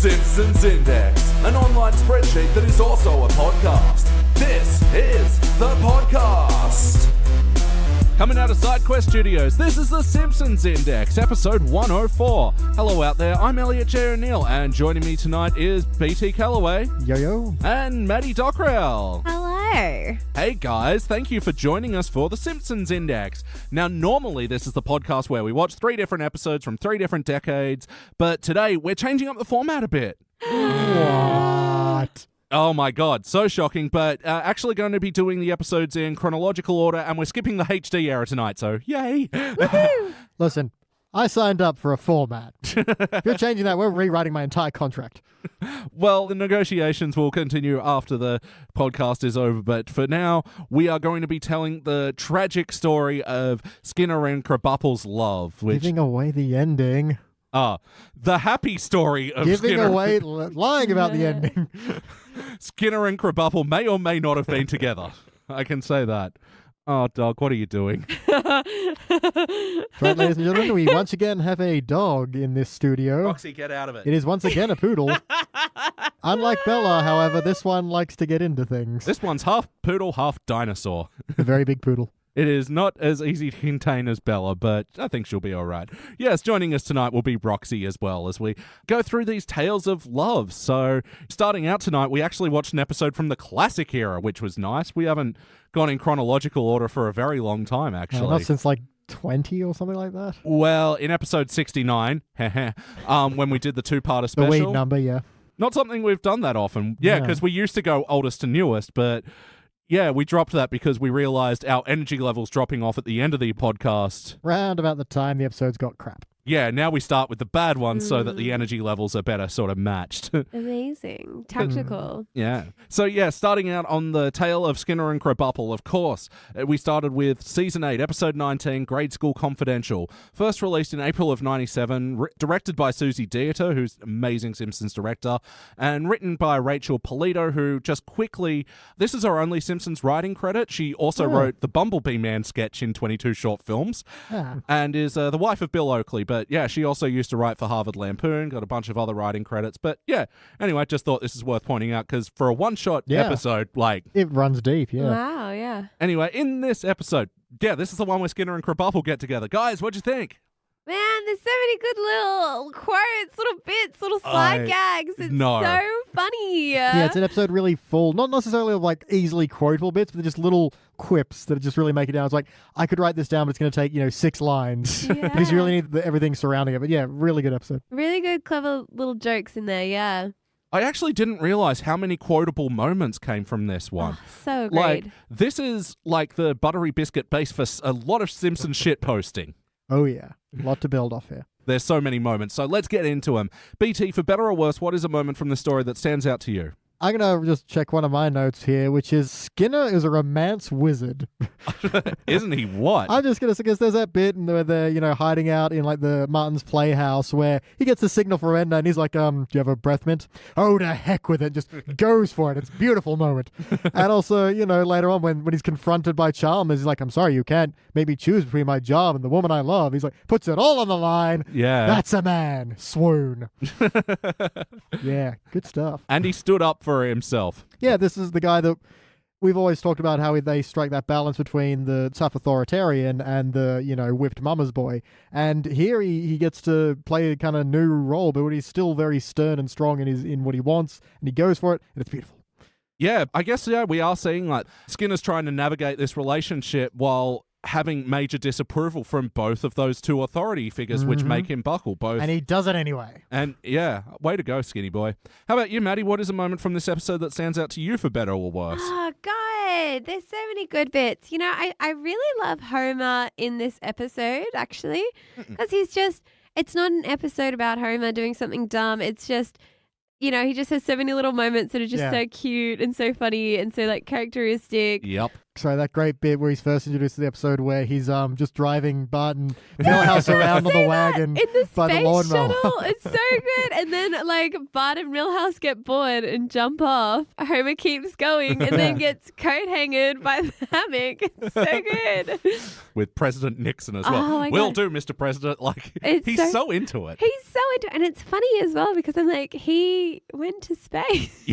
Simpsons Index, an online spreadsheet that is also a podcast. This is the podcast. Coming out of SideQuest Studios, this is the Simpsons Index, episode 104. Hello out there, I'm Elliot Jay O'Neill, and joining me tonight is BT Calloway. Yo-yo. And Maddie Dockrill. Hello. Hey guys, thank you for joining us for the Simpsons Index. Now, normally this is the podcast where we watch 3 different episodes from 3 different decades, but today we're changing up the format a bit. What? Oh my god, so shocking, but actually going to be doing the episodes in chronological order, and we're skipping the HD era tonight, so yay! Listen, I signed up for a format. If you're changing that, we're rewriting my entire contract. Well, the negotiations will continue after the podcast is over, but for now, we are going to be telling the tragic story of Skinner and Krabappel's love, which... Giving away the ending. The happy story of Giving Skinner... away, lying about the ending. Skinner and Krabappel may or may not have been together. I can say that. Oh, dog, what are you doing? Right, ladies and gentlemen, we once again have a dog in this studio. Roxy, get out of it. It is once again a poodle. Unlike Bella, however, this one likes to get into things. This one's half poodle, half dinosaur. A very big poodle. It is not as easy to contain as Bella, but I think she'll be all right. Yes, joining us tonight will be Roxy as well as we go through these tales of love. So, starting out tonight, we actually watched an episode from the classic era, which was nice. We haven't gone in chronological order for a very long time, actually. Not since like 20 or something like that. Well, in episode 69, when we did the 2-parter The special. weed number, yeah. Not something we've done that often. Yeah, because we used to go oldest to newest, but... yeah, we dropped that because we realized our energy levels dropping off at the end of the podcast. Round about the time the episodes got crap. Yeah, now we start with the bad ones so that the energy levels are better sort of matched. Amazing. Tactical. Yeah. So, yeah, starting out on the tale of Skinner and Krabappel, of course. We started with Season 8, Episode 19, Grade School Confidential. First released in April of 97, directed by Susie Dieter, who's an amazing Simpsons director, and written by Rachel Polito, who just quickly... this is her only Simpsons writing credit. She also wrote the Bumblebee Man sketch in 22 short films, and is the wife of Bill Oakley. But yeah, she also used to write for Harvard Lampoon, got a bunch of other writing credits. But yeah, anyway, just thought this is worth pointing out because for a one-shot episode, like... it runs deep, yeah. Wow, yeah. Anyway, in this episode, yeah, this is the one where Skinner and Krabappel get together. Guys, what'd you think? Man, there's so many good little quotes, little bits, little side gags. It's so funny. Yeah, it's an episode really full, not necessarily of like easily quotable bits, but just little quips that just really make it down. It's like, I could write this down, but it's going to take, 6 lines because you really need everything surrounding it. But yeah, really good episode. Really good, clever little jokes in there, yeah. I actually didn't realize how many quotable moments came from this one. Oh, so great. Like, this is like the buttery biscuit base for a lot of Simpsons shit posting. Oh, yeah. A lot to build off here. There's so many moments, so let's get into them. BT, for better or worse, what is a moment from the story that stands out to you? I'm going to just check one of my notes here, which is Skinner is a romance wizard. Isn't he what? I'm just going to say, because there's that bit where they're, hiding out in like the Martin's Playhouse where he gets the signal for Edna and he's like, do you have a breath mint? Oh, to heck with it. Just goes for it. It's a beautiful moment. And also, later on when he's confronted by Chalmers, he's like, I'm sorry, you can't make me choose between my job and the woman I love. He's like, puts it all on the line. Yeah. That's a man. Swoon. Yeah, good stuff. And he stood up for himself. Yeah, this is the guy that we've always talked about, how they strike that balance between the tough authoritarian and the, whipped mama's boy. And here he gets to play a kind of new role, but he's still very stern and strong in what he wants, and he goes for it, and it's beautiful. Yeah, I guess, we are seeing like Skinner's trying to navigate this relationship while having major disapproval from both of those two authority figures, which make him buckle both. And he does it anyway. And yeah, way to go, skinny boy. How about you, Maddie? What is a moment from this episode that stands out to you for better or worse? Oh, God. There's so many good bits. I really love Homer in this episode, actually, because it's not an episode about Homer doing something dumb. It's just... he just has so many little moments that are just so cute and so funny and so, characteristic. Yep. sorry, that great bit where he's first introduced to the episode where he's just driving Bart and Milhouse around on the wagon in the by the space lawnmower. shuttle. It's so good. And then like Bart and Milhouse get bored and jump off. Homer keeps going and then gets coat hangered by the hammock. It's so good. With President Nixon as well. Oh my Will God. do, Mr. President. Like, It's he's so into it. He's so into it. And it's funny as well because I'm like, he went to space.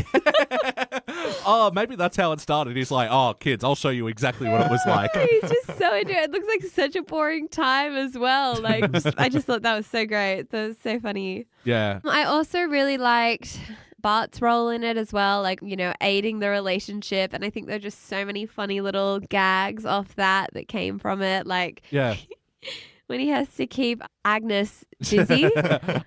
Oh, maybe that's how it started. He's like, oh, kids, I'll show you exactly what it was like. He's just so into it. It looks like such a boring time as well. Like, I just thought that was so great. That was so funny. Yeah. I also really liked Bart's role in it as well, like, you know, aiding the relationship. And I think there are just so many funny little gags off that came from it. Like, Yeah. when he has to keep Agnes busy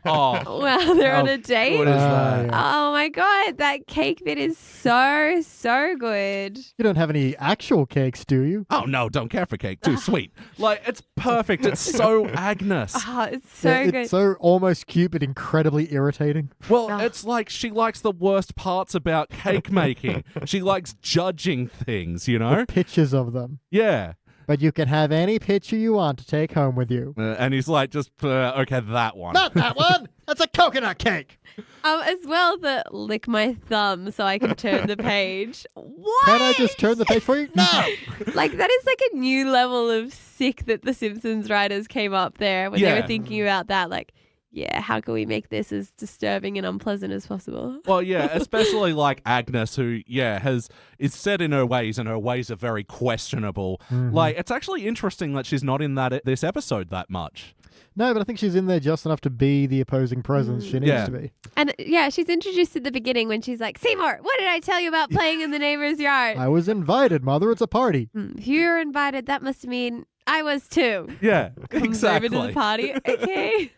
Oh, while they're on a date. good is that? Yeah. Oh my God, that cake bit is so, so good. You don't have any actual cakes, do you? Oh, no, don't care for cake. Too sweet. Like, it's perfect. It's so Agnes. Oh, it's so Yeah, good. it's so almost cute but incredibly irritating. Well, it's like she likes the worst parts about cake making. She likes judging things, you know? Pictures of them. Yeah. But you can have any picture you want to take home with you. And he's like, just, okay, that one. Not that one! That's a coconut cake! As well, the lick my thumb so I can turn the page. What? Can I just turn the page for you? No! Like, that is like a new level of sick that the Simpsons writers came up there when they Yeah. were thinking about that. Like, yeah, how can we make this as disturbing and unpleasant as possible? Well, yeah, especially like Agnes, who, is set in her ways, and her ways are very questionable. Like, it's actually interesting that she's not in this episode that much. No, but I think she's in there just enough to be the opposing presence she needs Yeah. to be. And yeah, she's introduced at the beginning when she's like, Seymour, what did I tell you about playing in the neighbor's yard? I was invited, Mother. It's a party. If you were invited, that must mean I was too. Yeah, Comes exactly. over to the party. Okay.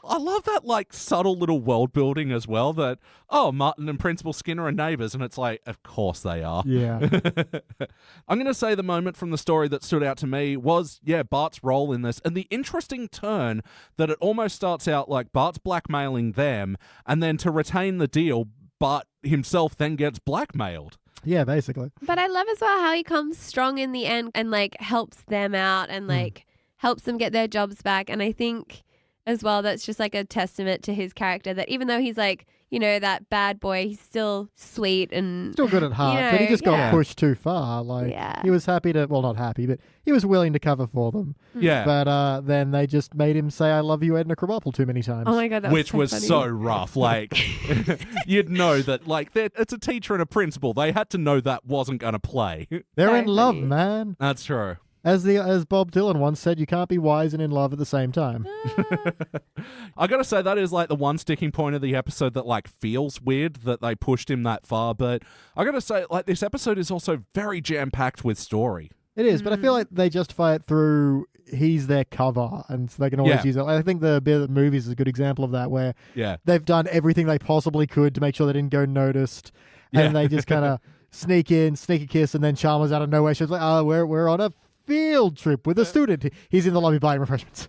I love that, like, subtle little world building as well, that, oh, Martin and Principal Skinner are neighbors, and it's like, of course they are. Yeah. I'm going to say the moment from the story that stood out to me was, Bart's role in this, and the interesting turn that it almost starts out like Bart's blackmailing them, and then to retain the deal, Bart himself then gets blackmailed. Yeah, basically. But I love as well how he comes strong in the end and like helps them out and like helps them get their jobs back. And I think as well, that's just like a testament to his character that even though he's like, you know, that bad boy, he's still sweet and Still good at heart, but he just got yeah. pushed too far. Like, Yeah. he was happy to, well, not happy, but he was willing to cover for them. Yeah. But then they just made him say, I love you, Edna Krabappel, too many times. oh my God, that Which was funny. so rough. Like, you'd know that, like, it's a teacher and a principal. They had to know that wasn't going to play. They're so in love, funny. man. That's true. As Bob Dylan once said, you can't be wise and in love at the same time. I gotta say, that is like the one sticking point of the episode that like feels weird that they pushed him that far. But I gotta say, like, this episode is also very jam-packed with story. It is, but I feel like they justify it through he's their cover, and so they can always Yeah. use it. I think the bit of the movies is a good example of that, where Yeah. they've done everything they possibly could to make sure they didn't go noticed, Yeah. and they just kind of sneak in, sneek a kiss, and then Chalmers out of nowhere, she's like, "Oh, we're on a field trip with a student. He's in the lobby buying refreshments."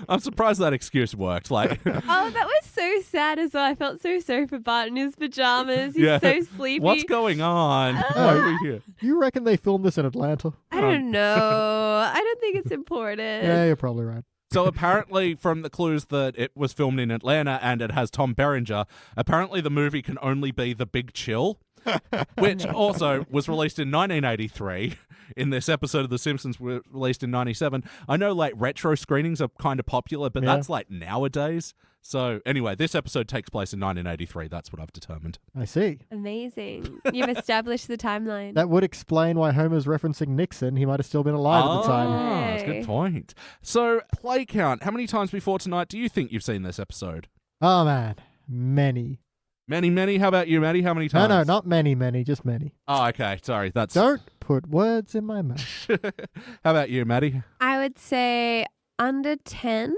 I'm surprised that excuse worked. Like, Oh, that was so sad as well. I felt so sorry for Bart in his pajamas. He's Yeah. so sleepy. what's going on? Why are we here? You reckon they filmed this in Atlanta? I don't know. I don't think it's important. Yeah, you're probably right. So apparently, from the clues that it was filmed in Atlanta and it has Tom Berenger, apparently the movie can only be The Big Chill, which also was released in 1983. In this episode of The Simpsons, were released in 97. I know, like, retro screenings are kind of popular, but Yeah. that's like nowadays. So anyway, this episode takes place in 1983. That's what I've determined. I see. Amazing. You've established the timeline. That would explain why Homer's referencing Nixon. He might have still been alive at the time. Ah, that's a good Hey. point. So, play count. How many times before tonight do you think you've seen this episode? Oh, man. Many. Many. How about you, Maddie? How many No, times? not many, just many. Oh, okay. Sorry. That's. Don't put words in my mouth. How about you, Maddie? I would say under 10,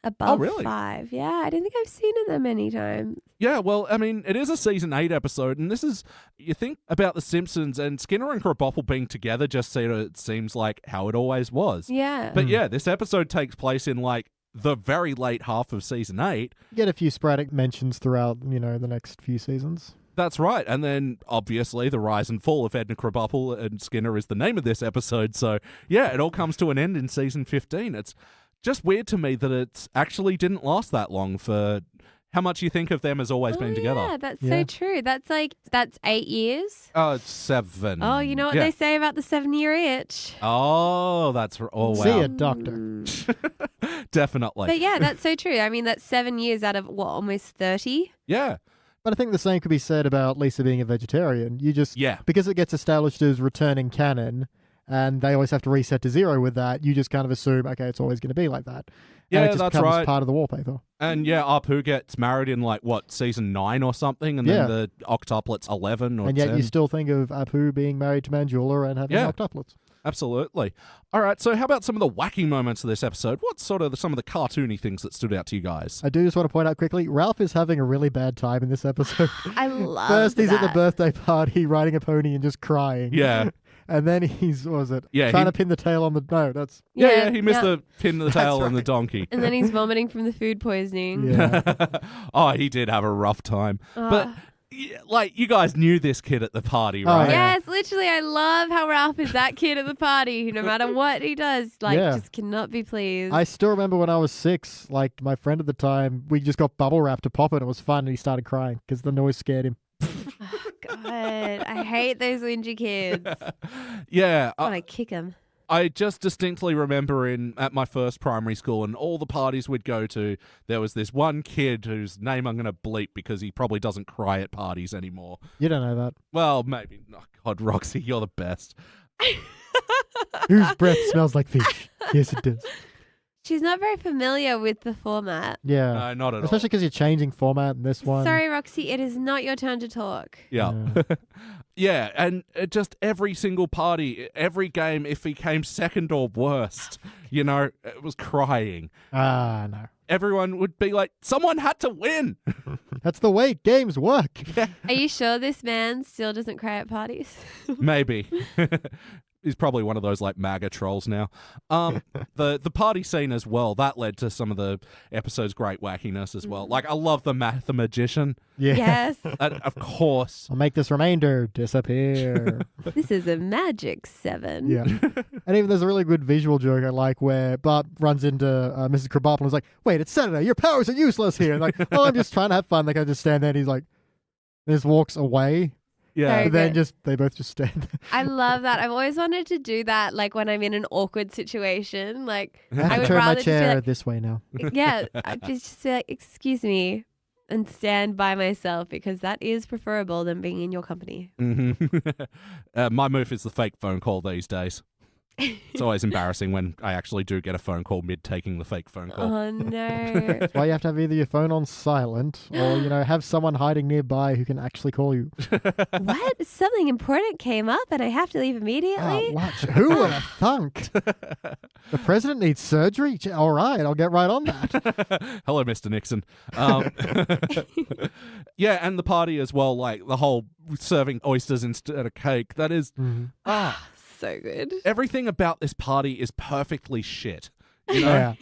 above really? 5. Yeah, I don't think I've seen it that many times. Yeah, well, I mean, it is a season 8 episode, and this is, you think about The Simpsons and Skinner and Krabappel being together just it seems like how it always was. Yeah. But yeah, this episode takes place in like the very late half of season 8. Get a few sporadic mentions throughout, the next few seasons. That's right. And then, obviously, the rise and fall of Edna Krabappel and Skinner is the name of this episode. So, yeah, it all comes to an end in season 15. It's just weird to me that it actually didn't last that long for how much you think of them as always being together. Yeah, that's so true. That's 8 years. Oh, it's 7. Oh, you know what they say about the 7-year itch. Oh, that's... Oh, wow. See a doctor. Definitely. But yeah, that's so true. I mean, that's 7 years out of, almost 30? Yeah. But I think the same could be said about Lisa being a vegetarian. You just... Yeah. Because it gets established as returning canon, and they always have to reset to 0 with that, you just kind of assume, okay, it's always going to be like that. Yeah, and it just that's becomes right. part of the wallpaper. And yeah, Apu gets married in season 9 or something, and then the octuplets 11 or 10. And yet you still think of Apu being married to Manjula and having octuplets. Absolutely. All right, so how about some of the wacky moments of this episode? What's sort of some of the cartoony things that stood out to you guys? I do just want to point out quickly, Ralph is having a really bad time in this episode. I love First, he's that. at the birthday party riding a pony and just crying. Yeah. And then he's, what was it? Yeah, trying to pin the tail on the... No, that's... Yeah, he missed the pin to the tail That's on the right. donkey. And then he's vomiting from the food poisoning. Yeah. Oh, he did have a rough time. But, you guys knew this kid at the party, right? Yes, literally, I love how Ralph is that kid at the party who no matter what he does, just cannot be pleased. I still remember when I was 6, my friend at the time, we just got bubble wrap to pop it. It was fun, and he started crying because the noise scared him. God, I hate those whingy kids. Yeah. I want to kick him. I just distinctly remember at my first primary school and all the parties we'd go to, there was this one kid whose name I'm going to bleep because he probably doesn't cry at parties anymore. You don't know that. Well, maybe. Oh, God, Roxy, you're the best. Whose breath smells like fish? Yes, it does. She's not very familiar with the format. Yeah. No, not at all. Especially because you're changing format in this one. Sorry, Roxy, it is not your turn to talk. Yeah. Yeah, and just every single party, every game, if he came second or worst, it was crying. Ah, no. Everyone would be like, someone had to win. That's the way games work. Are you sure this man still doesn't cry at parties? Maybe. He's probably one of those MAGA trolls now. The party scene as well, that led to some of the episode's great wackiness as well. I love the mathematician. Yeah. Yes. Of course. I'll make this remainder disappear. This is a magic 7. Yeah. And even there's a really good visual joke I like where Bart runs into Mrs. Krabappel and is like, wait, it's Saturday. Your powers are useless here. And oh, I'm just trying to have fun. I just stand there and he's like, just walks away. Yeah. Very And then good. they both just stand there. I love that. I've always wanted to do that, when I'm in an awkward situation. I I have to would turn my rather just be chair like, this way now. yeah, I'd just be like, excuse me, and stand by myself because that is preferable than being in your company. Mm-hmm. My move is the fake phone call these days. It's always embarrassing when I actually do get a phone call mid-taking the fake phone call. Oh, no. That's why you have to have either your phone on silent or, have someone hiding nearby who can actually call you. What? Something important came up and I have to leave immediately? What? Who would have thunk? The president needs surgery? All right, I'll get right on that. Hello, Mr. Nixon. Yeah, and the party as well, the whole serving oysters instead of cake. That is... So good. Everything about this party is perfectly shit. Yeah.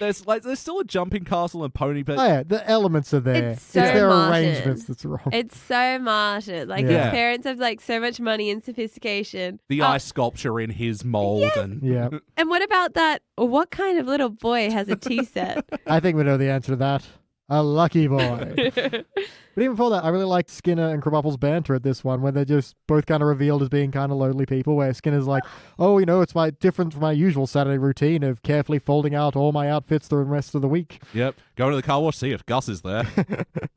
There's still a jumping castle and pony, but Oh, yeah, the elements are there. It's so their Martin. arrangements that's wrong. It's so Martin. His Yeah. parents have so much money and sophistication. the ice sculpture in his mold and Yeah. And what about that? What kind of little boy has a tea set? I think we know the answer to that. A lucky boy. But even before that, I really liked Skinner and Krabappel's banter at this one, where they're just both kind of revealed as being kind of lonely people, where Skinner's like, oh, it's different from my usual Saturday routine of carefully folding out all my outfits the rest of the week. Yep. Go to the car wash, see if Gus is there.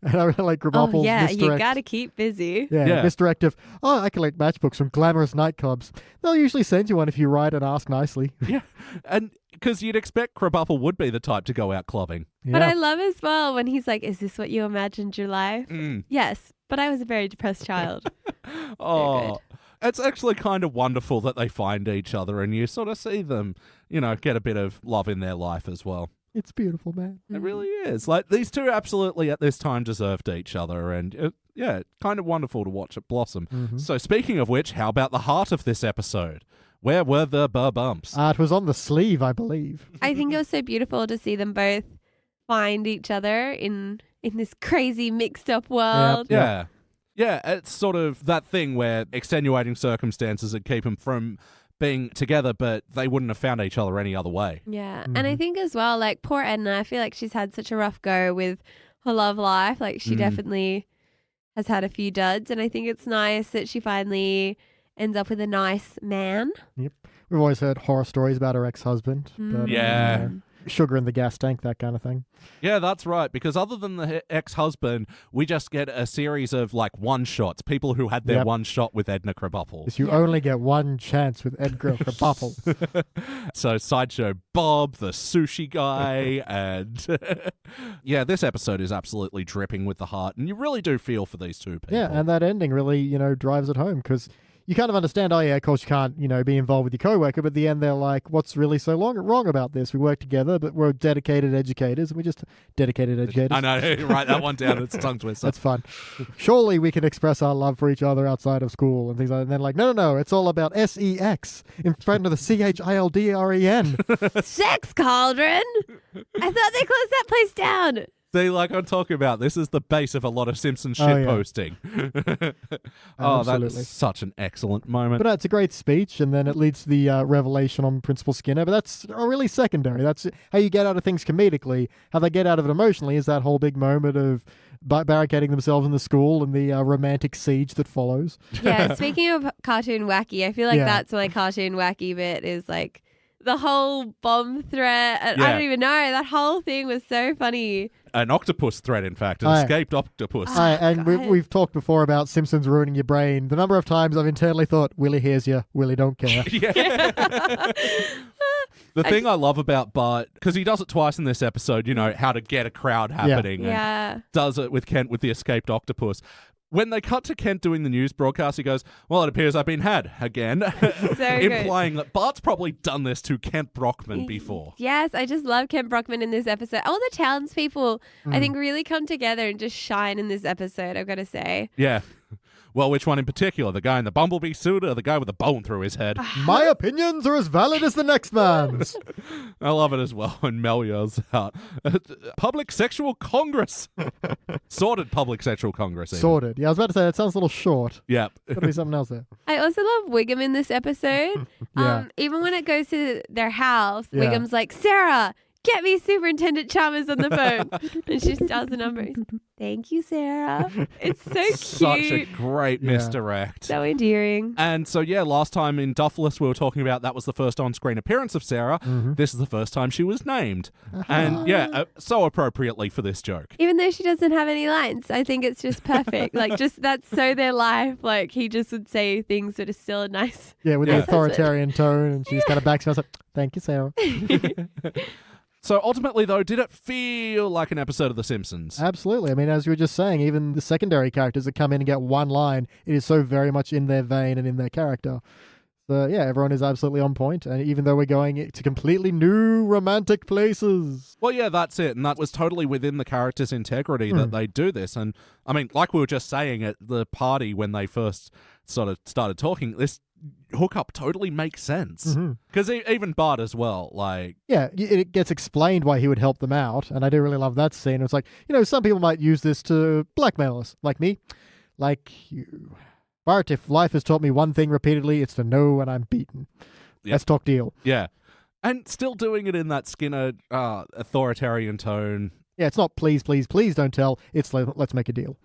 And I really like Krabappel's Oh, yeah, misdirect. you gotta keep busy. Yeah, misdirective. Oh, I collect matchbooks from glamorous nightclubs. They'll usually send you one if you write and ask nicely. Yeah. And because you'd expect Krabappel would be the type to go out clubbing. But I love as well when he's like, is this what you imagined your life? Mm. Yes, but I was a very depressed child. Oh, it's actually kind of wonderful that they find each other and you sort of see them, get a bit of love in their life as well. It's beautiful, man. It really is. These two absolutely at this time deserved each other and kind of wonderful to watch it blossom. Mm-hmm. So speaking of which, how about the heart of this episode? Where were the bumps? It was on the sleeve, I believe. I think it was so beautiful to see them both find each other in this crazy mixed up world. Yeah. Yeah, it's sort of that thing where extenuating circumstances would keep them from being together, but they wouldn't have found each other any other way. Yeah. And I think as well, like, poor Edna, I feel like she's had such a rough go with her love life. Like, she definitely has had a few duds, and I think it's nice that she finally ends up with a nice man. Yep. We've always heard horror stories about her ex-husband. But, Yeah. Sugar in the gas tank, that kind of thing. Yeah, that's right. Because other than the ex-husband, we just get a series of like one-shots. People who had their one shot with Edna Krabappel. Yes, you only get one chance with Edna Krabappel. So Sideshow Bob, the sushi guy, and yeah, this episode is absolutely dripping with the heart, and you really do feel for these two people. Yeah, and that ending really, drives it home because you kind of understand, oh yeah, of course you can't, be involved with your coworker, but at the end they're like, what's really so wrong about this? We work together, but we're dedicated educators, and we just dedicated educators. I know, write that one down, it's a tongue twister. That's fun. Surely we can express our love for each other outside of school and things like that. And then like, no, it's all about sex in front of the children. Sex cauldron? I thought they closed that place down. See, like I'm talking about, this is the base of a lot of Simpsons shit posting. Absolutely. That's such an excellent moment. But it's a great speech, and then it leads to the revelation on Principal Skinner. But that's really secondary. That's how you get out of things comedically. How they get out of it emotionally is that whole big moment of barricading themselves in the school and the romantic siege that follows. Yeah, speaking of cartoon wacky, I feel like that's my cartoon wacky bit is like the whole bomb threat. I don't even know. That whole thing was so funny. An octopus threat, in fact. An escaped octopus. We've talked before about Simpsons ruining your brain. The number of times I've internally thought, Willie hears you, Willie don't care. The thing I love about Bart, because he does it twice in this episode, how to get a crowd happening. Yeah. And does it with Kent with the escaped octopus. When they cut to Kent doing the news broadcast, he goes, well, it appears I've been had again. So implying that Bart's probably done this to Kent Brockman before. Yes, I just love Kent Brockman in this episode. All the townspeople, I think, really come together and just shine in this episode, I've got to say. Yeah. Well, which one in particular? The guy in the bumblebee suit or the guy with a bone through his head? My opinions are as valid as the next man's. I love it as well when Mel yells out, Public Sexual Congress. Sorted Public Sexual Congress. Even. Sorted. Yeah, I was about to say, that sounds a little short. Yep. Could be something else there. I also love Wiggum in this episode. Even when it goes to their house, Wiggum's like, Sarah, get me Superintendent Chalmers on the phone. And she dials the number. Thank you, Sarah. It's so cute. Such a great misdirect. So endearing. And so, last time in Duffless, we were talking about that was the first on-screen appearance of Sarah. This is the first time she was named. And so appropriately for this joke. Even though she doesn't have any lines, I think it's just perfect. Like, just that's so their life. Like, he just would say things that are still nice. Yeah, with the authoritarian tone, and she's kind of backs him up. Thank you, Sarah. So ultimately, though, did it feel like an episode of The Simpsons? Absolutely. I mean, as you were just saying, even the secondary characters that come in and get one line, it is so very much in their vein and in their character. So, everyone is absolutely on point. And even though we're going to completely new romantic places. Well, yeah, that's it. And that was totally within the character's integrity that they do this. And, I mean, like we were just saying at the party when they first sort of started talking, this hookup totally makes sense. Because even Bart as well, like... Yeah, it gets explained why he would help them out. And I do really love that scene. It's like, some people might use this to blackmail us. Like me. Like you. Bart, if life has taught me one thing repeatedly, it's to know when I'm beaten. Let's talk deal. Yeah. And still doing it in that Skinner authoritarian tone. Yeah, it's not please, please, please don't tell. It's let's make a deal.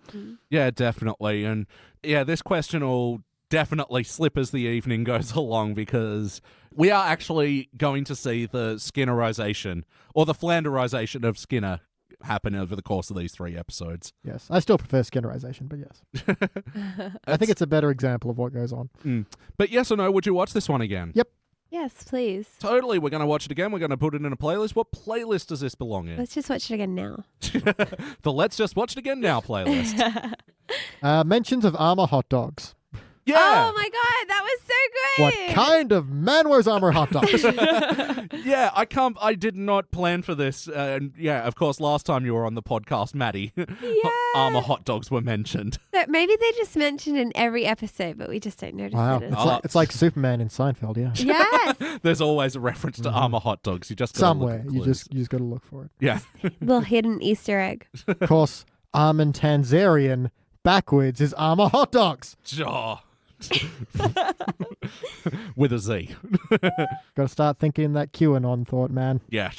Yeah, definitely. And this question will definitely slip as the evening goes along because we are actually going to see the Skinnerization or the Flanderization of Skinner happen over the course of these 3 episodes. Yes, I still prefer Skinnerization, but yes. I think it's a better example of what goes on. But yes or no, would you watch this one again? Yep. Yes, please. Totally, we're going to watch it again. We're going to put it in a playlist. What playlist does this belong in? Let's just watch it again now. The Let's Just Watch It Again Now playlist. Mentions of Armour hot dogs. Yeah. Oh my god, that was so good. What kind of man wears Armour hot dogs? Yeah, I did not plan for this. And of course, last time you were on the podcast, Maddie, Armour hot dogs were mentioned. So maybe they just mentioned in every episode, but we just don't notice it. It's like Superman in Seinfeld, yeah. Yes. There's always a reference to Armour hot dogs. You just gotta somewhere. Look You just got to look for it. Yeah. Little hidden Easter egg. Of course, Armin Tanzarian backwards, his arm are hot dogs. Oh. With a Z. Got to start thinking that QAnon thought, man. Yeah.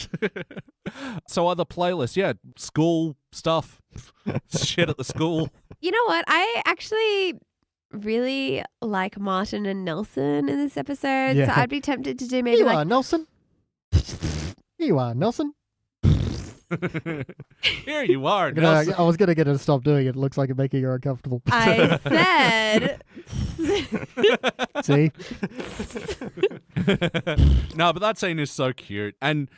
So other playlists, yeah, school stuff, shit at the school. You know what? I actually really like Martin and Nelson in this episode, Yeah. so I'd be tempted to do maybe You like are Nelson. You are Nelson. Here you are, Nelson. I was gonna get her to stop doing it. It looks like it's making her uncomfortable. I said. See? No, but that scene is so cute. And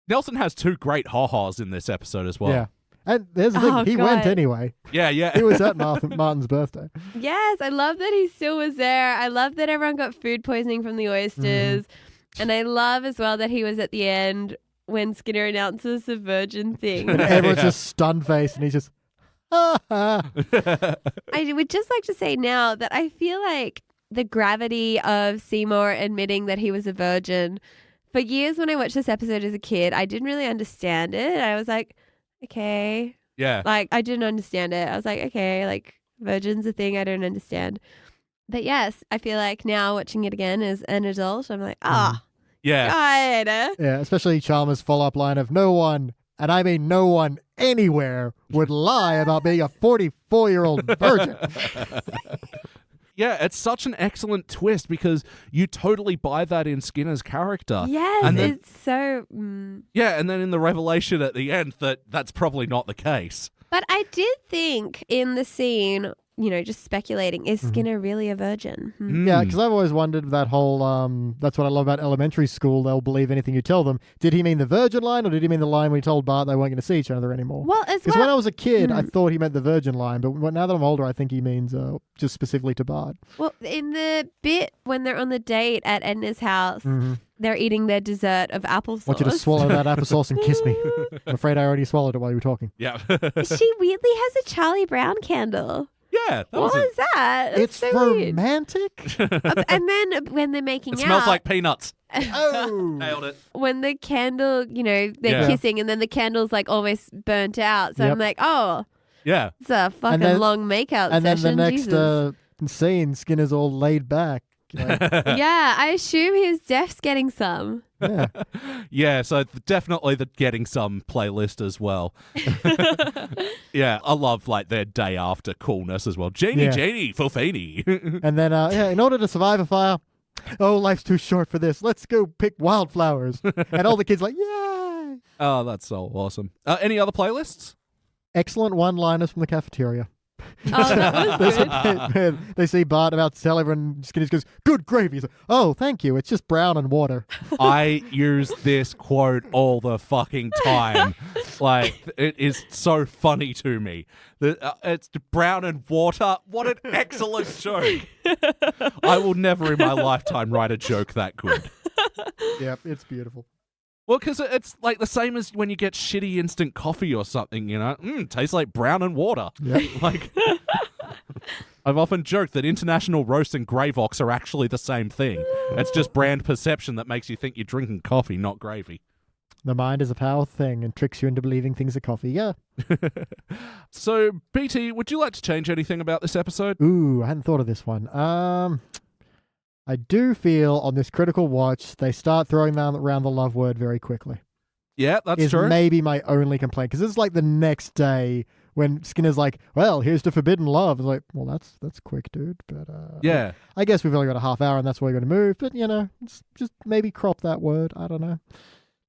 Nelson has 2 great ha-has in this episode as well. Yeah. And there's the thing. Oh, He went God. anyway. Yeah. He was at Martin's birthday. Yes, I love that he still was there. I love that everyone got food poisoning from the oysters. And I love as well that he was at the end when Skinner announces the virgin thing. And everyone's just stunned faced, and he's just, ha ha. I would just like to say now that I feel like the gravity of Seymour admitting that he was a virgin, for years when I watched this episode as a kid, I didn't really understand it. I was like, okay. Yeah. Like, I didn't understand it. I was like, okay, like, virgin's a thing I don't understand. But yes, I feel like now watching it again as an adult, I'm like, Yeah. God. Yeah, especially Chalmers' follow-up line of no one, and I mean no one anywhere, would lie about being a 44-year-old virgin. Yeah, it's such an excellent twist because you totally buy that in Skinner's character. Yes, And then- it's so... Yeah, and then in the revelation at the end that that's probably not the case. But I did think in the scene, just speculating, is Skinner really a virgin? Yeah, because I've always wondered that whole, that's what I love about elementary school, they'll believe anything you tell them. Did he mean the virgin line, or did he mean the line when he told Bart they weren't going to see each other anymore? Well, as Because when I well... was a kid, I thought he meant the virgin line, but now that I'm older, I think he means just specifically to Bart. Well, in the bit when they're on the date at Edna's house, they're eating their dessert of applesauce. I want you to swallow that applesauce and kiss me. I'm afraid I already swallowed it while you were talking. Yeah. She weirdly has a Charlie Brown candle. Yeah. What was that? That's It's so weird. romantic. And then when they're making It out, smells like peanuts. Oh. Nailed it. when the candle, they're Yeah. kissing, and then the candle's like almost burnt out. So Yep. I'm like, oh, Yeah. it's a fucking then- long makeout And then session. the next Jesus. scene, Skinner's all laid back. Like, Yeah, I assume he was Def's getting some. yeah. Yeah, so definitely the getting some playlist as well. Yeah, I love like their day after coolness as well. Janie, Yeah. Janie, Fulfini. And then, in order to survive a fire, oh, life's too short for this. Let's go pick wildflowers. And all the kids like, yay! Oh, that's so awesome. Any other playlists? Excellent one-liners from the cafeteria. Oh, that was good. They see Bart about to tell everyone, Skinny goes, good gravy. He's like, oh, thank you. It's just brown and water. I use this quote all the fucking time. Like, it is so funny to me. It's brown and water. What an excellent joke. I will never in my lifetime write a joke that good. Yep, it's beautiful. Well, because it's like the same as when you get shitty instant coffee or something, tastes like brown and water. Yep. Like, I've often joked that International Roast and Gravox are actually the same thing. It's just brand perception that makes you think you're drinking coffee, not gravy. The mind is a powerful thing and tricks you into believing things are coffee. Yeah. So, BT, would you like to change anything about this episode? Ooh, I hadn't thought of this one. I do feel on this critical watch, they start throwing around the love word very quickly. Yeah, that's is true. maybe my only complaint, because it's like the next day when Skinner's like, well, here's the forbidden love. It's like, well, that's quick, dude. But Yeah. I guess we've only got a half hour and that's where we're going to move. But, just maybe crop that word. I don't know.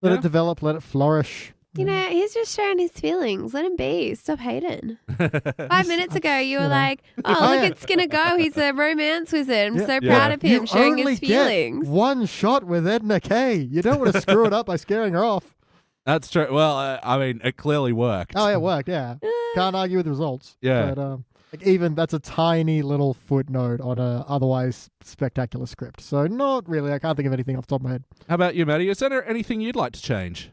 Let Yeah. it develop. Let it flourish. He's just sharing his feelings. Let him be. Stop hating. 5 minutes ago, you were like, oh, look at Skinner go. He's a romance wizard. I'm so proud of him You sharing only his feelings. get one shot with Edna Kay. You don't want to screw it up by scaring her off. That's true. Well, it clearly worked. Oh, it worked, yeah. Can't argue with the results. Yeah. But even that's a tiny little footnote on a otherwise spectacular script. So not really. I can't think of anything off the top of my head. How about you, Maddie? Is there anything you'd like to change?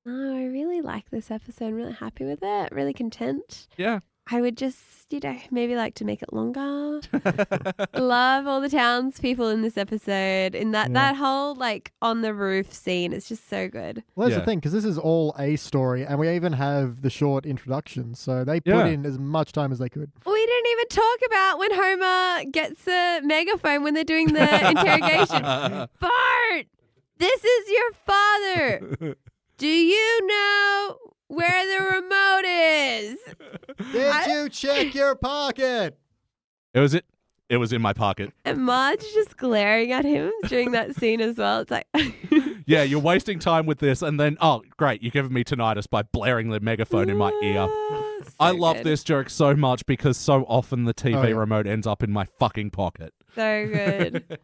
Oh, I really like this episode. I'm really happy with it. Really content. Yeah. I would just, maybe like to make it longer. Love all the townspeople in this episode. In that whole like on the roof scene, it's just so good. Well, that's the thing, because this is all a story, and we even have the short introduction, so they put in as much time as they could. We didn't even talk about when Homer gets a megaphone when they're doing the interrogation. Bart, this is your father. Do you know where the remote is? Did you check your pocket? It was in my pocket. And Marge just glaring at him during that scene as well. It's like... Yeah, you're wasting time with this, and then, oh, great, you're giving me tinnitus by blaring the megaphone in my ear. So I love good. this joke so much because so often the TV remote ends up in my fucking pocket. So good.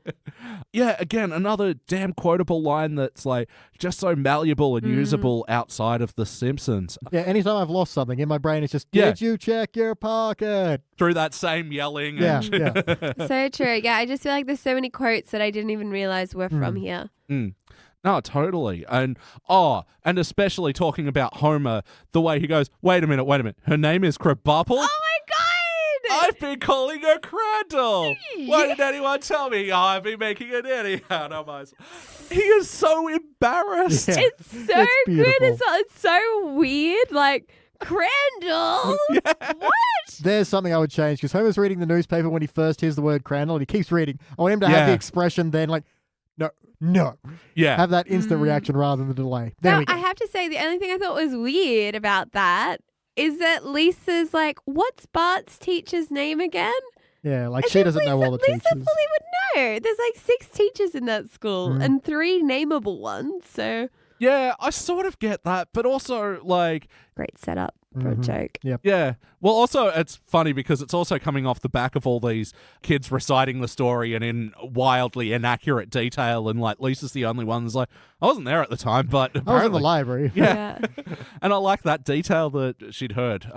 Yeah, again, another damn quotable line that's like just so malleable and usable outside of The Simpsons. Yeah, anytime I've lost something in my brain, it's just, did you check your pocket? Through that same yelling. Yeah, And yeah. So true. Yeah, I just feel like there's so many quotes that I didn't even realize were from here. No, totally. And especially talking about Homer, the way he goes, wait a minute, her name is Krabappel? Oh my God! I've been calling her Crandall. Why didn't anyone tell me? Oh, I've been making a nanny out of myself. He is so embarrassed. Yeah. It's so good beautiful. as well. It's so weird. Like, Crandall? What? There's something I would change, because Homer's reading the newspaper when he first hears the word Crandall, and he keeps reading. I want him to have the expression then, like, no. Yeah. Have that instant reaction rather than the delay. There we go. I have to say, the only thing I thought was weird about that is that Lisa's like, what's Bart's teacher's name again? Yeah, like I she think doesn't know all the teachers. Lisa fully would know. There's like 6 teachers in that school and 3 nameable ones. So Yeah, I sort of get that, but also, like, great setup for a joke. Yep. yeah. Well, also, it's funny because it's also coming off the back of all these kids reciting the story and in wildly inaccurate detail, and, like, Lisa's the only one that's like, I wasn't there at the time, but I was in the apparently... library. Yeah. And I like that detail that she'd heard.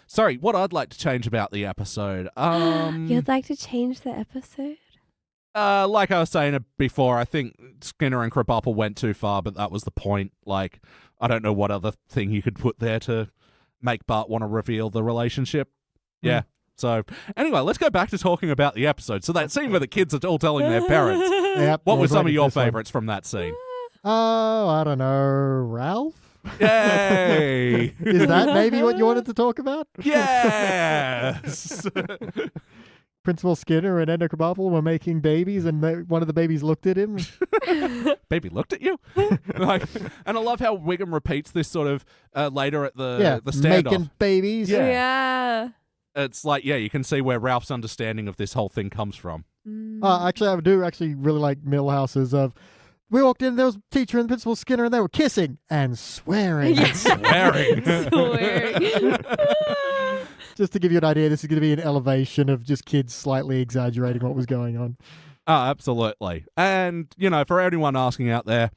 Sorry, what I'd like to change about the episode. You'd like to change the episode? Like I was saying before, I think Skinner and Krabappel went too far, but that was the point. Like, I don't know what other thing you could put there to make Bart want to reveal the relationship. Yeah. So, anyway, let's go back to talking about the episode. So that scene where the kids are all telling their parents. Yep, What I were was some of waiting your for this one. favorites from that scene? Oh, I don't know. Ralph? Yay! Is that maybe what you wanted to talk about? Yes! Principal Skinner and Edna Krabappel were making babies, and one of the babies looked at him. Baby looked at you? Like, and I love how Wiggum repeats this sort of later at the standoff. Making babies. Yeah. Yeah. It's like, yeah, you can see where Ralph's understanding of this whole thing comes from. Actually, I do actually really like Millhouse's of, we walked in, there was a teacher and Principal Skinner, and they were kissing and swearing. Yeah. Swearing. Swearing. Just to give you an idea, this is going to be an elevation of just kids slightly exaggerating what was going on. Oh, absolutely. And, you know, for anyone asking out there,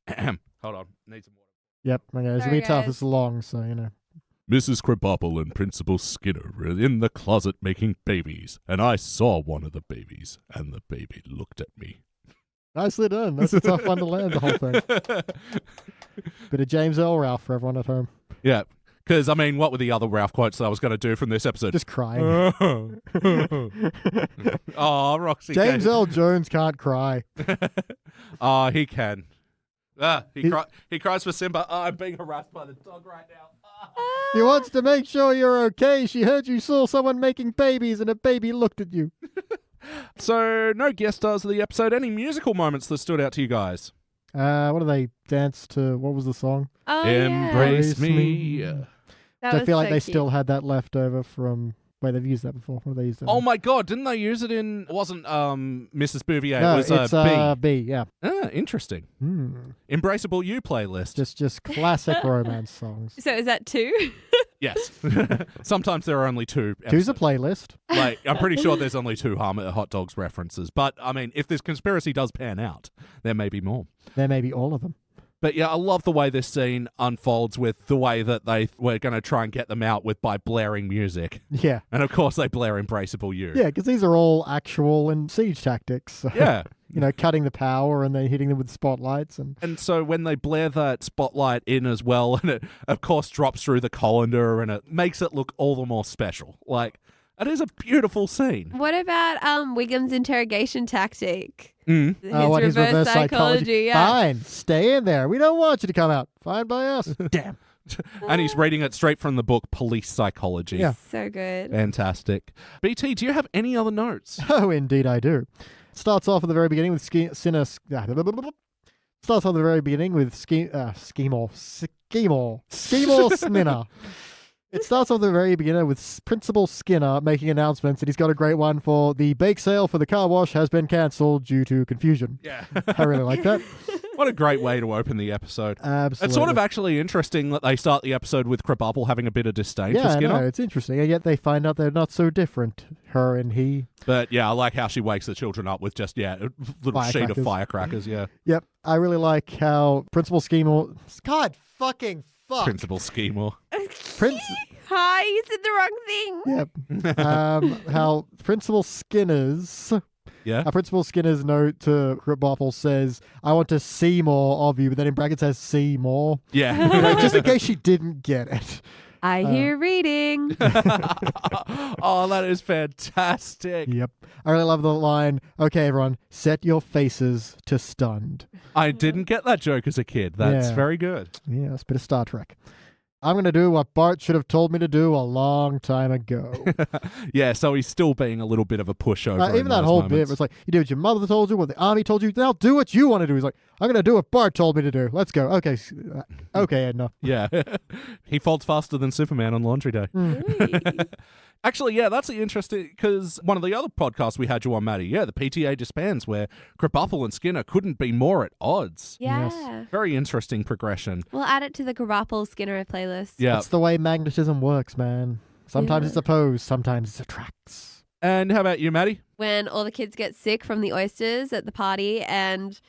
hold on, need some water. Yep, okay, it's going to Sorry, be tough. guys. It's long, so, you know. Mrs. Krabappel and Principal Skinner were in the closet making babies, and I saw one of the babies, and the baby looked at me. Nicely done. That's a tough one to land, the whole thing. Bit of James Earl Ralph for everyone at home. Yeah, because, I mean, what were the other Ralph quotes that I was going to do from this episode? Just crying. Oh, Roxy. James Earl Jones can't cry. Oh, he can. He cries for Simba. Oh, I'm being harassed by the dog right now. He wants to make sure you're okay. She heard you saw someone making babies and a baby looked at you. So, no guest stars of the episode. Any musical moments that stood out to you guys? What do they dance to? What was the song? Oh, Embrace yeah. me. That I was feel like so they cute. still had that left over from... Wait, they've used that before. What have they used that Oh in? my God! Didn't they use it in? It wasn't Mrs. Bouvier. No, it was it's B. B, yeah. Ah, interesting. Embraceable You playlist. Just classic romance songs. So is that 2? Yes. Sometimes there are only 2. Two's a episodes. playlist. Like, I'm pretty sure there's only 2 Hot Dogs references. But I mean, if this conspiracy does pan out, there may be more. There may be all of them. But yeah, I love the way this scene unfolds with the way that they were going to try and get them out with by blaring music. Yeah. And of course they blare Embraceable You. Yeah, because these are all actual and siege tactics. So, Yeah. cutting the power and then hitting them with spotlights. And so when they blare that spotlight in as well, and it of course drops through the colander and it makes it look all the more special. Like, it is a beautiful scene. What about Wiggum's interrogation tactic? Mm. His reverse psychology. Yeah. Fine, stay in there. We don't want you to come out. Fine by us. Damn. And he's reading it straight from the book Police Psychology. Yeah. So good. Fantastic. BT, do you have any other notes? Oh, indeed I do. Starts off at the very beginning with Seymour Skinner. It starts off the very beginning with Principal Skinner making announcements, and he's got a great one for the bake sale for the car wash has been cancelled due to confusion. Yeah. I really like that. What a great way to open the episode. Absolutely. It's sort of actually interesting that they start the episode with Krabappel having a bit of disdain for Yeah, I Skinner. know, it's interesting. And yet they find out they're not so different, her and he. But yeah, I like how she wakes the children up with just, a little sheet of firecrackers, yeah. Yep. I really like how Principal Seymour... God fucking fuck. Principal Seymour. Hi, you said the wrong thing. Yep. How Principal Skinner's... Yeah. Principal Skinner's note to Krabappel says, I want to see more of you, but then in brackets says see more. Yeah. Just in case she didn't get it. I hear reading. Oh, that is fantastic. Yep. I really love the line, okay, everyone, set your faces to stunned. I didn't get that joke as a kid. That's Yeah. very good. Yeah, that's a bit of Star Trek. I'm going to do what Bart should have told me to do a long time ago. Yeah, so he's still being a little bit of a pushover. Even that whole bit, it's like, you do what your mother told you, what the army told you, now do what you want to do. He's like, I'm going to do what Bart told me to do. Let's go. Okay, Edna. Yeah. He folds faster than Superman on laundry day. Actually, yeah, that's interesting, because one of the other podcasts we had you on, Maddie, the PTA disbands, where Krabappel and Skinner couldn't be more at odds. Yeah. Yes. Very interesting progression. We'll add it to the Krabappel Skinner playlist. Yeah. That's the way magnetism works, man. Sometimes Yeah. it's opposed, sometimes it attracts. And how about you, Maddie? When all the kids get sick from the oysters at the party and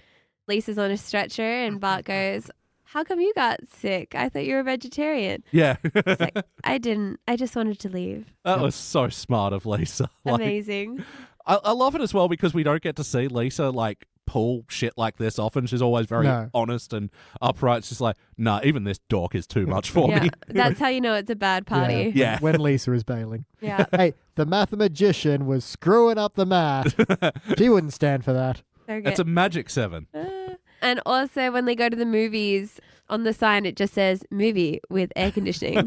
Lisa's on a stretcher and Bart goes, how come you got sick? I thought you were a vegetarian. Yeah. It's like, I didn't. I just wanted to leave. That was so smart of Lisa. Like, Amazing. I love it as well because we don't get to see Lisa pull shit like this often. She's always very honest and upright. It's just like, nah, even this dork is too much for me. That's how you know it's a bad party. Yeah. When Lisa is bailing. Yeah. Hey, the mathematician was screwing up the math. She wouldn't stand for that. So good. It's a magic 7. And also when they go to the movies, on the sign it just says movie with air conditioning.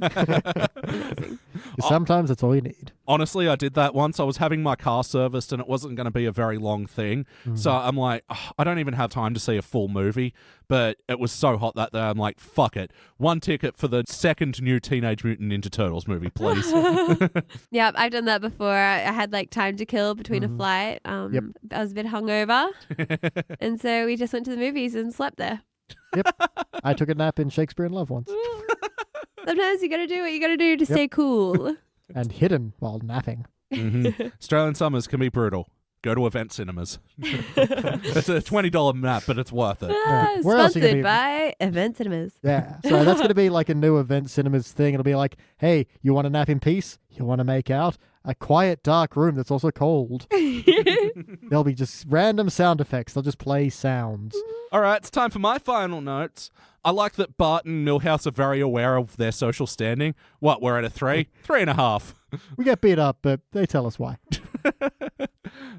Amazing. Sometimes that's all you need. Honestly, I did that once. I was having my car serviced and it wasn't going to be a very long thing. So I'm like, I don't even have time to see a full movie. But it was so hot that day. I'm like, fuck it. One ticket for the second new Teenage Mutant Ninja Turtles movie, please. Yeah, I've done that before. I had time to kill between a flight. I was a bit hungover. And so we just went to the movies and slept there. Yep. I took a nap in Shakespeare in Love once. Sometimes you got to do what you got to do to stay cool. And hidden while napping. Australian summers can be brutal. Go to event cinemas. It's a $20 nap, but it's worth it. Where else are you Sponsored gonna by Event Cinemas. Yeah. So that's going to be like a new event cinemas thing. It'll be like, hey, you want to nap in peace? You want to make out? A quiet, dark room that's also cold. There'll be just random sound effects. They'll just play sounds. All right, it's time for my final notes. I like that Bart and Milhouse are very aware of their social standing. What, we're at a 3? 3.5. We get beat up, but they tell us why.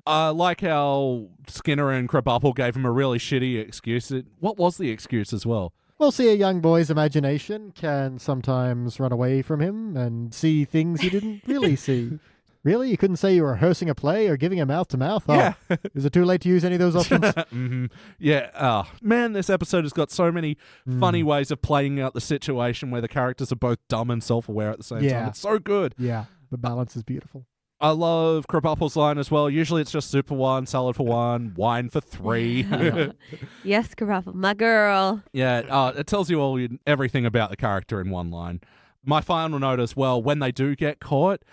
I like how Skinner and Krabappel gave him a really shitty excuse. What was the excuse as well? We'll see a young boy's imagination can sometimes run away from him and see things he didn't really see. Really? You couldn't say you were rehearsing a play or giving a mouth-to-mouth? Yeah. Is it too late to use any of those options? Yeah. Man, this episode has got so many funny ways of playing out the situation where the characters are both dumb and self-aware at the same time. It's so good. Yeah. The balance is beautiful. I love Krabappel's line as well. Usually it's just soup for 1, salad for 1, wine for 3. Yes, Krabappel, my girl. Yeah, it tells you everything about the character in one line. My final note as well, when they do get caught,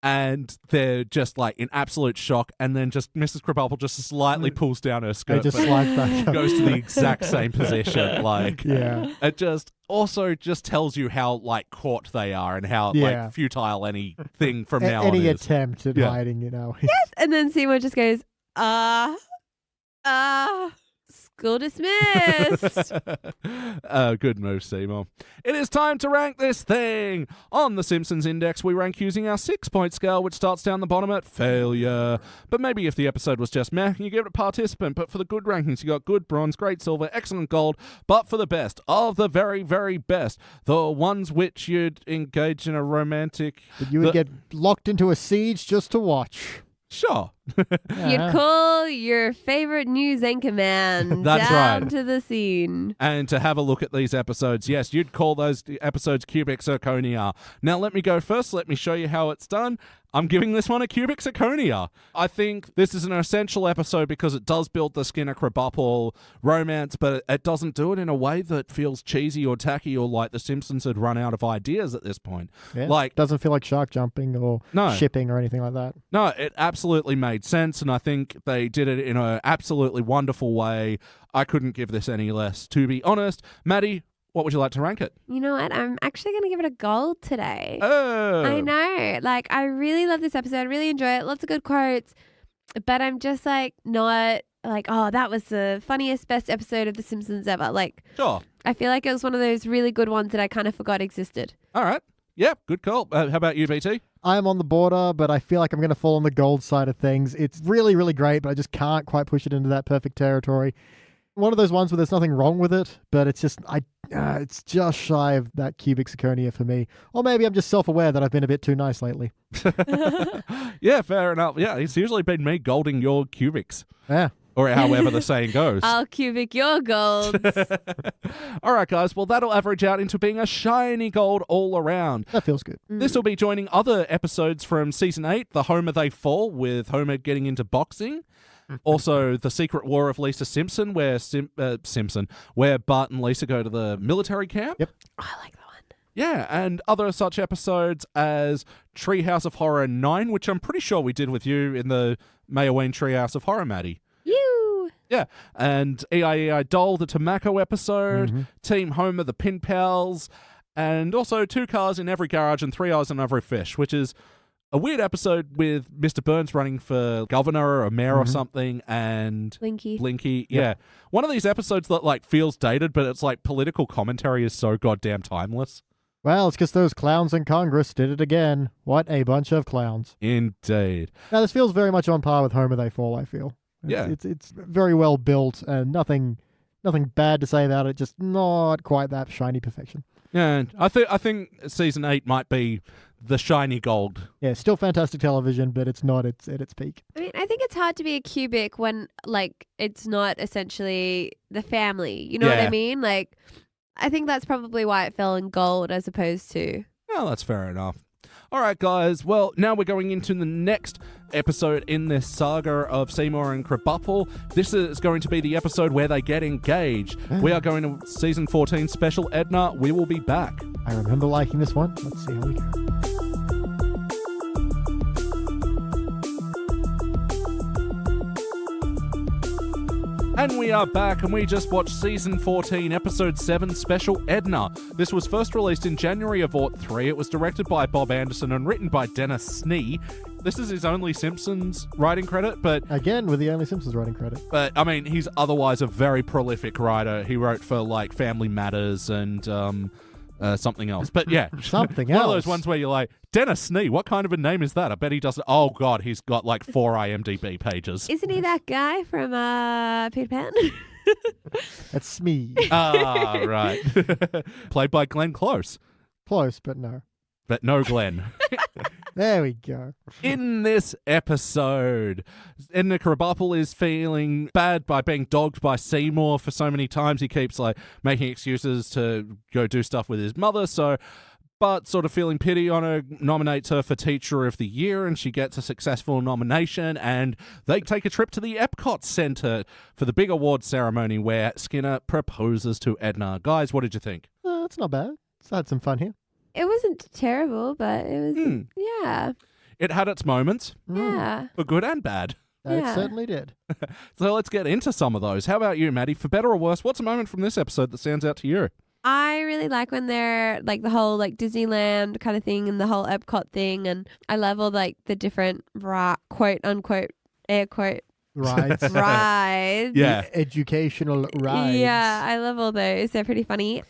and they're just like in absolute shock, and then just Mrs. Krabappel just slightly pulls down her skirt, It just but slides back up. goes to the exact same position. Like, Yeah. it just also just tells you how like caught they are and how Yeah. like futile anything from now on Any is. attempt at Yeah. hiding, you know. And then Seymour just goes, school dismissed. Good move, Seymour. It is time to rank this thing. On the Simpsons Index, we rank using our 6-point scale, which starts down the bottom at failure. But maybe if the episode was just meh, you give it a participant. But for the good rankings, you got good, bronze, great, silver, excellent, gold. But for the best of the very, very best, the ones which you'd engage in a romantic... But you would get locked into a siege just to watch. Sure. You'd call your favorite news anchor man That's down right. to the scene. And to have a look at these episodes, yes, you'd call those episodes cubic zirconia. Now, let me go first. Let me show you how it's done. I'm giving this one a cubic zirconia. I think this is an essential episode because it does build the Skinner-Krabappel romance, but it doesn't do it in a way that feels cheesy or tacky or like The Simpsons had run out of ideas at this point. Yeah. Like, Doesn't feel like shark jumping or No. shipping or anything like that. no, it absolutely made sense, and I think they did it in an absolutely wonderful way. I couldn't give this any less, to be honest. Maddie, what would you like to rank it? You know what? I'm actually going to give it a gold today. Oh. I know. Like, I really love this episode. I really enjoy it. Lots of good quotes. But I'm just like, not like, oh, that was the funniest, best episode of The Simpsons ever. Like, Sure. I feel like it was one of those really good ones that I kind of forgot existed. All right. Yep, good call. How about you, BT? I'm on the border, but I feel like I'm going to fall on the gold side of things. It's really, really great, but I just can't quite push it into that perfect territory. One of those ones where there's nothing wrong with it, but it's just it's just shy of that cubic zirconia for me. Or maybe I'm just self-aware that I've been a bit too nice lately. Yeah, fair enough. Yeah, it's usually been me golding your cubics, Yeah. or however the saying goes. I'll cubic your gold. All right, guys. Well, that'll average out into being a shiny gold all around. That feels good. This will be joining other episodes from Season 8, The Homer They Fall, with Homer getting into boxing. Also, The Secret War of Lisa Simpson, where where Bart and Lisa go to the military camp. Yep. Oh, I like that one. Yeah, and other such episodes as Treehouse of Horror 9, which I'm pretty sure we did with you in the Mayoween Treehouse of Horror, Maddie. You. Yeah, and EI Doll, the Tomako episode, Team Homer, the Pin Pals, and also 2 cars in every garage and 3 eyes on every fish, which is a weird episode with Mr. Burns running for governor or mayor or something, and Blinky. Blinky. Yeah. One of these episodes that like feels dated, but it's like political commentary is so goddamn timeless. Well, it's because those clowns in Congress did it again. What a bunch of clowns. Indeed. Now, this feels very much on par with Homer They Fall, I feel. Yeah. It's very well built and nothing bad to say about it, just not quite that shiny perfection. Yeah, I think Season 8 might be the shiny gold. Yeah, still fantastic television, but it's not at its peak. I mean, I think it's hard to be a cubic when, like, it's not essentially the family. You know what Yeah. I mean? Like, I think that's probably why it fell in gold as opposed to... Oh, that's fair enough. All right, guys. Well, now we're going into the next episode in this saga of Seymour and Krabappel. This is going to be the episode where they get engaged. We are going to Season 14 special. Edna, we will be back. I remember liking this one. Let's see how we go. And we are back, and we just watched Season 14, Episode 7, Special Edna. This was first released in January of '03. It was directed by Bob Anderson and written by Dennis Snee. This is his only Simpsons writing credit, but Again, with the only Simpsons writing credit. I mean, he's otherwise a very prolific writer. He wrote for, like, Family Matters and something else. But yeah, Something one else. of those ones where you're like, Dennis Snee, what kind of a name is that? I bet he doesn't. Oh, God, he's got like 4 IMDb pages. Isn't he that guy from Peter Pan? That's me. Ah, right. Played by Glenn Close. Close, but no. But no Glenn. There we go. In this episode, Edna Krabappel is feeling bad by being dogged by Seymour for so many times. He keeps like making excuses to go do stuff with his mother. So, but sort of feeling pity on her, nominates her for Teacher of the Year, and she gets a successful nomination. And they take a trip to the Epcot Center for the big award ceremony where Skinner proposes to Edna. Guys, what did you think? It's not bad. It's had some fun here. It wasn't terrible, but it was, yeah. it had its moments, Yeah. for good and bad. It Yeah. certainly did. So let's get into some of those. How about you, Maddie? For better or worse, what's a moment from this episode that stands out to you? I really like when they're like the whole like Disneyland kind of thing and the whole Epcot thing, and I love all like the different quote unquote air quote Rides. rides. Yeah. Educational rides. Yeah, I love all those. They're pretty funny.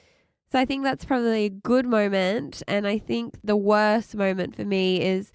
So I think that's probably a good moment, and I think the worst moment for me is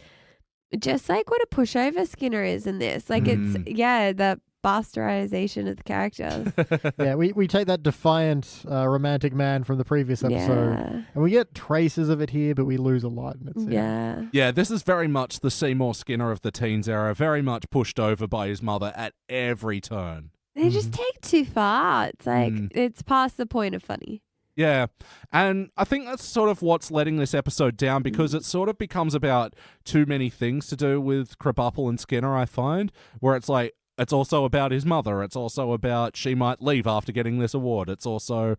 just like what a pushover Skinner is in this. Like it's the bastardization of the characters. Yeah, we take that defiant romantic man from the previous episode, Yeah. and we get traces of it here, but we lose a lot. And it's, Yeah. Yeah, this is very much the Seymour Skinner of the teens era, very much pushed over by his mother at every turn. They just take too far. It's like it's past the point of funny. Yeah, and I think that's sort of what's letting this episode down, because it sort of becomes about too many things to do with Krabappel and Skinner, I find, where it's like, it's also about his mother. It's also about she might leave after getting this award. It's also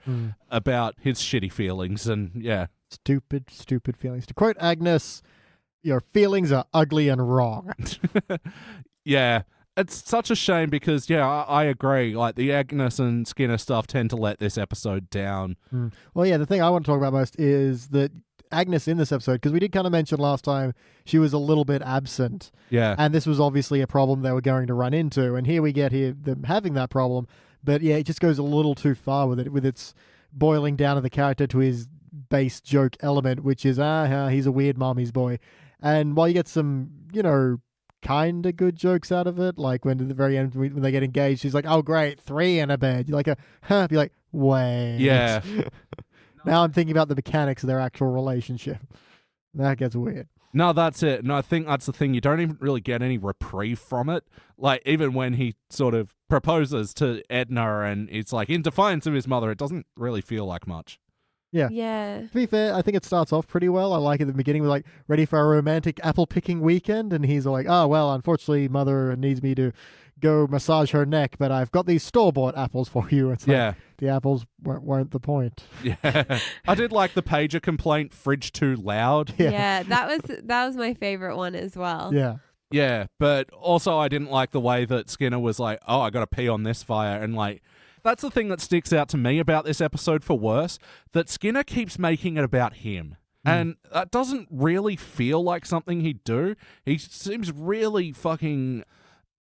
about his shitty feelings and, yeah. Stupid feelings. To quote Agnes, your feelings are ugly and wrong. Yeah. It's such a shame because, yeah, I agree. Like, the Agnes and Skinner stuff tend to let this episode down. Well, yeah, the thing I want to talk about most is that Agnes in this episode, because we did kind of mention last time she was a little bit absent. Yeah. And this was obviously a problem they were going to run into. And here we get them having that problem. But yeah, it just goes a little too far with it, with its boiling down of the character to his base joke element, which is, he's a weird mommy's boy. And while you get some, kind of good jokes out of it, like when at the very end, when they get engaged, she's like, oh, great, 3 in a bed. You're like, be like, wait. Yeah. Now I'm thinking about the mechanics of their actual relationship. That gets weird. No, that's it. And I think that's the thing. You don't even really get any reprieve from it. Like, even when he sort of proposes to Edna and it's like in defiance of his mother, it doesn't really feel like much. Yeah. Yeah. To be fair, I think it starts off pretty well. I like at the beginning, we're like, ready for a romantic apple picking weekend. And he's like, oh, well, unfortunately, mother needs me to go massage her neck, but I've got these store-bought apples for you. It's like, the apples weren't the point. Yeah. I did like the pager complaint, fridge too loud. Yeah, that was my favorite one as well. Yeah. Yeah, but also I didn't like the way that Skinner was like, oh, I got to pee on this fire. And like, that's the thing that sticks out to me about this episode for worse, that Skinner keeps making it about him. And that doesn't really feel like something he'd do. He seems really fucking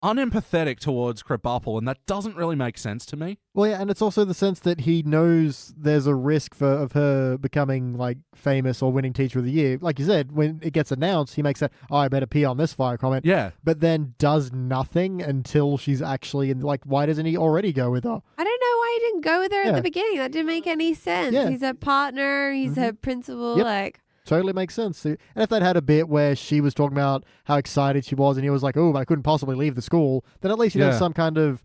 unempathetic towards Krabappel, and that doesn't really make sense to me. Well, yeah, and it's also the sense that he knows there's a risk of her becoming, like, famous or winning Teacher of the Year. Like you said, when it gets announced, he makes that, oh, I better pee on this fire comment. Yeah. But then does nothing until she's actually in, like, why doesn't he already go with her? I don't know why he didn't go with her at the beginning. That didn't make any sense. Yeah. He's a partner. He's her principal. Yep. Like, Totally makes sense. And if they'd had a bit where she was talking about how excited she was and he was like, oh, I couldn't possibly leave the school, then at least you have some kind of,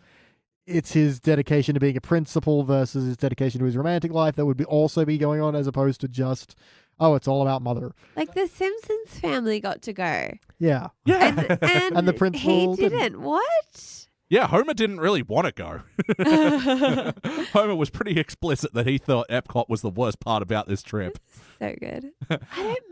it's his dedication to being a principal versus his dedication to his romantic life that would also be going on, as opposed to just, oh, it's all about mother. like the Simpsons family got to go. Yeah. Yeah. And the principal he didn't. What? Yeah, Homer didn't really want to go. Homer was pretty explicit that he thought Epcot was the worst part about this trip. So good. I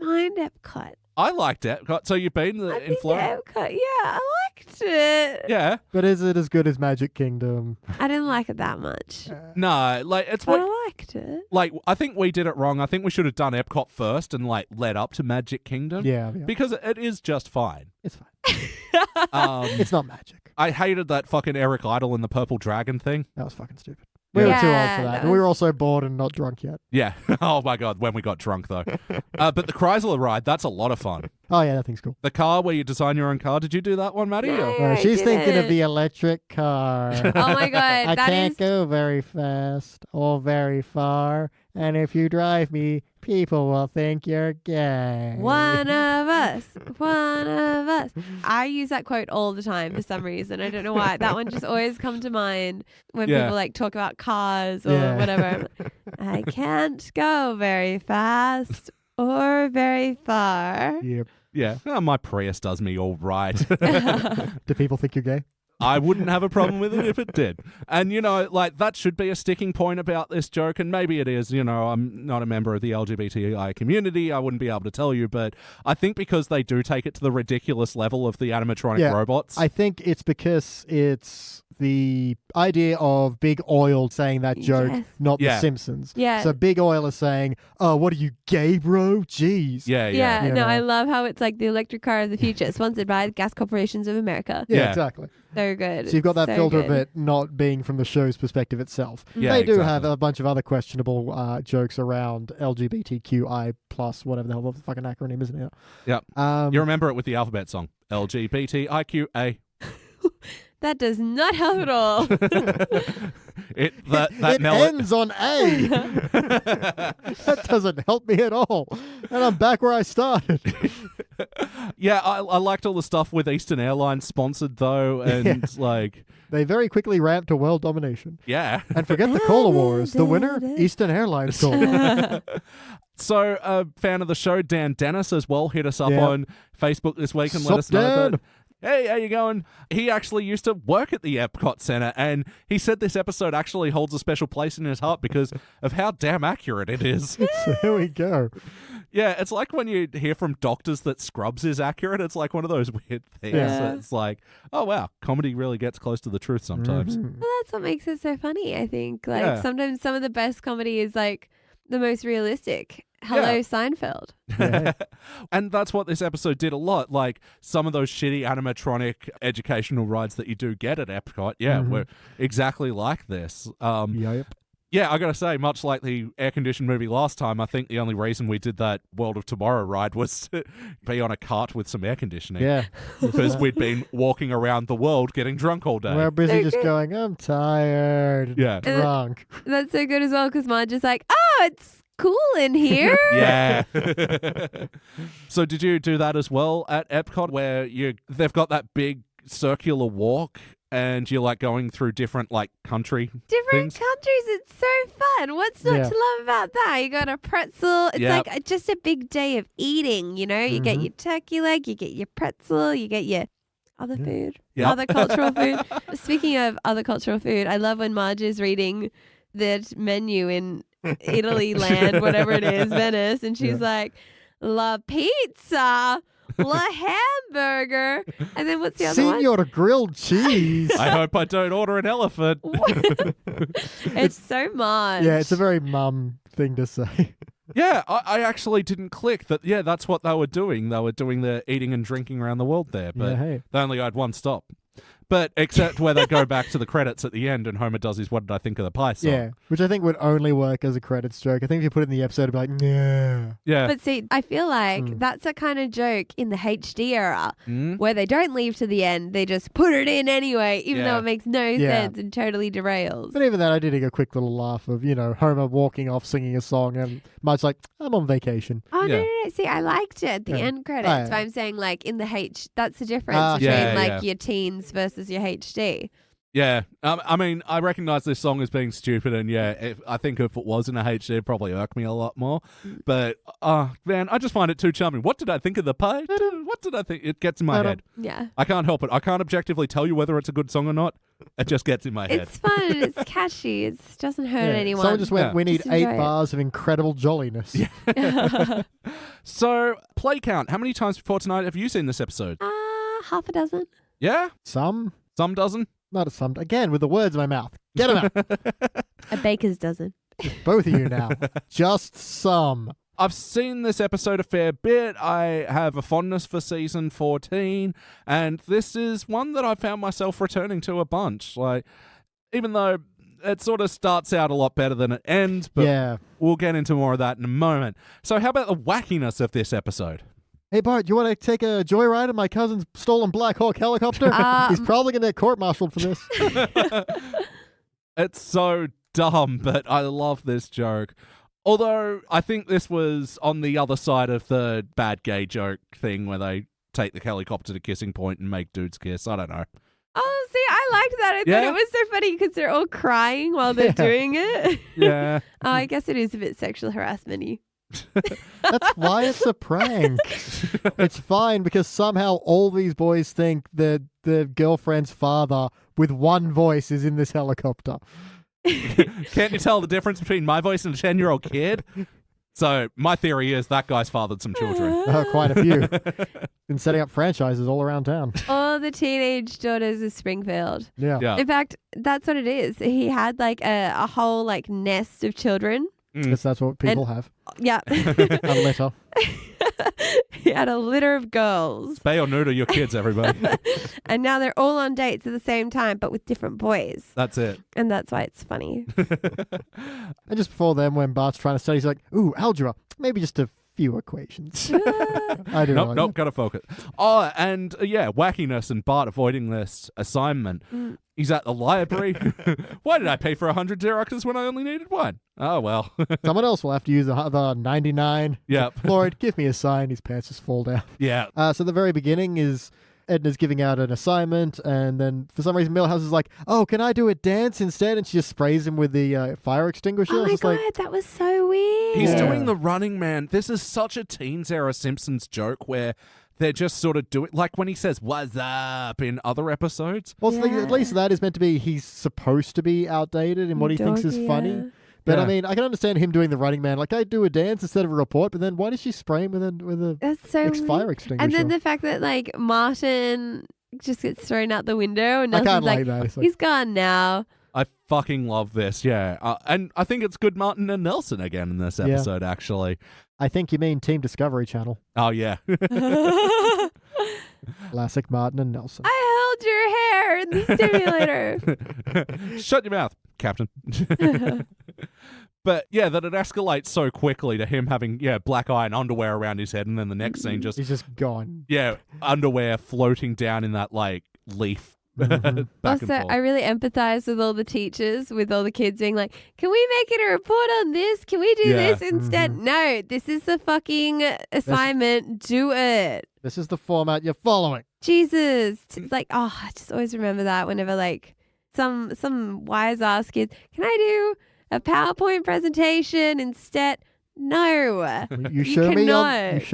don't mind Epcot. I liked Epcot. So you've been I've in been to Florida? Epcot. Yeah, I liked it. Yeah. But is it as good as Magic Kingdom? I didn't like it that much, No, like it's but what I liked it. like I think we did it wrong. I think we should have done Epcot first and like led up to Magic Kingdom. Yeah. Because it is just fine. It's fine. It's It's not magic. I hated that fucking Eric Idle and the purple dragon thing. That was fucking stupid. We were too old Yeah, for that. that And we were was- also bored and not drunk yet. Yeah. Oh my god, when we got drunk though. But the Chrysler ride, that's a lot of fun. Oh, yeah, that thing's cool. The car where you design your own car. Did you do that one, Maddie? No. Or- I She's thinking of didn't. the electric car. Oh my god, I that can't is go very fast or very far. And if you drive me, people will think you're gay. one of us. One of us. I use that quote all the time for some reason. I don't know why. That one just always comes to mind when Yeah. people like talk about cars or Yeah. whatever. I can't go very fast or very far. Yep. Yeah. Oh, my Prius does me all right. Do people think you're gay? I wouldn't have a problem with it if it did. And, like, that should be a sticking point about this joke, and maybe it is. I'm not a member of the LGBTI community. I wouldn't be able to tell you, but I think because they do take it to the ridiculous level of the animatronic robots. I think it's because it's the idea of Big Oil saying that joke, not The Simpsons. Yeah. So Big Oil is saying, oh, what are you, gay, bro? Jeez. Yeah. No, I love how it's like the electric car of the future, sponsored by the Gas Corporations of America. Yeah, exactly. So good. So you've got that filter of it not being from the show's perspective itself. Yeah, they do have a bunch of other questionable jokes around LGBTQI plus whatever the hell the fucking acronym isn't it? Yep. You remember it with the alphabet song. LGBTIQA. That does not help at all. It ends on A. That doesn't help me at all. And I'm back where I started. Yeah, I liked all the stuff with Eastern Airlines sponsored, though, and like... They very quickly ramped to world domination. Yeah. And forget the Cola Wars. The winner, Eastern Airlines called. So, a fan of the show, Dan Dennis, as well, hit us up on Facebook this week and let us know that... Hey, how you going? He actually used to work at the Epcot Center, and he said this episode actually holds a special place in his heart because of how damn accurate it is. So here we go. Yeah, it's like when you hear from doctors that Scrubs is accurate. It's like one of those weird things. Yeah. It's like, oh, wow, comedy really gets close to the truth sometimes. Mm-hmm. Well, that's what makes it so funny, I think. Like, sometimes some of the best comedy is, like, the most realistic. Hello, Seinfeld. Yeah. And that's what this episode did a lot. Like, some of those shitty animatronic educational rides that you do get at Epcot, were exactly like this. Yep. Yeah, I gotta say, much like the air-conditioned movie last time, I think the only reason we did that World of Tomorrow ride was to be on a cart with some air conditioning. Yeah. Because we'd been walking around the world getting drunk all day. We're busy just going, I'm tired. Yeah. Drunk. That's so good as well, because Marge is like, oh, it's cool in here. Yeah. So did you do that as well at Epcot, where they've got that big circular walk and you're like going through different like countries? Countries. It's so fun. What's not to love about that? You got a pretzel. It's like just a big day of eating, you get your turkey leg, you get your pretzel, you get your other food, other cultural food. Speaking of other cultural food, I love when Marge is reading the menu in Italy land, whatever it is, Venice, and she's like, La pizza, La hamburger, and then what's the other one? Senor grilled cheese. I hope I don't order an elephant. It's so much. Yeah, it's a very mum thing to say. Yeah, I actually didn't click that. Yeah, that's what they were doing. They were doing the eating and drinking around the world there, but they only had one stop. But except where they go back to the credits at the end and Homer does his "What did I think of the pie" song. Yeah, which I think would only work as a credits joke. I think if you put it in the episode, it'd be like, nah. Yeah. But see, I feel like that's a kind of joke in the HD era where they don't leave to the end. They just put it in anyway, even though it makes no sense and totally derails. But even then, I did a quick little laugh of, Homer walking off singing a song and Marge's like, I'm on vacation. Oh, no. See, I liked it at the end credits. But I'm saying like in the that's the difference between your teens versus your HD. Yeah. I mean, I recognize this song as being stupid, and I think if it was in a HD, it'd probably irk me a lot more. But, man, I just find it too charming. What did I think of the pie? What did I think? It gets in my head. Yeah. I can't help it. I can't objectively tell you whether it's a good song or not. It just gets in my head. It's fun and it's catchy. It doesn't hurt anyone. Someone just went, we need 8 bars of incredible jolliness. Yeah. So, play count. How many times before tonight have you seen this episode? Half a dozen. Yeah? Some dozen? Not a some. Again, with the words in my mouth. Get them out. A baker's dozen. Both of you now. Just some. I've seen this episode a fair bit. I have a fondness for season 14, and this is one that I found myself returning to a bunch. Like, even though it sort of starts out a lot better than it ends, but we'll get into more of that in a moment. So how about the wackiness of this episode? Hey, Bart, you want to take a joyride in my cousin's stolen Black Hawk helicopter? He's probably going to get court-martialed for this. It's so dumb, but I love this joke. Although, I think this was on the other side of the bad gay joke thing where they take the helicopter to kissing point and make dudes kiss. I don't know. Oh, see, I liked that. I thought it was so funny because they're all crying while they're doing it. Yeah. Oh, I guess it is a bit sexual harassment-y. That's why it's a prank. It's fine because somehow all these boys think that the girlfriend's father with one voice is in this helicopter. Can't you tell the difference between my voice and a 10-year-old kid? So my theory is that guy's fathered some children. Quite a few. Been setting up franchises all around town. All the teenage daughters of Springfield. Yeah. In fact, that's what it is. He had like a whole like nest of children. Because that's what people have. Yeah. A litter. He had a litter of girls. Spay or neuter your kids, everybody. And now they're all on dates at the same time, but with different boys. That's it. And that's why it's funny. And just before then, when Bart's trying to study, he's like, ooh, algebra. Maybe just a few equations. I do Nope, gotta focus. Oh, and wackiness and Bart avoiding this assignment. He's at the library. Why did I pay for 100 Xeroxes when I only needed one? Oh, well. Someone else will have to use the other 99. Yep. Lloyd, give me a sign. His pants just fall down. Yeah. So the very beginning is Edna's giving out an assignment, and then for some reason Milhouse is like, oh, can I do a dance instead? And she just sprays him with the fire extinguisher. Oh my God, that was so weird. He's doing the Running Man. This is such a teens era Simpsons joke where they're just sort of doing, like when he says, what's up in other episodes. Well, at least that is meant to be, he's supposed to be outdated in what he thinks is funny. But I mean, I can understand him doing the Running Man. Like, I do a dance instead of a report, but then why does she spray him with a That's so fire extinguisher? And then the fact that, like, Martin just gets thrown out the window and I can't Nelson's like that. He's gone now. I fucking love this, yeah. And I think it's good Martin and Nelson again in this episode, actually. I think you mean Team Discovery Channel. Oh, yeah. Classic Martin and Nelson. I held your hair in the simulator. Shut your mouth, Captain. But yeah, that it escalates so quickly to him having black eye and underwear around his head, and then the next scene He's just gone. Yeah, underwear floating down in that like leaf. Back and Also, forth. I really empathize with all the teachers, with all the kids being like, can we make it a report on this? Can we do this instead? No, this is the fucking assignment. Do it. This is the format you're following. Jesus. It's like, I just always remember that whenever like some wise ass kids, can I do a PowerPoint presentation instead? No. You show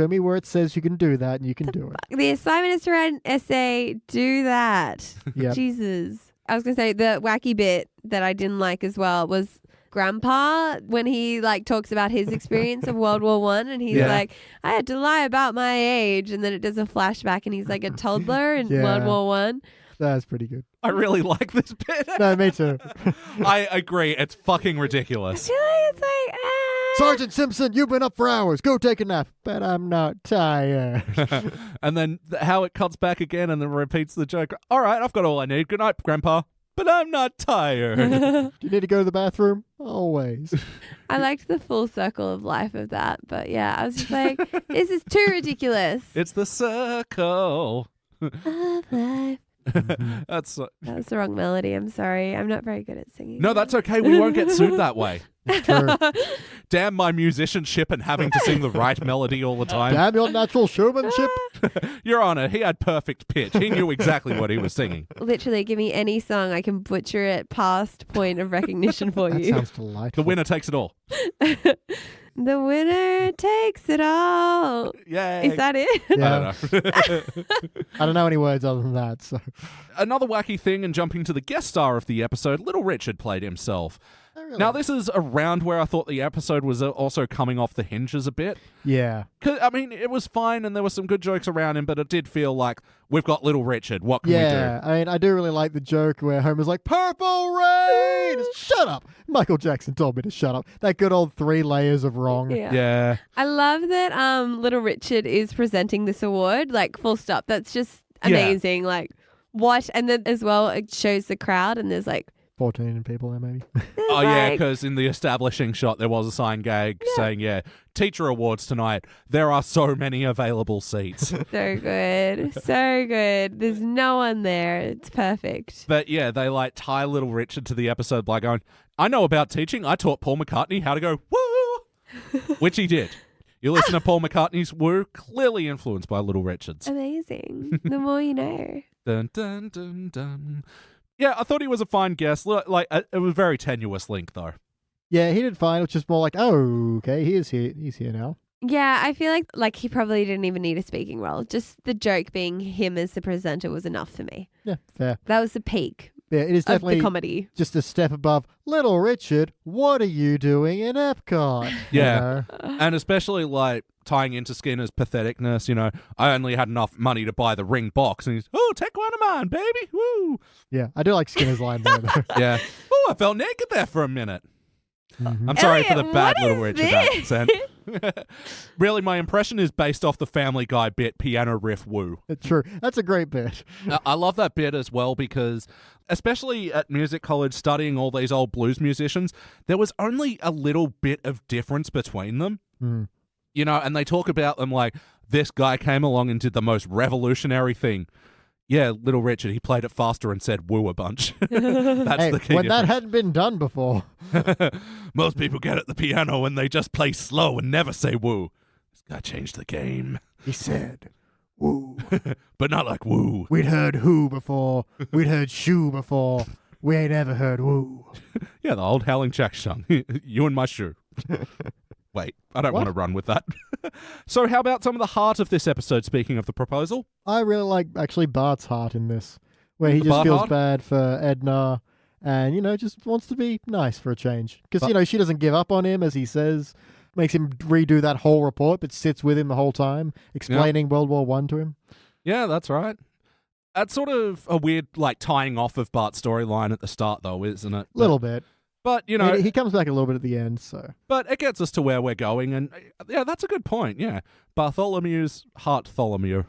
me where it says you can do that, and you can do it. The assignment is to write an essay. Do that. Yep. Jesus. I was going to say the wacky bit that I didn't like as well was Grandpa when he like talks about his experience of World War I, and he's like, I had to lie about my age, and then it does a flashback and he's like a toddler in World War I. That's pretty good. I really like this bit. No, me too. I agree. It's fucking ridiculous. I feel like it's like, Sergeant Simpson, you've been up for hours. Go take a nap. But I'm not tired. And then how it cuts back again and then repeats the joke. All right, I've got all I need. Good night, Grandpa. But I'm not tired. Do you need to go to the bathroom? Always. I liked the full circle of life of that. But yeah, I was just like, this is too ridiculous. It's the circle of life. That was the wrong melody. I'm sorry. I'm not very good at singing. No, that's okay. We won't get sued that way. True. Damn my musicianship and having to sing the right melody all the time. Damn your natural showmanship. Your Honor, he had perfect pitch. He knew exactly what he was singing. Literally, give me any song. I can butcher it past point of recognition for That you. sounds delightful. The winner takes it all. The winner takes it all. Yay. Is that it? Yeah. I don't know. I don't know any words other than that. So Another wacky thing, and jumping to the guest star of the episode, Little Richard played himself. Oh, really? Now, this is around where I thought the episode was also coming off the hinges a bit. Yeah. 'Cause, I mean, it was fine and there were some good jokes around him, but it did feel like, we've got Little Richard. What can we do? Yeah. I mean, I do really like the joke where Homer's like, Purple Rain! Shut up! Michael Jackson told me to shut up. That good old 3 layers of wrong. Yeah. I love that Little Richard is presenting this award, like full stop. That's just amazing. Like, what? And then as well, it shows the crowd and there's like 14 people there, maybe. Oh, yeah, because in the establishing shot, there was a sign gag saying, teacher awards tonight. There are so many available seats. So good. So good. There's no one there. It's perfect. But yeah, they like tie Little Richard to the episode by going, I know about teaching. I taught Paul McCartney how to go, woo! Which he did. You listen to Paul McCartney's Woo, clearly influenced by Little Richard's. Amazing. The more you know. Dun, dun, dun, dun. Yeah, I thought he was a fine guest. Like, it was a very tenuous link, though. Yeah, he did fine, which is more like, oh, okay, he's here now. Yeah, I feel like he probably didn't even need a speaking role. Just the joke being him as the presenter was enough for me. Yeah, fair. That was the peak Yeah, it is of definitely the comedy. just a step above. Little Richard, what are you doing in Epcot? Yeah. You know? And especially like tying into Skinner's patheticness, I only had enough money to buy the ring box, and he's, oh, take one of mine, baby. Woo. Yeah, I do like Skinner's line there, though. Yeah. Oh, I felt naked there for a minute. Mhm. I'm sorry for the Elliot, bad what Little is Richard this? accent. Really, my impression is based off the Family Guy bit, piano riff woo. True. That's a great bit. I love that bit as well because, especially at music college, studying all these old blues musicians, there was only a little bit of difference between them. Mm. And they talk about them like, this guy came along and did the most revolutionary thing. Yeah, Little Richard, he played it faster and said woo a bunch. That's Hey, the key when that difference. hadn't been done before. Most people get at the piano and they just play slow and never say woo. This guy changed the game. He said, woo. But not like woo. We'd heard who before. We'd heard shoe before. We ain't ever heard woo. Yeah, the old Howling Jack song. You and my shoe. Wait, I don't want to run with that. So how about some of the heart of this episode, speaking of the proposal? I really like, actually, Bart's heart in this, where he The just Bart feels heart? bad for Edna and, just wants to be nice for a change. Because, she doesn't give up on him, as he says, makes him redo that whole report, but sits with him the whole time, explaining World War I to him. Yeah, that's right. That's sort of a weird, tying off of Bart's storyline at the start, though, isn't it? Little bit. But, He comes back a little bit at the end, so. but it gets us to where we're going, and yeah, that's a good point, yeah. Bartholomew's Heart-tholomew.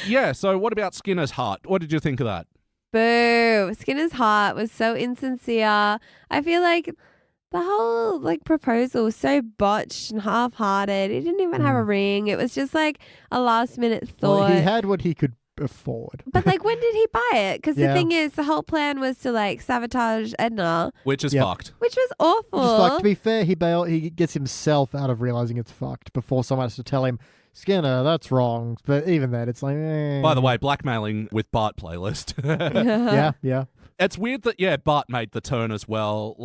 Yeah, so what about Skinner's heart? What did you think of that? Boo. Skinner's heart was so insincere. I feel like the whole proposal was so botched and half-hearted. It didn't even have a ring. It was just a last-minute thought. Well, he had what he could afford. But when did he buy it? Because Yeah. the thing is, the whole plan was to sabotage Edna, Which is Yep. fucked. which was awful. Just like, to be fair, he gets himself out of realizing it's fucked before someone has to tell him, Skinner, that's wrong. But even then, it's like, By the way, blackmailing with Bart playlist. Yeah. It's weird that, Bart made the turn as well.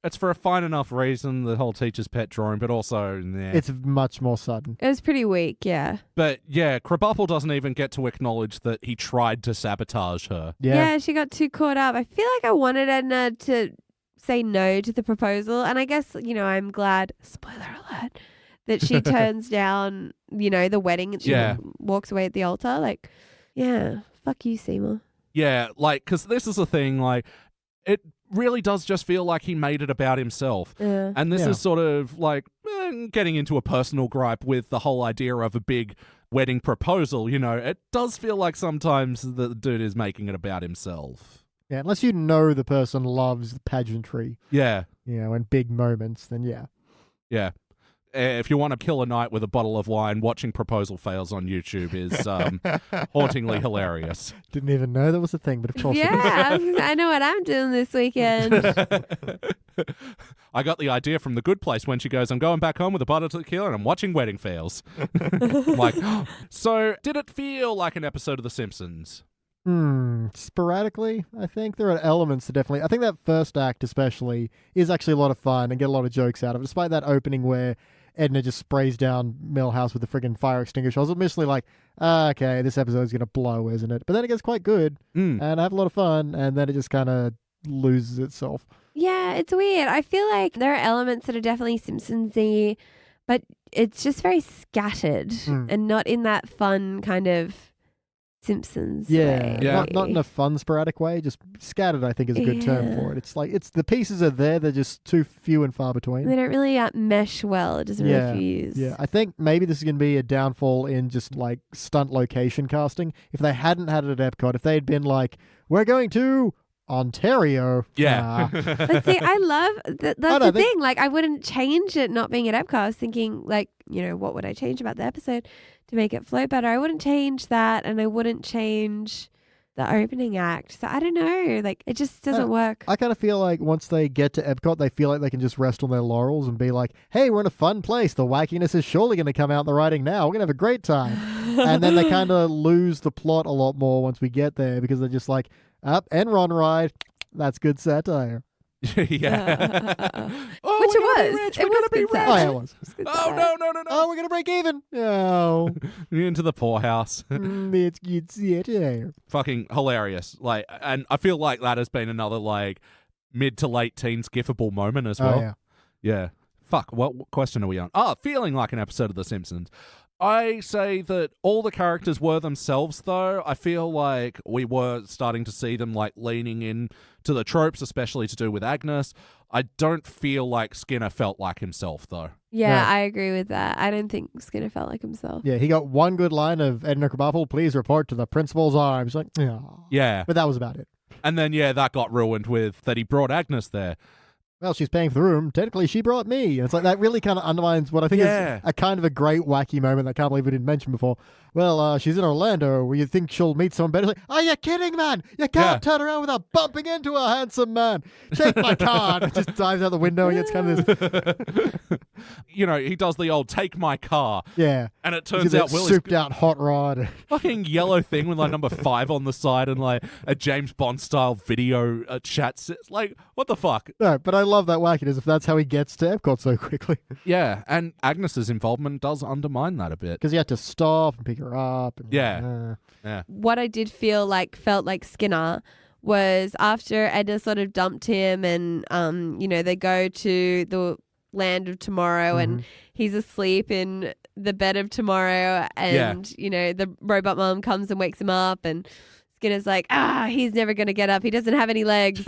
It's for a fine enough reason, the whole teacher's pet drawing, but also, It's much more sudden. It was pretty weak, yeah. But, Krabappel doesn't even get to acknowledge that he tried to sabotage her. Yeah. She got too caught up. I feel like I wanted Edna to say no to the proposal. And I guess, I'm glad, spoiler alert, that she turns down, the wedding and she walks away at the altar. Fuck you, Seymour. Yeah, because this is the thing, it really does just feel like he made it about himself. Yeah. And this Yeah. is sort of getting into a personal gripe with the whole idea of a big wedding proposal. It does feel like sometimes the dude is making it about himself. Yeah, unless you know the person loves pageantry, Yeah, and big moments, then yeah. yeah. If you want to kill a night with a bottle of wine, watching proposal fails on YouTube is hauntingly hilarious. Didn't even know that was a thing, but of course it is. Yeah, I was gonna say, I know what I'm doing this weekend. I got the idea from The Good Place when she goes, I'm going back home with a bottle of tequila and I'm watching wedding fails. I'm so did it feel like an episode of The Simpsons? Sporadically, I think. There are elements that definitely... I think that first act especially is actually a lot of fun and get a lot of jokes out of it, despite that opening where Edna just sprays down Millhouse with a friggin' fire extinguisher. I was initially like, okay, this episode's going to blow, isn't it? But then it gets quite good, and I have a lot of fun, and then it just kind of loses itself. Yeah, it's weird. I feel like there are elements that are definitely Simpsons-y, but it's just very scattered and not in that fun kind of Simpsons way. Yeah. Not in a fun, sporadic way. Just scattered, I think, is a good term for it. It's the pieces are there. They're just too few and far between. They don't really mesh well. It doesn't really fuse. Yeah, I think maybe this is going to be a downfall in just stunt location casting. If they hadn't had it at Epcot, if they had been like, we're going to Ontario. Yeah. But see, I love that's the thing. I wouldn't change it not being at Epcot. I was thinking, what would I change about the episode to make it flow better? I wouldn't change that, and I wouldn't change the opening act. So I don't know. It just doesn't work. I kind of feel like once they get to Epcot, they feel like they can just rest on their laurels and be like, hey, we're in a fun place. The wackiness is surely going to come out in the writing now. We're going to have a great time. And then they kind of lose the plot a lot more once we get there because they're just like, up Enron ride. That's good satire. Yeah. Which it was. Rich. It We're was gonna be good rich. stuff. Oh, yeah, it was. Oh, no. Oh, we're going to break even. No. Into the poorhouse. It's yeah. Fucking hilarious. Like, and I feel like that has been another, like, mid to late teens gifable moment as well. Oh, yeah. Yeah. Fuck, what question are we on? Feeling like an episode of The Simpsons. I say that all the characters were themselves, though. I feel like we were starting to see them, like, leaning in to the tropes, especially to do with Agnes. I don't feel like Skinner felt like himself, though. Yeah, No. I agree with that. I don't think Skinner felt like himself. Yeah, he got one good line of Edna Krabappel, please report to the principal's arms. Like, yeah. Yeah. But that was about it. And then, yeah, that got ruined with that he brought Agnes there. Well, she's paying for the room. Technically, she brought me. And it's like that really kind of undermines what I think Yeah. is a kind of a great wacky moment that I can't believe we didn't mention before. Well, she's in Orlando where you think she'll meet someone better. It's like, are you kidding, man? You can't turn around without bumping into a handsome man. Take my card. And just dives out the window and gets kind of this. You know, he does the old take my car. Yeah. And it He's turns got out that Willie's souped out hot rod. fucking yellow thing with like number 5 on the side and like a James Bond style video chat. It's like, what the fuck? No, but I love that wackiness if that's how he gets to Epcot so quickly. Yeah, and Agnes's involvement does undermine that a bit. Because he had to stop and pick her up. And, Yeah. What I did felt like Skinner was after Edna sort of dumped him and they go to the land of tomorrow and he's asleep in the bed of tomorrow and the robot mom comes and wakes him up and Skinner's like, he's never going to get up. He doesn't have any legs.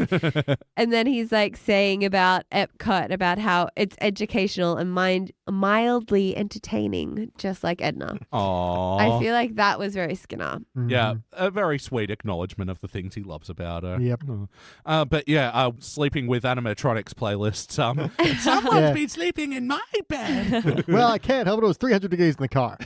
And then he's like saying about Epcot, about how it's educational and mildly entertaining, just like Edna. Aww. I feel like that was very Skinner. Yeah, a very sweet acknowledgement of the things he loves about her. Yep. But yeah, sleeping with animatronics playlist. Someone's been sleeping in my bed. Well, I can't help it. It was 300 degrees in the car.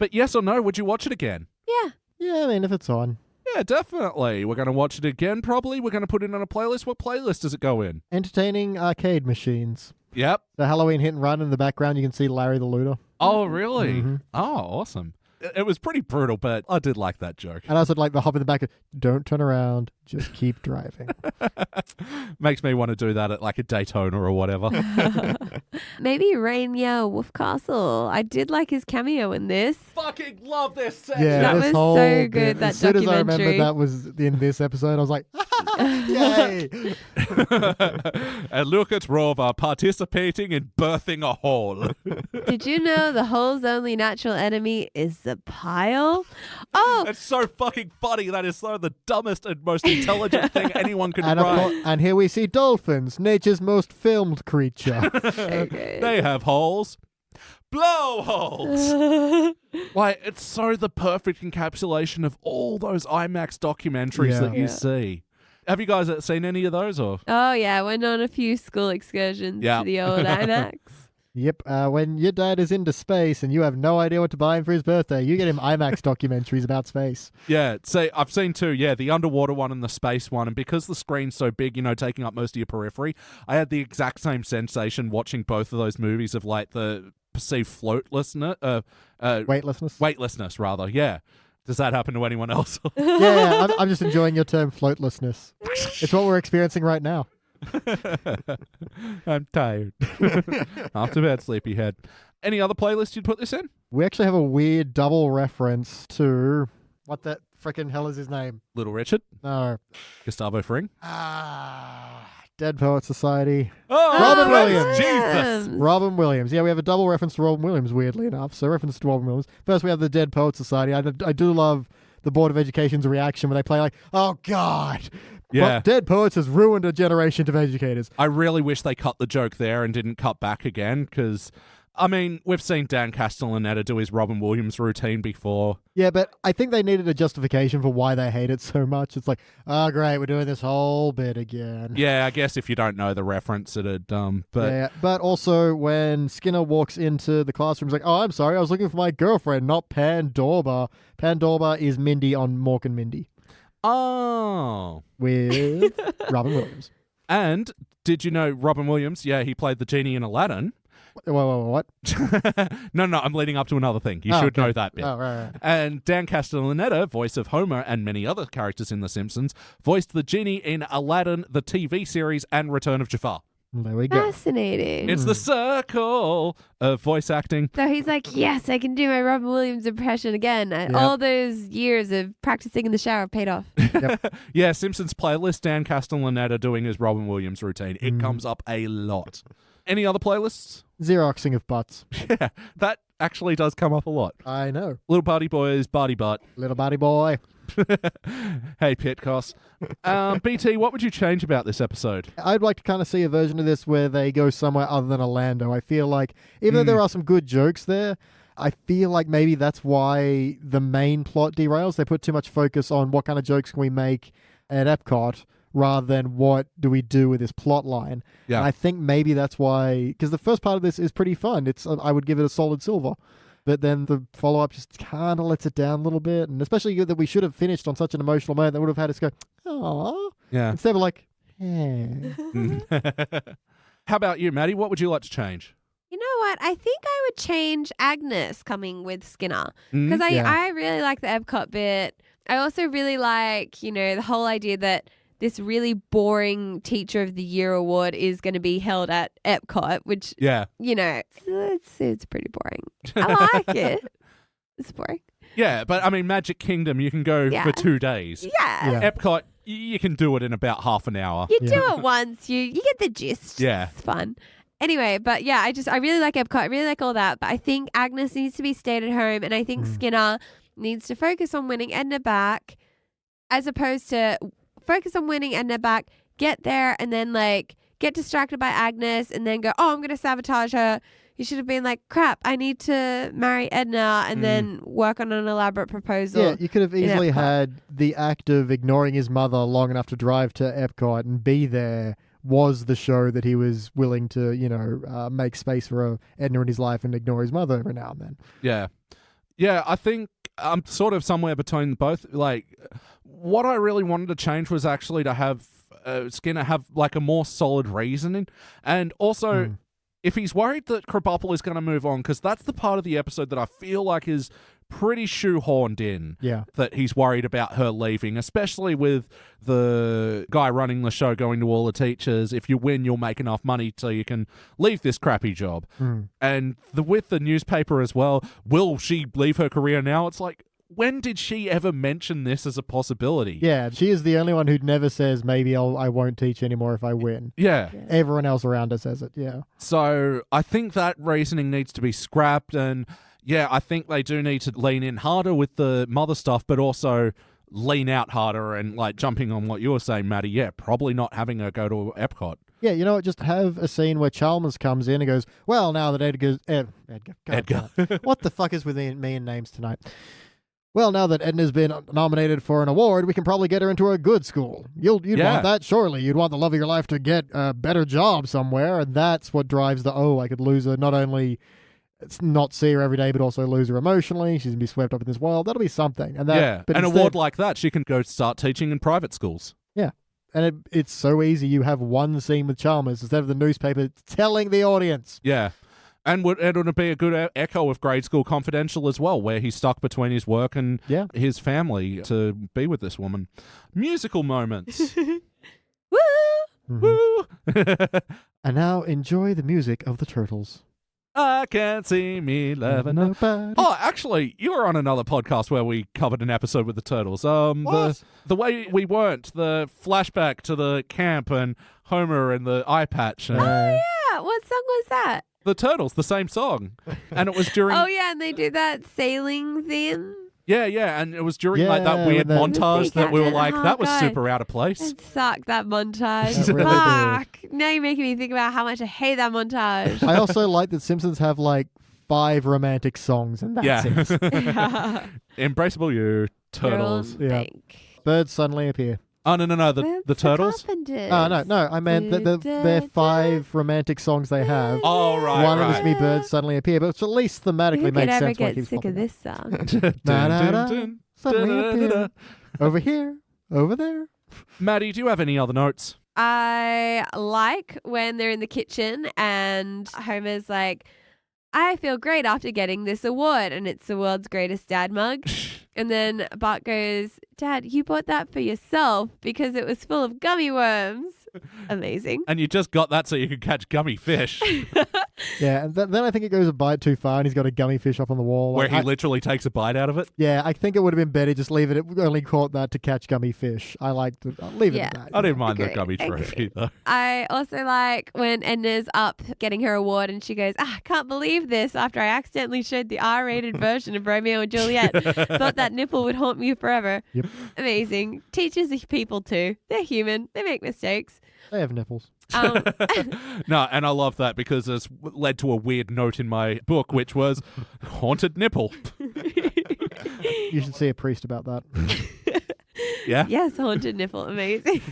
But yes or no, would you watch it again? Yeah. Yeah, I mean, if it's on. Yeah, definitely. We're going to watch it again, probably. We're going to put it on a playlist. What playlist does it go in? Entertaining arcade machines. Yep. The Halloween hit and run in the background, you can see Larry the Looter. Oh, really? Oh, awesome. It was pretty brutal, but I did like that joke. And I also like the hop in the back of, don't turn around, just keep driving. Makes me want to do that at like a Daytona or whatever. Maybe Rainier Wolfcastle. I did like his cameo in this. Fucking love this set. Yeah, That this was whole so bit, good, that as soon as I remembered documentary. that was in this episode, I was like, yay! And look at Rover participating in birthing a hole. Did you know the hole's only natural enemy is the pile? Oh, It's so fucking funny. That is so the dumbest and most intelligent thing anyone could And, of write. course, and here we see dolphins, nature's most filmed creature. so good. They have holes. Blow holes. Like, it's so the perfect encapsulation of all those IMAX documentaries that you Yeah. see. Have you guys seen any of those? Or Oh, yeah. Went on a few school excursions Yeah. to the old IMAX. Yep, when your dad is into space and you have no idea what to buy him for his birthday, you get him IMAX documentaries about space. yeah, say I've seen two. Yeah, the underwater one and the space one, and because the screen's so big, taking up most of your periphery, I had the exact same sensation watching both of those movies of like the perceived Weightlessness? weightlessness rather. Yeah. Does that happen to anyone else? Yeah, I'm just enjoying your term floatlessness. It's what we're experiencing right now. I'm tired. After bed, sleepyhead. Any other playlist you'd put this in? We actually have a weird double reference to... What the frickin' hell is his name? Little Richard, No. Gustavo Fring. Dead Poet Society. Oh, Robin praise Williams. Jesus. Robin Williams. Yeah, we have a double reference to Robin Williams, weirdly enough. So reference to Robin Williams. First, we have the Dead Poet Society. I do love the Board of Education's reaction when they play like, oh, God. Yeah. Well, Dead Poets has ruined a generation of educators. I really wish they cut the joke there and didn't cut back again because, I mean, we've seen Dan Castellaneta do his Robin Williams routine before. Yeah, but I think they needed a justification for why they hate it so much. It's like, oh, great, we're doing this whole bit again. Yeah, I guess if you don't know the reference, it'd, but Yeah, but also when Skinner walks into the classroom, he's like, oh, I'm sorry, I was looking for my girlfriend, not Pandorba. Pandorba is Mindy on Mork and Mindy oh. with Robin Williams. And did you know Robin Williams, yeah, he played the genie in Aladdin. Whoa, what? No, I'm leading up to another thing. You should know that bit. Oh, right. And Dan Castellaneta, voice of Homer and many other characters in The Simpsons, voiced the genie in Aladdin, the TV series, and Return of Jafar. There we go. Fascinating. It's the circle of voice acting. So he's like, yes, I can do my Robin Williams impression again. All those years of practicing in the shower paid off. Yeah, Simpsons playlist, Dan Castellaneta doing his Robin Williams routine. It comes up a lot. Any other playlists? Xeroxing of butts. Yeah, that actually does come up a lot. I know. Little Party Boys, Body Butt. Little body boy. Hey, Pitcos. BT, what would you change about this episode? I'd like to kind of see a version of this where they go somewhere other than Orlando. I feel like, even though there are some good jokes there, I feel like maybe that's why the main plot derails. They put too much focus on what kind of jokes can we make at Epcot rather than what do we do with this plot line. Yeah. And I think maybe that's why, because the first part of this is pretty fun. It's I would give it a solid silver. But then the follow-up just kind of lets it down a little bit. And especially that we should have finished on such an emotional moment that would have had us go, aww. Yeah. Instead of like, eh. How about you, Maddie? What would you like to change? You know what? I think I would change Agnes coming with Skinner. Mm, Because yeah. I really like the Epcot bit. I also really like, the whole idea that this really boring Teacher of the Year award is going to be held at Epcot, which, Yeah. it's pretty boring. I like it. It's boring. Yeah, but I mean, Magic Kingdom, you can go Yeah. for 2 days. Yeah. Epcot, you can do it in about half an hour. You do it once, you get the gist. Yeah. It's fun. Anyway, but yeah, I really like Epcot. I really like all that. But I think Agnes needs to be stayed at home, and I think Skinner needs to focus on winning Edna back, as opposed to focus on winning Edna back, get there, and then get distracted by Agnes, and then go, oh, I'm going to sabotage her. You should have been like, crap, I need to marry Edna, and then work on an elaborate proposal. Yeah, you could have easily Epcot. had the act of ignoring his mother long enough to drive to Epcot and be there was the show that he was willing to, make space for Edna in his life and ignore his mother every now and then. Yeah. Yeah, I think I'm sort of somewhere between both. Like, what I really wanted to change was actually to have Skinner have like a more solid reasoning. And also, if he's worried that Krabappel is going to move on, because that's the part of the episode that I feel like is pretty shoehorned in. Yeah. That he's worried about her leaving, especially with the guy running the show going to all the teachers, if you win, you'll make enough money so you can leave this crappy job. And with the newspaper as well, will she leave her career now? It's like, when did she ever mention this as a possibility? Yeah, she is the only one who never says, maybe I won't teach anymore if I win. Yeah. Everyone else around her says it, yeah. So I think that reasoning needs to be scrapped, and yeah, I think they do need to lean in harder with the mother stuff, but also lean out harder and like jumping on what you were saying, Maddie. Yeah, probably not having her go to Epcot. Yeah, you know what? Just have a scene where Chalmers comes in and goes, well, now that Edgar. God. What the fuck is with me and names tonight? Well, now that Edna's been nominated for an award, we can probably get her into a good school. You'd want that, surely. You'd want the love of your life to get a better job somewhere, and that's what drives I could lose her. Not only not see her every day, but also lose her emotionally. She's going to be swept up in this world. That'll be something. And but an award like that, she can go start teaching in private schools. Yeah. And it's so easy. You have one scene with Chalmers instead of the newspaper telling the audience. Yeah. And it would be a good echo of Grade School Confidential as well, where he's stuck between his work and his family to be with this woman. Musical moments. Woo! Woo! And now enjoy the music of the Turtles. I can't see me loving nobody. Oh, actually, you were on another podcast where we covered an episode with the Turtles. What? The way we weren't, the flashback to the camp and Homer and the eye patch. And Oh, yeah. What song was that? the Turtles, the same song. And it was during... Oh, yeah, and they do that sailing theme. Yeah, and it was during like that Yeah, weird with the- montage that we were like, Oh, that was God. super out of place. It sucked, that montage. It really Fuck. Now you're making me think about how much I hate that montage. I also like that Simpsons have like 5 romantic songs, and that's it. Embraceable You, Turtles. Girl, Yeah. think. Birds suddenly appear. Oh, no, the Turtles? Carpenters. No, I meant they're 5 romantic songs they have. Oh, right, One of right. them is Me Birds Suddenly Appear, but which at least thematically Who could makes ever sense why it get keeps sick popping of up. this song? Dun-dun-dun, Suddenly dun-dun-dun-dun. appear. Over here, over there. Maddie, do you have any other notes? I like when they're in the kitchen and Homer's like, I feel great after getting this award, and it's the world's greatest dad mug. And then Bart goes, Dad, you bought that for yourself because it was full of gummy worms. Amazing. And you just got that so you could catch gummy fish. Yeah, and then I think it goes a bite too far, and he's got a gummy fish up on the wall. Where he literally takes a bite out of it. Yeah, I think it would have been better just leave it. We only caught that to catch gummy fish. I liked it. I'll leave it at that. I didn't mind the Agree, gummy trophy, though. I also like when Edna's up getting her award and she goes, I can't believe this after I accidentally showed the R-rated version of Romeo and Juliet. Thought that nipple would haunt me forever. Yep. Amazing. Teachers are people too. They're human. They make mistakes. They have nipples. No, and I love that because it's led to a weird note in my book, which was haunted nipple. You should see a priest about that. Yeah? Yes, haunted nipple. Amazing.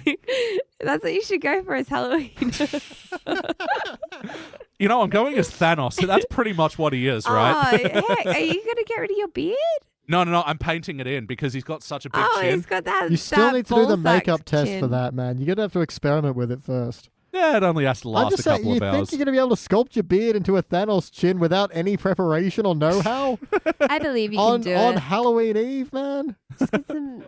That's what you should go for as Halloween. You know, I'm going as Thanos, so that's pretty much what he is, right? Oh, heck, are you going to get rid of your beard? No, I'm painting it in because he's got such a big Oh, chin. he's got that. You still need to do the ball-sacked makeup test chin. for that, man. You're going to have to experiment with it first. Yeah, it only has to I'm last just a saying, couple you of think hours. you're going to be able to sculpt your beard into a Thanos chin without any preparation or know-how? I believe you can do on it. Halloween Eve, man?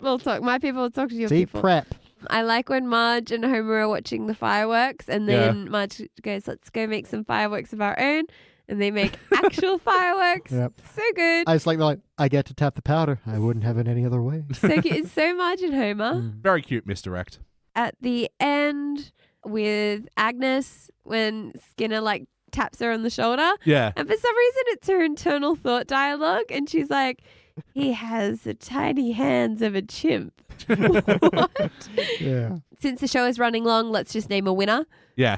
We'll talk. My people will talk to your See, people. prep. I like when Marge and Homer are watching the fireworks, and then Marge goes, "Let's go make some fireworks of our own," and they make actual fireworks. Yep. So good. I just like, I get to tap the powder. I wouldn't have it any other way. So cute. It's so Marge and Homer. Very cute misdirect. At the end with Agnes, when Skinner taps her on the shoulder, Yeah. and for some reason it's her internal thought dialogue, and she's like, "He has the tiny hands of a chimp." What? Yeah. Since the show is running long, let's just name a winner. Yeah.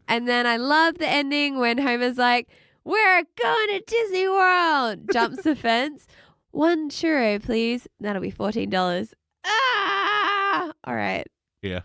And then I love the ending when Homer's like, "We're going to Disney World." Jumps the fence. "1 churro, please." That'll be $14. Ah! All right. Yeah.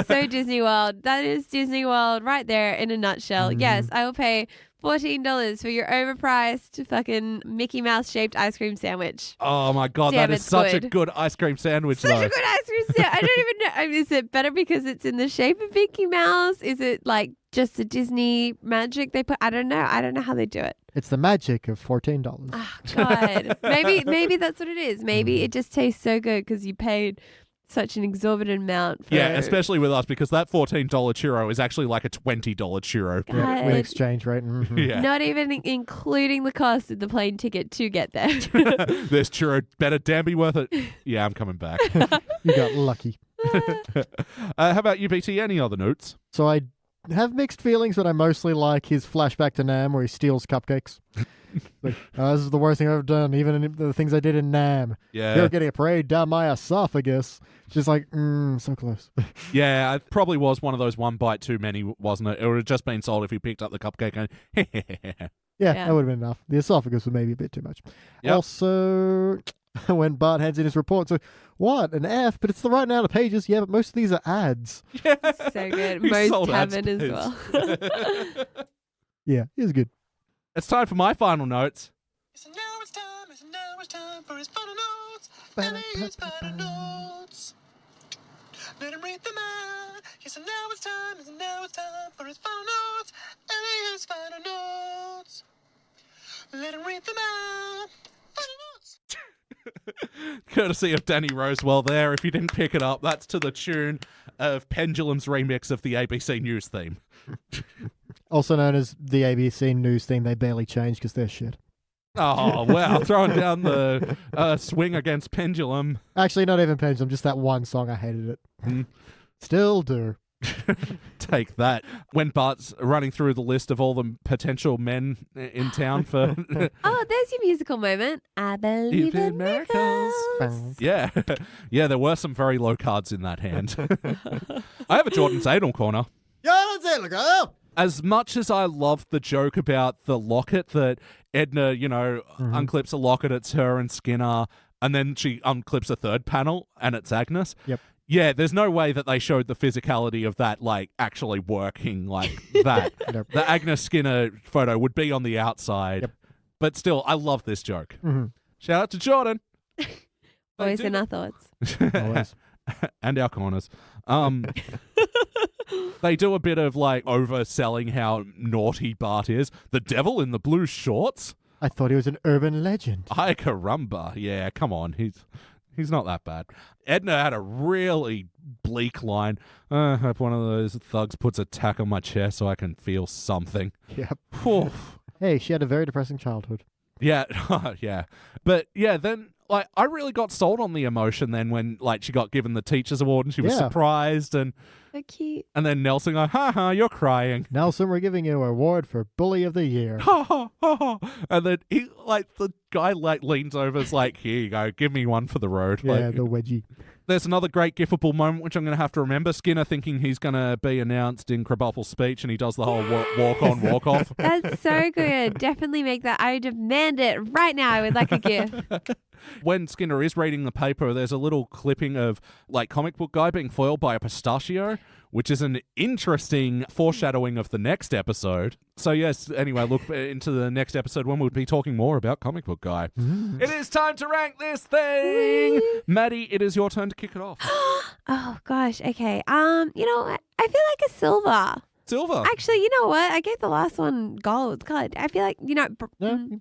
So Disney World. That is Disney World right there in a nutshell. Yes, I will pay $14 for your overpriced fucking Mickey Mouse shaped ice cream sandwich. Oh my God, Damn, that is it's such a good. good ice cream sandwich, Such though. a good ice cream sandwich. I don't even know. I mean, is it better because it's in the shape of Mickey Mouse? Is it just the Disney magic they put? I don't know. I don't know how they do it. It's the magic of $14. Oh, God. Maybe that's what it is. Maybe it just tastes so good because you paid such an exorbitant amount for Yeah, especially with us because that $14 churro is actually like a $20 churro. Yeah, with exchange rate. Yeah. Not even including the cost of the plane ticket to get there. This churro better damn be worth it. Yeah, I'm coming back. You got lucky. How about you, BT? Any other notes? So I have mixed feelings, but I mostly like his flashback to Nam where he steals cupcakes. Like, this is the worst thing I've ever done, even in the things I did in Nam. Yeah. You're getting a parade down my esophagus. Just like, so close. Yeah, it probably was one of those one bite too many, wasn't it? It would have just been sold if you picked up the cupcake and Yeah, Yeah. that would have been enough. The esophagus was maybe a bit too much. Yep. Also, when Bart hands in his report, so what? An F? But it's the right amount of pages. Yeah, but most of these are ads. So good. He Most sold ads, haven't as please. well. Yeah, it was good. It's time for my final notes. So now it's time for his final notes. Elliot's final notes. Let him read them out. Yes, so now it's time for his final notes. Elliot's final notes. Let him read them out. Final notes. Courtesy of Danny Rosewell there. If you didn't pick it up, that's to the tune of Pendulum's remix of the ABC News theme. Also known as the ABC News theme. They barely changed because they're shit. Oh, wow. Throwing down the swing against Pendulum. Actually, not even Pendulum. Just that one song. I hated it. Mm. Still do. Take that. When Bart's running through the list of all the potential men in town for... Oh, there's your musical moment. I believe in miracles. Yeah. Yeah, there were some very low cards in that hand. I have a Jordan Zadel corner. As much as I love the joke about the locket that Edna, unclips a locket, it's her and Skinner, and then she unclips a third panel and it's Agnes. Yep. Yeah, there's no way that they showed the physicality of that, actually working like that. Nope. The Agnes Skinner photo would be on the outside. Yep. But still, I love this joke. Mm-hmm. Shout out to Jordan. Always in our thoughts. Always. And our corners. They do a bit of like overselling how naughty Bart is. The devil in the blue shorts? I thought he was an urban legend. Ay caramba. Yeah, come on. He's not that bad. Edna had a really bleak line. I hope one of those thugs puts a tack on my chest so I can feel something. Yep. Whew. Hey, she had a very depressing childhood. Yeah, yeah. But yeah, then like I really got sold on the emotion then when like she got given the teacher's award and she was Yeah. surprised and So cute. then Nelson going, ha, you're crying. Nelson, we're giving you an award for Bully of the Year. Ha ha ha ha. And then he like the guy like leans over, it's like, here you go, give me one for the road. Yeah, Like, the wedgie. there's another great gifable moment which I'm going to have to remember. Skinner thinking he's going to be announced in Krabappel's speech and he does the whole walk on, walk off. That's so good. Definitely make that. I demand it right now. I would like a gift. When Skinner is reading the paper, there's a little clipping of like comic book guy being foiled by a pistachio, which is an interesting foreshadowing of the next episode. So yes, anyway, look into the next episode when we'll be talking more about comic book guy. It is time to rank this thing. Maddie, it is your turn to kick it off. Oh gosh. Okay. You know what? I feel like a silver. Silver. Actually, you know what? I gave the last one gold. God, I feel like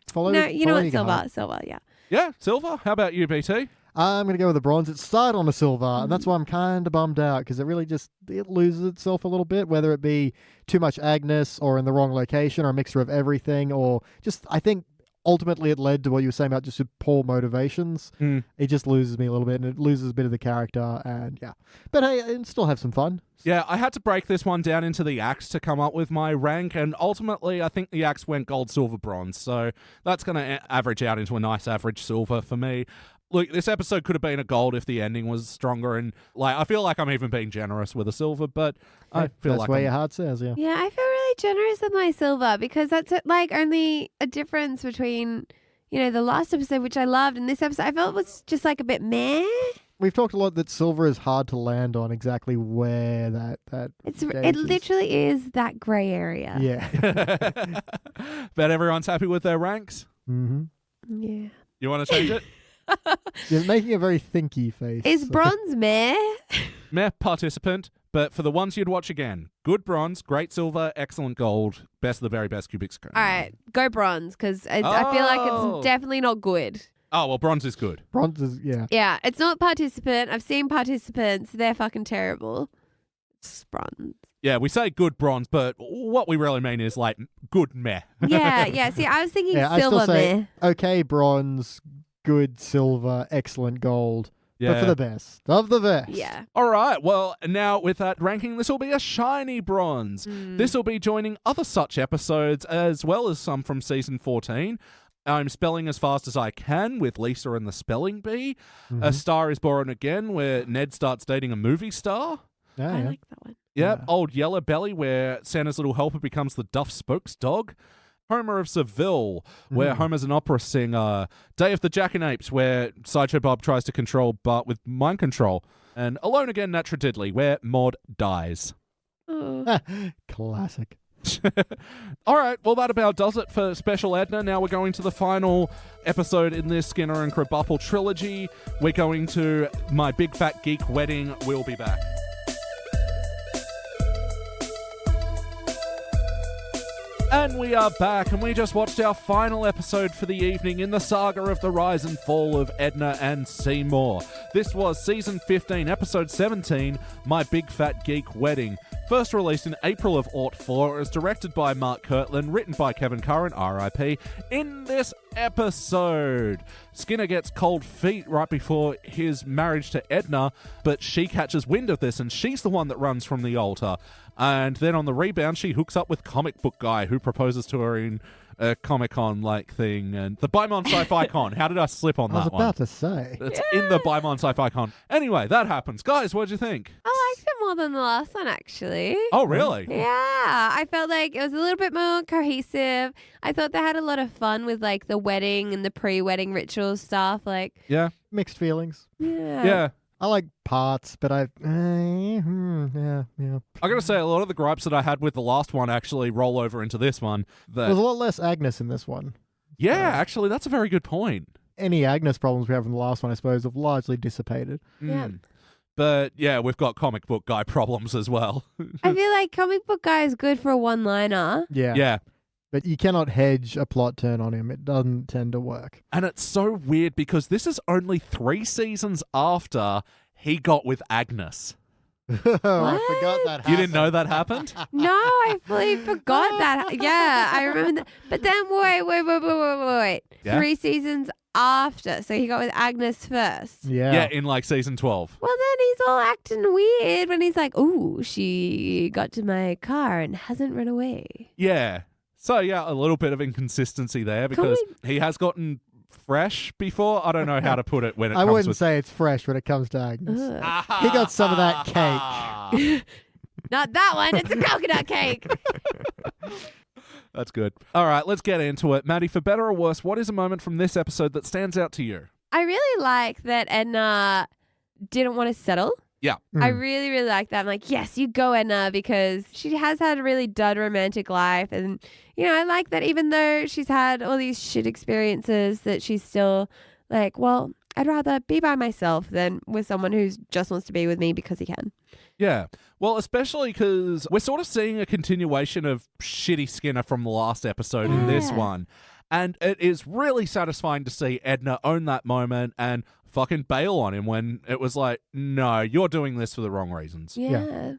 Follow no, you know follow what? your heart. Silver. Yeah. Yeah, silver. How about you, BT? I'm going to go with the bronze. It started on a silver, and that's why I'm kind of bummed out, because it really it loses itself a little bit, whether it be too much Agnes or in the wrong location or a mixture of everything, or just, I think, ultimately it led to what you were saying about just poor motivations. It just loses me a little bit, and it loses a bit of the character, and yeah. But hey, I still have some fun. Yeah, I had to break this one down into the axe to come up with my rank, and ultimately I think the axe went gold, silver, bronze, so that's going to average out into a nice average silver for me. Look, this episode could have been a gold if the ending was stronger, and like I feel like I'm even being generous with a silver, but I feel that's like where I'm- your heart says, yeah. Yeah, I feel really generous with my silver because that's like only a difference between, the last episode, which I loved, and this episode I felt was just like a bit meh. We've talked a lot that silver is hard to land on exactly where that It gauge is. literally is that grey area. Yeah. but everyone's happy with their ranks. Mm-hmm. Yeah. You want to change it? You're making a very thinky face. Is bronze meh? Meh participant, but for the ones you'd watch again, good bronze, great silver, excellent gold, best of the very best cubic screen. All right, go bronze because I feel like Oh. it's definitely not good. Oh, well, bronze is good. Bronze is, yeah. Yeah, it's not participant. I've seen participants. They're fucking terrible. It's bronze. Yeah, we say good bronze, but what we really mean is like good meh. Yeah. See, I was thinking Yeah, I silver still say, meh. okay, bronze, good silver, excellent gold. Yeah. But for the best. Of the best. Yeah. All right, well, now with that ranking, this will be a shiny bronze. Mm. This will be joining other such episodes as well as some from season 14. I'm spelling as fast as I can with Lisa and the Spelling Bee. A Star is Born Again, where Ned starts dating a movie star. Yeah, I yeah. like that one. Yep. Yeah. Old Yellow Belly, where Santa's little helper becomes the Duff Spokes dog. Homer of Seville, where Homer's an opera singer. Day of the Jackanapes, where Sideshow Bob tries to control Bart with mind control. And Alone Again, Natra Diddley, where Maud dies. Oh. Classic. All right, well, that about does it for Special Edna. Now we're going to the final episode in this Skinner and Krabappel trilogy. We're going to My Big Fat Geek Wedding. We'll be back. And we are back, and we just watched our final episode for the evening in the saga of the rise and fall of Edna and Seymour. This was Season 15, Episode 17, My Big Fat Geek Wedding. First released in April of '04, is directed by Mark Kirtland, written by Kevin Curran, R.I.P. In this episode, Skinner gets cold feet right before his marriage to Edna, but she catches wind of this, and she's the one that runs from the altar. And then on the rebound, she hooks up with Comic Book Guy, who proposes to her in a Comic-Con like thing, and the Bimon Sci-Fi Con. How did I slip on I was that one? about to say. It's in the Bimon Sci-Fi Con. Anyway, that happens. Guys, what'd you think? I liked it more than the last one, actually. Oh, really? Yeah, I felt like it was a little bit more cohesive. I thought they had a lot of fun with like the wedding and the pre-wedding ritual stuff. Like, Yeah. Mixed feelings. Yeah. I like parts, but yeah. I gotta say, a lot of the gripes that I had with the last one actually roll over into this one. There's a lot less Agnes in this one. Yeah, actually, that's a very good point. Any Agnes problems we have in the last one, I suppose, have largely dissipated. Yeah. Mm. But yeah, we've got comic book guy problems as well. I feel like comic book guy is good for a one-liner. Yeah. Yeah. But you cannot hedge a plot turn on him. It doesn't tend to work. And it's so weird because this is only 3 seasons after he got with Agnes. I forgot that happened. You didn't know that happened? No, I fully forgot that. Yeah, I remember that. But then wait. Yeah? 3 seasons after. So he got with Agnes first. Yeah, in like season 12. Well, then he's all acting weird when he's like, "Ooh, she got to my car and hasn't run away." Yeah. So yeah, a little bit of inconsistency there because he has gotten fresh before. I don't know how to put it when it I comes wouldn't with... say it's fresh when it comes to Agnes. Ugh. He got some of that cake. Not that one. It's a coconut cake. That's good. All right, let's get into it. Maddie, for better or worse, what is a moment from this episode that stands out to you? I really like that Edna didn't want to settle. Yeah. I really, really like that. I'm like, yes, you go, Edna, because she has had a really dud romantic life. And, you know, I like that even though she's had all these shit experiences that she's still like, well, I'd rather be by myself than with someone who just wants to be with me because he can. Yeah. Well, especially because we're sort of seeing a continuation of shitty Skinner from the last episode in this Yeah. one. And it is really satisfying to see Edna own that moment and fucking bail on him when it was like, no, you're doing this for the wrong reasons. Yeah.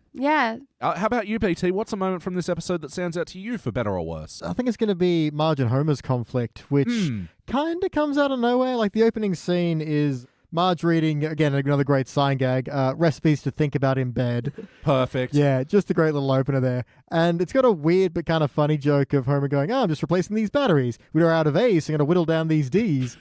How about you, BT? What's a moment from this episode that stands out to you for better or worse? I think it's going to be Marge and Homer's conflict, which kind of comes out of nowhere. Like the opening scene is Marge reading, again, another great sign gag, recipes to think about in bed. Perfect. Yeah, just a great little opener there. And it's got a weird but kind of funny joke of Homer going, I'm just replacing these batteries. We are out of A's, so I'm going to whittle down these D's.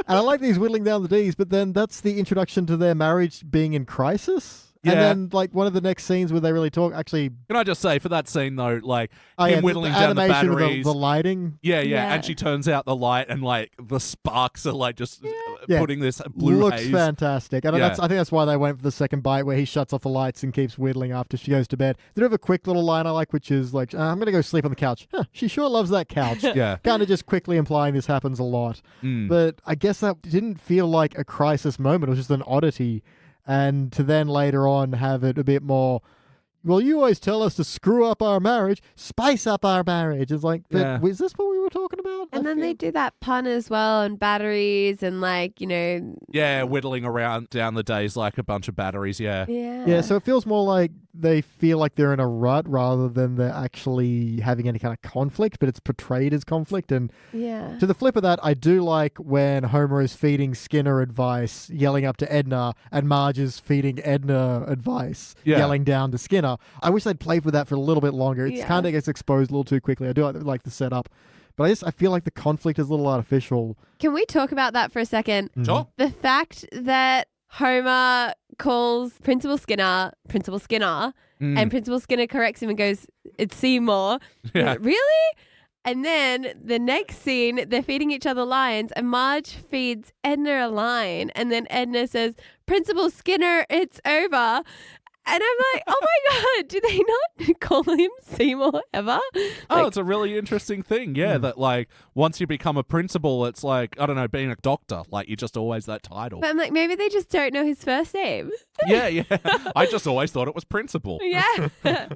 And I like these whittling down the D's, but then that's the introduction to their marriage being in crisis. Yeah. And then, like, one of the next scenes where they really talk, actually... Can I just say, for that scene, though, like, Oh, him yeah, whittling the down the animation of batteries. the lighting. Yeah, Yeah. and she turns out the light and, like, the sparks are, like, just Yeah. putting this blue Looks haze. fantastic. And Yeah. I think that's why they went for the second bite where he shuts off the lights and keeps whittling after she goes to bed. They do have a quick little line I like, which is like, I'm going to go sleep on the couch. Huh, she sure loves that couch. Yeah. Kind of just quickly implying this happens a lot. Mm. But I guess that didn't feel like a crisis moment. It was just an oddity. And to then later on have it a bit more, well, you always tell us to screw up our marriage, spice up our marriage. It's like, Yeah. is this what we were talking about? And then they do that pun as well on batteries and like, you know. Yeah, whittling around down the days like a bunch of batteries, yeah. Yeah, so it feels more like they feel like they're in a rut rather than they're actually having any kind of conflict, but it's portrayed as conflict. And Yeah. to the flip of that, I do like when Homer is feeding Skinner advice, yelling up to Edna, and Marge is feeding Edna advice, Yeah. yelling down to Skinner. I wish they'd played with that for a little bit longer. It's Yeah. kind of gets exposed a little too quickly. I do like the setup. But I feel like the conflict is a little artificial. Can we talk about that for a second? Sure. The fact that Homer calls Principal Skinner, Mm. and Principal Skinner corrects him and goes, "It's Seymour." Yeah. Really? And then the next scene, they're feeding each other lines, and Marge feeds Edna a line, and then Edna says, "Principal Skinner, it's over." And I'm like, oh my God, do they not call him Seymour ever? Oh, it's a really interesting thing. Yeah, that like once you become a principal, it's like, I don't know, being a doctor. Like you're just always that title. But I'm like, maybe they just don't know his first name. Yeah. I just always thought it was principal. Yeah.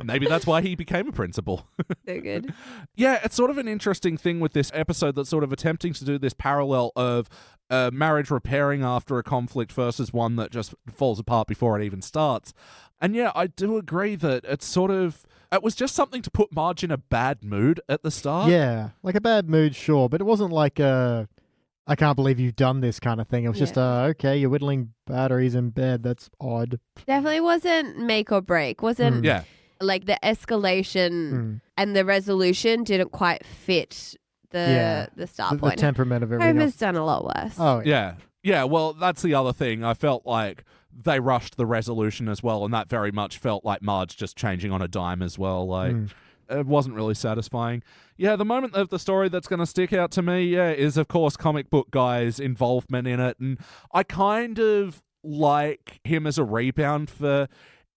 Maybe that's why he became a principal. So good. Yeah, it's sort of an interesting thing with this episode that's sort of attempting to do this parallel of marriage repairing after a conflict versus one that just falls apart before it even starts. And yeah, I do agree that it's sort of, it was just something to put Marge in a bad mood at the start. Yeah, like a bad mood, sure. But it wasn't like I can't believe you've done this kind of thing. It was just, okay, you're whittling batteries in bed. That's odd. Definitely wasn't make or break. Wasn't Yeah. like the escalation and the resolution didn't quite fit the start The point. temperament of everything Homer's else. done a lot worse. Oh, Yeah. Yeah, well, that's the other thing. I felt like they rushed the resolution as well, and that very much felt like Marge just changing on a dime as well. Like, it wasn't really satisfying. Yeah, the moment of the story that's going to stick out to me, is, of course, comic book guy's involvement in it. And I kind of like him as a rebound for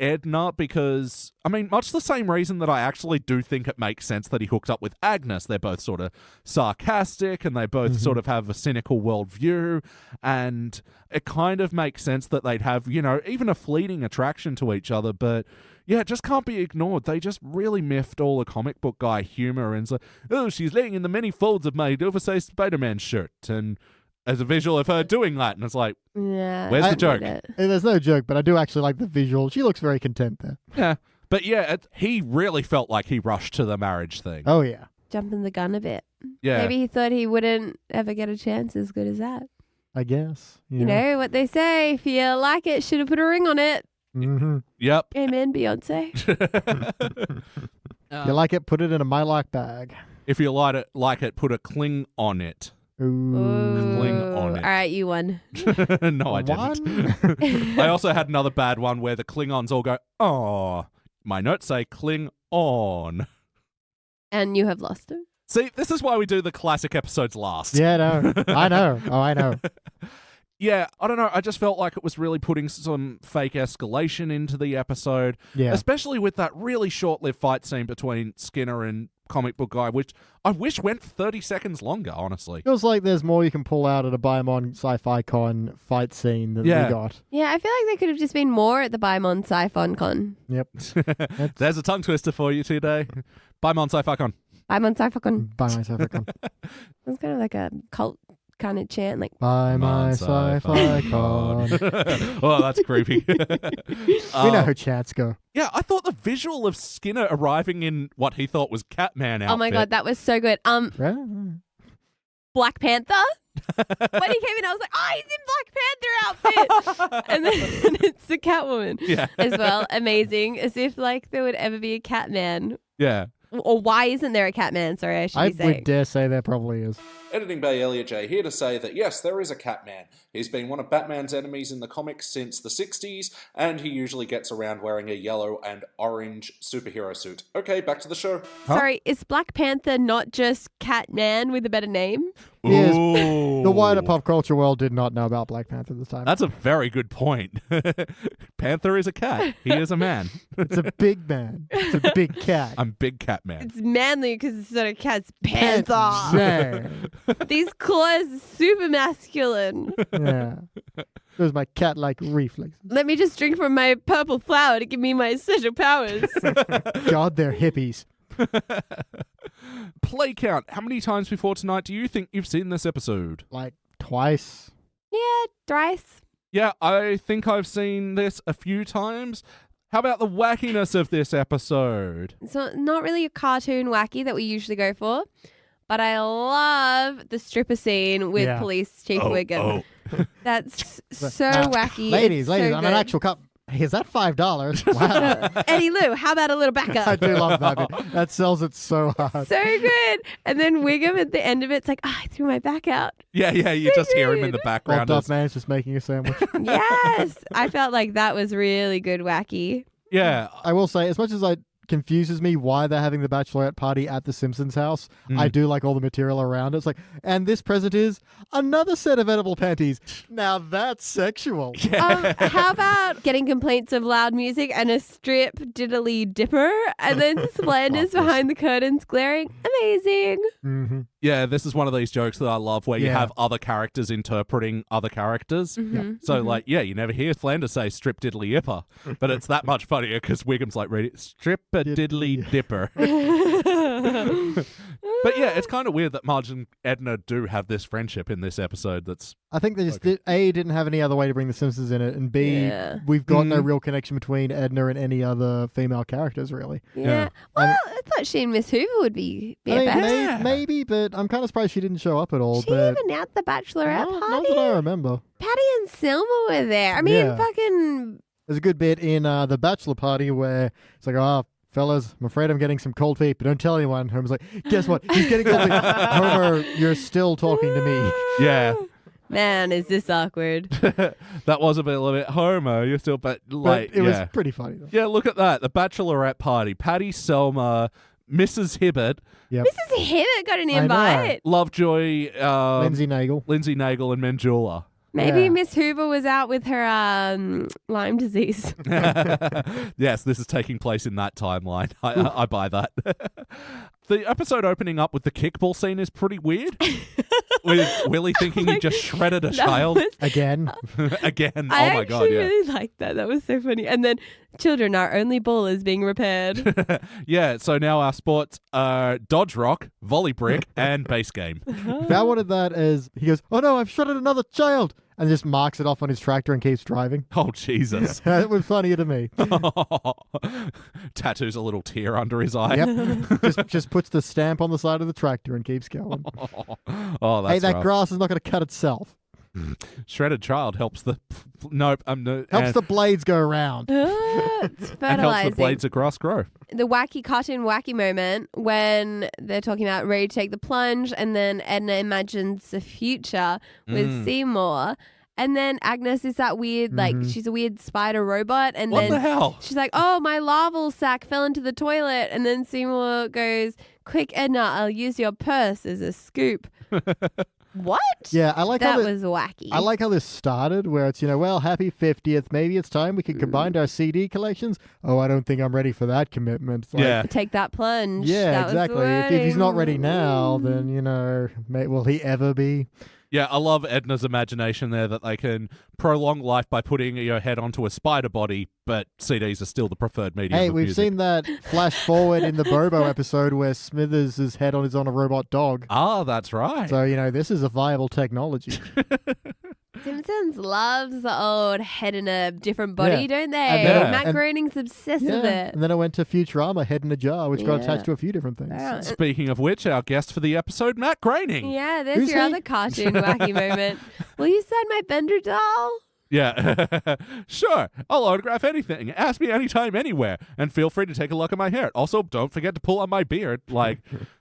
Edna because, I mean, much the same reason that I actually do think it makes sense that he hooked up with Agnes. They're both sort of sarcastic and they both sort of have a cynical worldview, and it kind of makes sense that they'd have, you know, even a fleeting attraction to each other, but yeah, it just can't be ignored. They just really miffed all the comic book guy humor, and it's like, oh, she's laying in the many folds of my oversized Spider-Man shirt, and as a visual of her doing that, and it's like, Yeah. where's I the joke? get it. There's no joke, but I do actually like the visual. She looks very content there. Yeah. But yeah, he really felt like he rushed to the marriage thing. Oh, yeah. Jumping the gun a bit. Yeah. Maybe he thought he wouldn't ever get a chance as good as that. I guess. You know what they say, if you like it, should have put a ring on it. Mm-hmm. Yep. Amen, Beyonce. If you like it, put it in a mylark bag. If you like it, put a cling on it. Ooh. Cling on it. All right, you won. No, I didn't. I also had another bad one where the Klingons all go, oh. My notes say cling on. And you have lost him. See, this is why we do the classic episodes last. Yeah, no. I know. Oh, I know. Yeah, I don't know. I just felt like it was really putting some fake escalation into the episode. Yeah. Especially with that really short-lived fight scene between Skinner and comic book guy, which I wish went 30 seconds longer, honestly. Feels like there's more you can pull out at a Biomon Sci-Fi Con fight scene than we got. Yeah, I feel like there could have just been more at the Bimon Sci-Fi Con. Yep. There's a tongue twister for you today. Bye, Mon Sci-Fi Con. Bimon Sci-Fi Con. By my Sci-Fi Con. It's kind of like a cult kind of chant, like, By my Sci-Fi Con. Oh, that's creepy. We know how chants go. Yeah, I thought the visual of Skinner arriving in what he thought was Catman outfit. oh my god, that was so good. Black Panther. When he came in, I was like, oh, he's in Black Panther outfit. And then it's the Catwoman Yeah. as well. Amazing. As if like there would ever be a Catman. Yeah. Or why isn't there a Catman? Sorry, I should I be saying. would dare say there probably is. Editing Bay Elliot Jay here to say that yes, there is a Catman. He's been one of Batman's enemies in the comics since the 60s, and he usually gets around wearing a yellow and orange superhero suit. Okay, back to the show. Sorry, is Black Panther not just Catman with a better name? Yes. Ooh. The wider pop culture world did not know about Black Panther this time. That's a very good point. Panther is a cat. He is a man. It's a big man. It's a big cat. I'm Big Cat Man. It's manly because it's not a cat, it's Panther. Man. These claws are super masculine. Yeah. Those my cat-like reflexes. Let me just drink from my purple flower to give me my special powers. God, they're hippies. Play count. How many times before tonight do you think you've seen this episode? Like twice. Yeah, thrice. Yeah, I think I've seen this a few times. How about the wackiness of this episode? So not really a cartoon wacky that we usually go for, but I love the stripper scene with Yeah. Police Chief Wiggum. That's so wacky. Ladies, It's so I'm an good. actual cop. Hey, is that $5? Wow. Eddie Lou, how about a little I backup? do love that bit. That sells it so hard. So good. And then Wiggum at the end of it's like, I threw my back out. Yeah, you just hear him in the Old background. Duff Man's just making a sandwich. Yes. I felt like that was really good wacky. Yeah. I will say, as much as it confuses me why they're having the bachelorette party at the Simpsons house, I do like all the material around it. It's like, and this present is another set of edible panties. Now that's sexual. How about getting complaints of loud music and a strip diddly dipper and then Flanders behind the curtains glaring? Amazing. Mm-hmm. Yeah, this is one of these jokes that I love where you Yeah. have other characters interpreting other characters. So, like, yeah, you never hear Flanders say strip diddly yipper, but it's that much funnier because Wiggum's like, read it, strip a diddly dipper. But yeah, it's kind of weird that Marge and Edna do have this friendship in this episode that's... I think they just didn't have any other way to bring the Simpsons in it, and B, Yeah. we've got no real connection between Edna and any other female characters, really. Yeah. Well, I thought she and Miss Hoover would be I mean, BFFs. maybe, but I'm kind of surprised she didn't show up at all. She but even at the bachelorette not party. that I remember. Patty and Selma were there. I mean, Yeah. fucking... There's a good bit in the bachelor party where it's like, oh, fellas, I'm afraid I'm getting some cold feet, but don't tell anyone. Homer's like, guess what? He's getting cold feet. Homer, you're still talking to me. Yeah. Man, is this awkward. That was a bit Homer, you're still... But, like, But it was pretty funny, though. Yeah, look at that. The bachelorette party. Patty, Selma, Mrs. Hibbert, Yep. Mrs. Hibbert got an I know. invite. Lovejoy, Lindsay Nagel. Lindsay Nagel, and Manjula. Maybe Yeah. Miss Hoover was out with her Lyme disease. Yes, this is taking place in that timeline. I buy that. The episode opening up with the kickball scene is pretty weird. With Willie thinking he just shredded a child Again. again. I Oh my god, actually yeah. really liked that. That was so funny. And then, children, our only ball is being repaired. Yeah, so now our sports are dodge rock, volley brick, and base game. I wanted that as he goes, oh no, I've shredded another child. And just marks it off on his tractor and keeps driving. Oh, Jesus. That was funnier to me. Tattoos a little tear under his eye. Yep. just puts the stamp on the side of the tractor and keeps going. Oh, that's Hey, that rough. grass is not going to cut itself. Shredded child helps the... Nope. Helps the blades go around. It's and helps the fertilizing. blades of grass grow. The wacky cartoon wacky moment when they're talking about ready to take the plunge, and then Edna imagines the future with Seymour, and then Agnes is that weird, like she's a weird spider robot, and What then the hell? she's like, oh, my larval sac fell into the toilet, and then Seymour goes, quick, Edna, I'll use your purse as a scoop. What? Yeah, I like That how was wacky. I like how this started, where it's, well, happy 50th. Maybe it's time we can combine our CD collections. Oh, I don't think I'm ready for that commitment. It's like, Yeah. Take that plunge. Yeah, That was the exactly. If he's not wording. ready now, then, will he ever be? Yeah, I love Edna's imagination there that they can prolong life by putting your head onto a spider body, but CDs are still the preferred medium Hey, of we've music. seen that flash forward in the Bobo episode where Smithers' head is on a robot dog. Ah, that's right. So, this is a viable technology. Simpsons loves the old head in a different body, Yeah. don't they? And then- Matt and- Groening's obsessed with it. And then I went to Futurama, head in a jar, which got Yeah. attached to a few different things. Wow. Speaking of which, our guest for the episode, Matt Groening. Yeah, there's Who's your he? other cartoon wacky moment. Will you sign my Bender doll? Yeah. Sure. I'll autograph anything. Ask me anytime, anywhere. And feel free to take a look at my hair. Also, don't forget to pull on my beard. Like,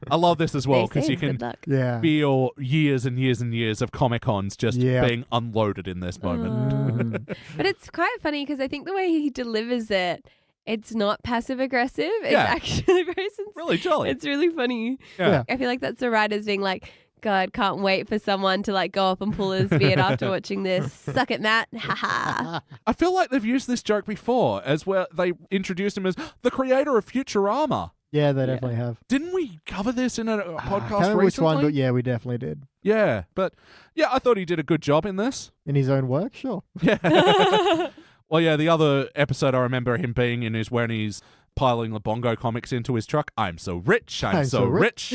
I love this as well They because say you it's can good luck. Yeah. feel years and years and years of Comic-Cons just Yeah. being unloaded in this moment. But it's quite funny because I think the way he delivers it, it's not passive aggressive. It's Yeah. actually very sincere. Really jolly. It's really funny. Yeah. I feel like that's the writers being like, God, can't wait for someone to like go up and pull his beard after watching this. Suck it, Matt. Haha. I feel like they've used this joke before as well. They introduced him as the creator of Futurama. Yeah, they definitely have. Didn't we cover this in a podcast I can't remember which recently? one, but yeah, we definitely did. Yeah, but yeah, I thought he did a good job in this. In his own work, sure. Yeah. Well, yeah, the other episode I remember him being in is when he's piling the Bongo comics into his truck. I'm so rich. I'm so rich.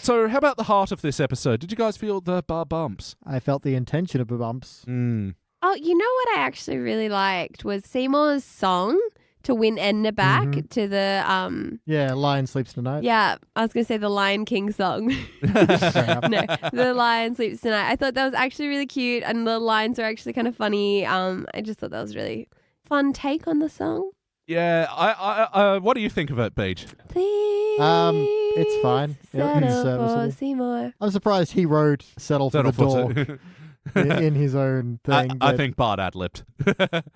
So, how about the heart of this episode? Did you guys feel the bar bumps? I felt the intention of the bumps. Oh, you know what I actually really liked was Seymour's song to win Edna back to the Yeah, Lion Sleeps Tonight. yeah, I was gonna say the Lion King song. Fair enough. No, the Lion Sleeps Tonight. I thought that was actually really cute, and the lines are actually kind of funny. I just thought that was really fun take on the song. Yeah, I what do you think of it, Beach? Please, it's fine. Yeah, it's settle for serviceable. Seymour. I'm surprised he wrote Settle for the Door in his own thing. I but- think Bart ad-libbed.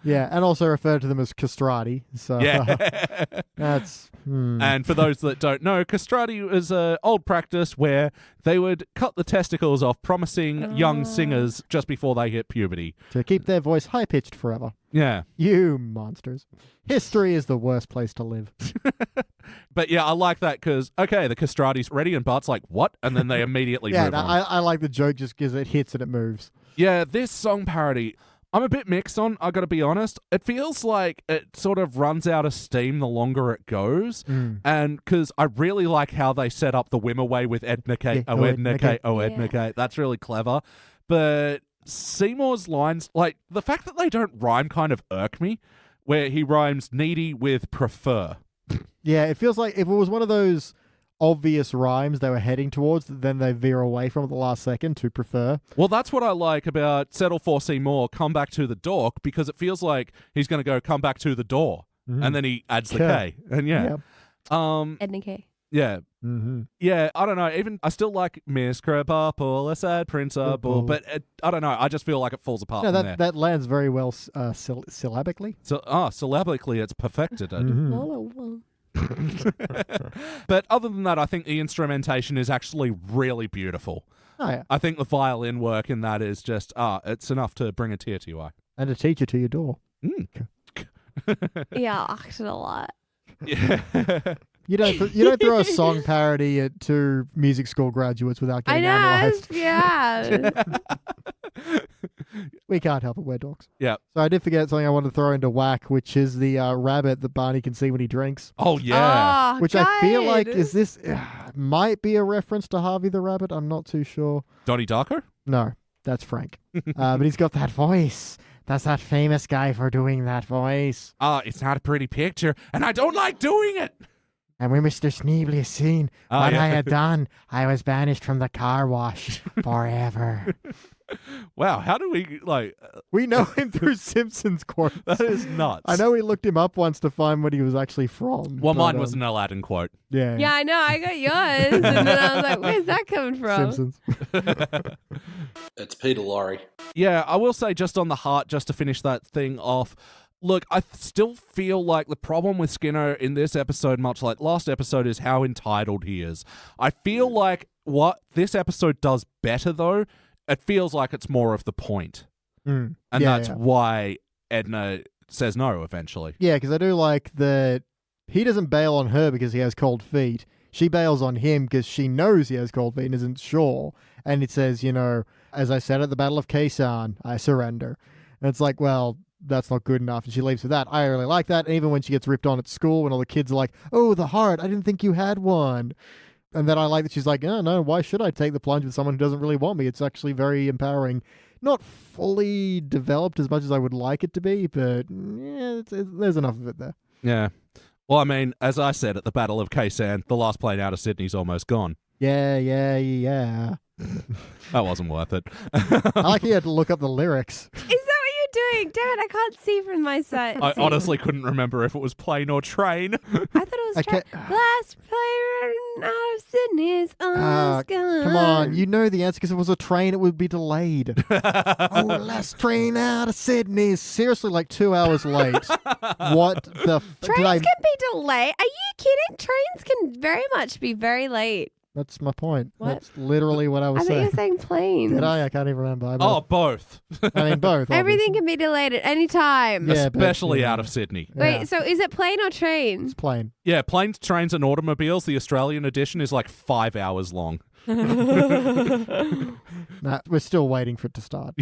Yeah, and also referred to them as castrati. So Yeah. that's... And for those that don't know, castrati was an old practice where they would cut the testicles off promising young singers just before they hit puberty. to keep their voice high-pitched forever. Yeah. You monsters. History is the worst place to live. But yeah, I like that because, okay, the castrati's ready and Bart's like, what? And then they immediately Yeah, move no, on. I like the joke just because it hits and it moves. Yeah, this song parody, I'm a bit mixed on, I gotta be honest. It feels like it sort of runs out of steam the longer it goes. And because I really like how they set up the Whim Away with Edna Kate, Yeah, oh Edna Kate, oh Yeah. Edna Kate. That's really clever. But Seymour's lines, like the fact that they don't rhyme kind of irk me, where he rhymes needy with prefer. Yeah, it feels like if it was one of those obvious rhymes they were heading towards, then they veer away from it the last second to prefer. Well, that's what I like about Settle for Seymour, come back to the dork, because it feels like he's going to go come back to the door. And then he adds the Yeah. K. And yeah. Edna K. Yeah. Mm-hmm. Yeah, I don't know. Even I still like Miss Krabappel, a sad principal, but I don't know. I just feel like it falls apart No, from there. that lands very well syllabically. So, syllabically, it's perfected. Mhm. But other than that, I think the instrumentation is actually really beautiful. Oh, yeah. I think the violin work in that is just, it's enough to bring a tear to your eye. And a teacher to your door. Yeah, I acted a lot. Yeah. You don't throw a song parody at two music school graduates without I getting know. analysed. Yeah. We can't help it. We're dogs. Yeah. So I did forget something I wanted to throw into whack, which is the rabbit that Barney can see when he drinks. Oh, yeah. Oh, Which I feel like good. is this might be a reference to Harvey the Rabbit. I'm not too sure. Donnie Darko? No, that's Frank. But he's got that voice. That's that famous guy for doing that voice. It's not a pretty picture, and I don't like doing it. And when Mr. Sneebly has seen Oh, what yeah. I had done, I was banished from the car wash forever. Wow, how do we, We know him through Simpsons quotes. that is nuts. I know we looked him up once to find what he was actually from. Well, but, mine was an Aladdin quote. Yeah. Yeah, I know. I got yours. And then I was like, where's that coming from? Simpsons. It's Peter Lorre. Yeah, I will say just on the heart, just to finish that thing off, look, I still feel like the problem with Skinner in this episode, much like last episode, is how entitled he is. I feel like what this episode does better, though, it feels like it's more of the point. Mm. And Yeah, that's yeah. why Edna says no eventually. Yeah, because I do like that he doesn't bail on her because he has cold feet. She bails on him because she knows he has cold feet and isn't sure. And it says, as I said at the Battle of Kaysan, I surrender. And it's like, well, that's not good enough. And she leaves with that. I really like that. And even when she gets ripped on at school, when all the kids are like, oh, the heart, I didn't think you had one. And then I like that she's like, oh, no, why should I take the plunge with someone who doesn't really want me? It's actually very empowering. Not fully developed as much as I would like it to be, but yeah, there's enough of it there. Yeah. Well, I mean, as I said at the Battle of Kaysan, the last plane out of Sydney's almost gone. Yeah. That wasn't worth it. I like you had to look up the lyrics. Is that what you're doing? Damn it, I can't see from my side. I honestly couldn't remember if it was plane or train. I thought it was Okay. last plane out of Sydney's almost gone. Come on, you know the answer because if it was a train, it would be delayed. Last train out of Sydney. Seriously, like 2 hours late. What the? Trains can be delayed. Are you kidding? Trains can very much be very late. That's my point. What? That's literally what I I was thought you saying. were saying planes. Did I? I can't even remember. Oh, both. I mean both. Everything obviously. can be delayed at any time. Yeah, but- Especially yeah. out of Sydney. Yeah. Wait, so is it plane or train? It's plain. Yeah, planes, trains, and automobiles, the Australian edition is like 5 hours long. Nah, we're still waiting for it to start.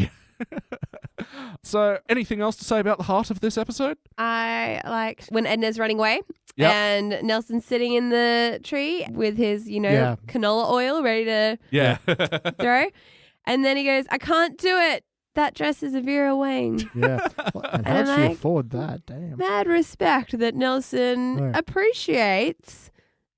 So, anything else to say about the heart of this episode? I liked when Edna's running away Yep. and Nelson's sitting in the tree with his, Yeah. canola oil ready to Yeah. throw. And then he goes, I can't do it. That dress is a Vera Wang. Yeah. And And how'd I'm she like, afford that? Damn. Mad respect that Nelson Right. appreciates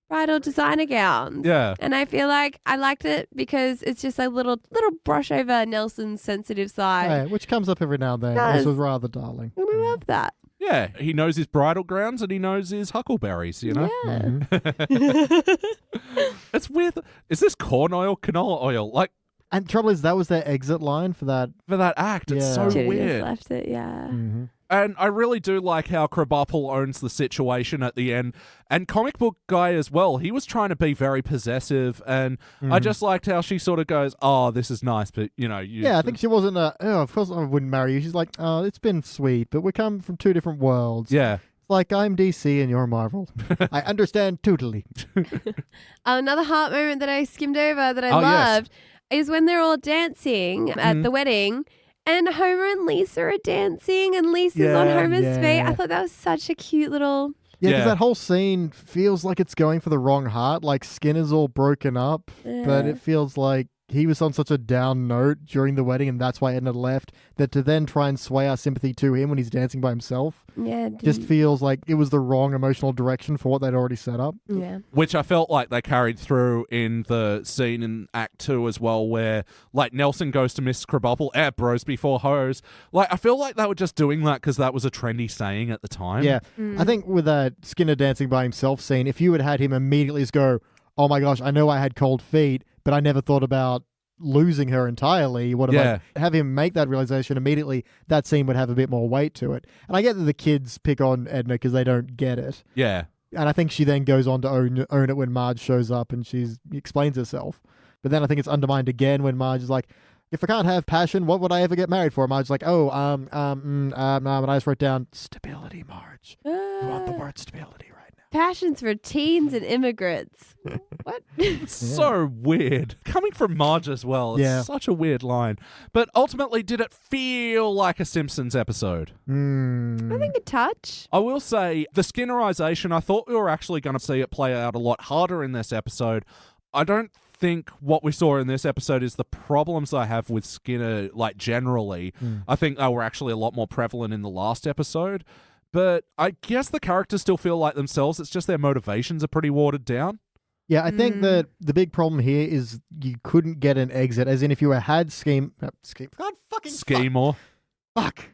bridal designer gowns. Yeah. And I feel like I liked it because it's just a little brush over Nelson's sensitive side. Yeah, which comes up every now and then. Does. This was rather darling. And I love that. Yeah. He knows his bridal grounds and he knows his huckleberries, you know? Yeah. Mhm. It's weird. Is this corn oil, canola oil? Like, And the trouble is, that was their exit line for that. for that act, it's Yeah. so Should've just weird. left it, yeah. Mm-hmm. And I really do like how Krabappel owns the situation at the end. And comic book guy as well. He was trying to be very possessive. And I just liked how she sort of goes, oh, this is nice, but, you. Yeah, I think she wasn't of course I wouldn't marry you. She's like, oh, it's been sweet, but we come from two different worlds. Yeah. It's like, I'm DC and you're Marvel. I understand totally. Another heart moment that I skimmed over that I Oh, yes. loved is when they're all dancing at Mhm. the wedding. And Homer and Lisa are dancing, and Lisa's on Yeah, Homer's feet. yeah. I thought that was such a cute little. Yeah, because Yeah. that whole scene feels like it's going for the wrong heart. Like Skinner's all broken up, but Yeah. it feels like he was on such a down note during the wedding, and that's why Edna left. That to then try and sway our sympathy to him when he's dancing by himself Yeah, just feels like it was the wrong emotional direction for what they'd already set up. yeah. Which I felt like they carried through in the scene in Act 2 as well, where, like, Nelson goes to Miss Krabappel, bros before hoes. Like, I feel like they were just doing that because that was a trendy saying at the time. Yeah, Mm. I think with that Skinner dancing by himself scene, if you had him immediately just go, "Oh my gosh, I know I had cold feet, but I never thought about losing her entirely," what if Yeah. I have him make that realization immediately? That scene would have a bit more weight to it. And I get that the kids pick on Edna because they don't get it. Yeah. And I think she then goes on to own it when Marge shows up and she explains herself. But then I think it's undermined again when Marge is like, if I can't have passion, what would I ever get married for? Marge's like, and I just wrote down stability, Marge. You want the word stability right now. Passions for teens and immigrants. What? It's so weird. Coming from Marge as well. It's such a weird line. But ultimately, did it feel like a Simpsons episode? I think a touch. I will say, the Skinnerization, I thought we were actually going to see it play out a lot harder in this episode. I don't think what we saw in this episode is the problems I have with Skinner, like, generally. I think they were actually a lot more prevalent in the last episode. But I guess the characters still feel like themselves. It's just their motivations are pretty watered down. Yeah, I think that the big problem here is you couldn't get an exit, as in if you had Seymour. Fuck.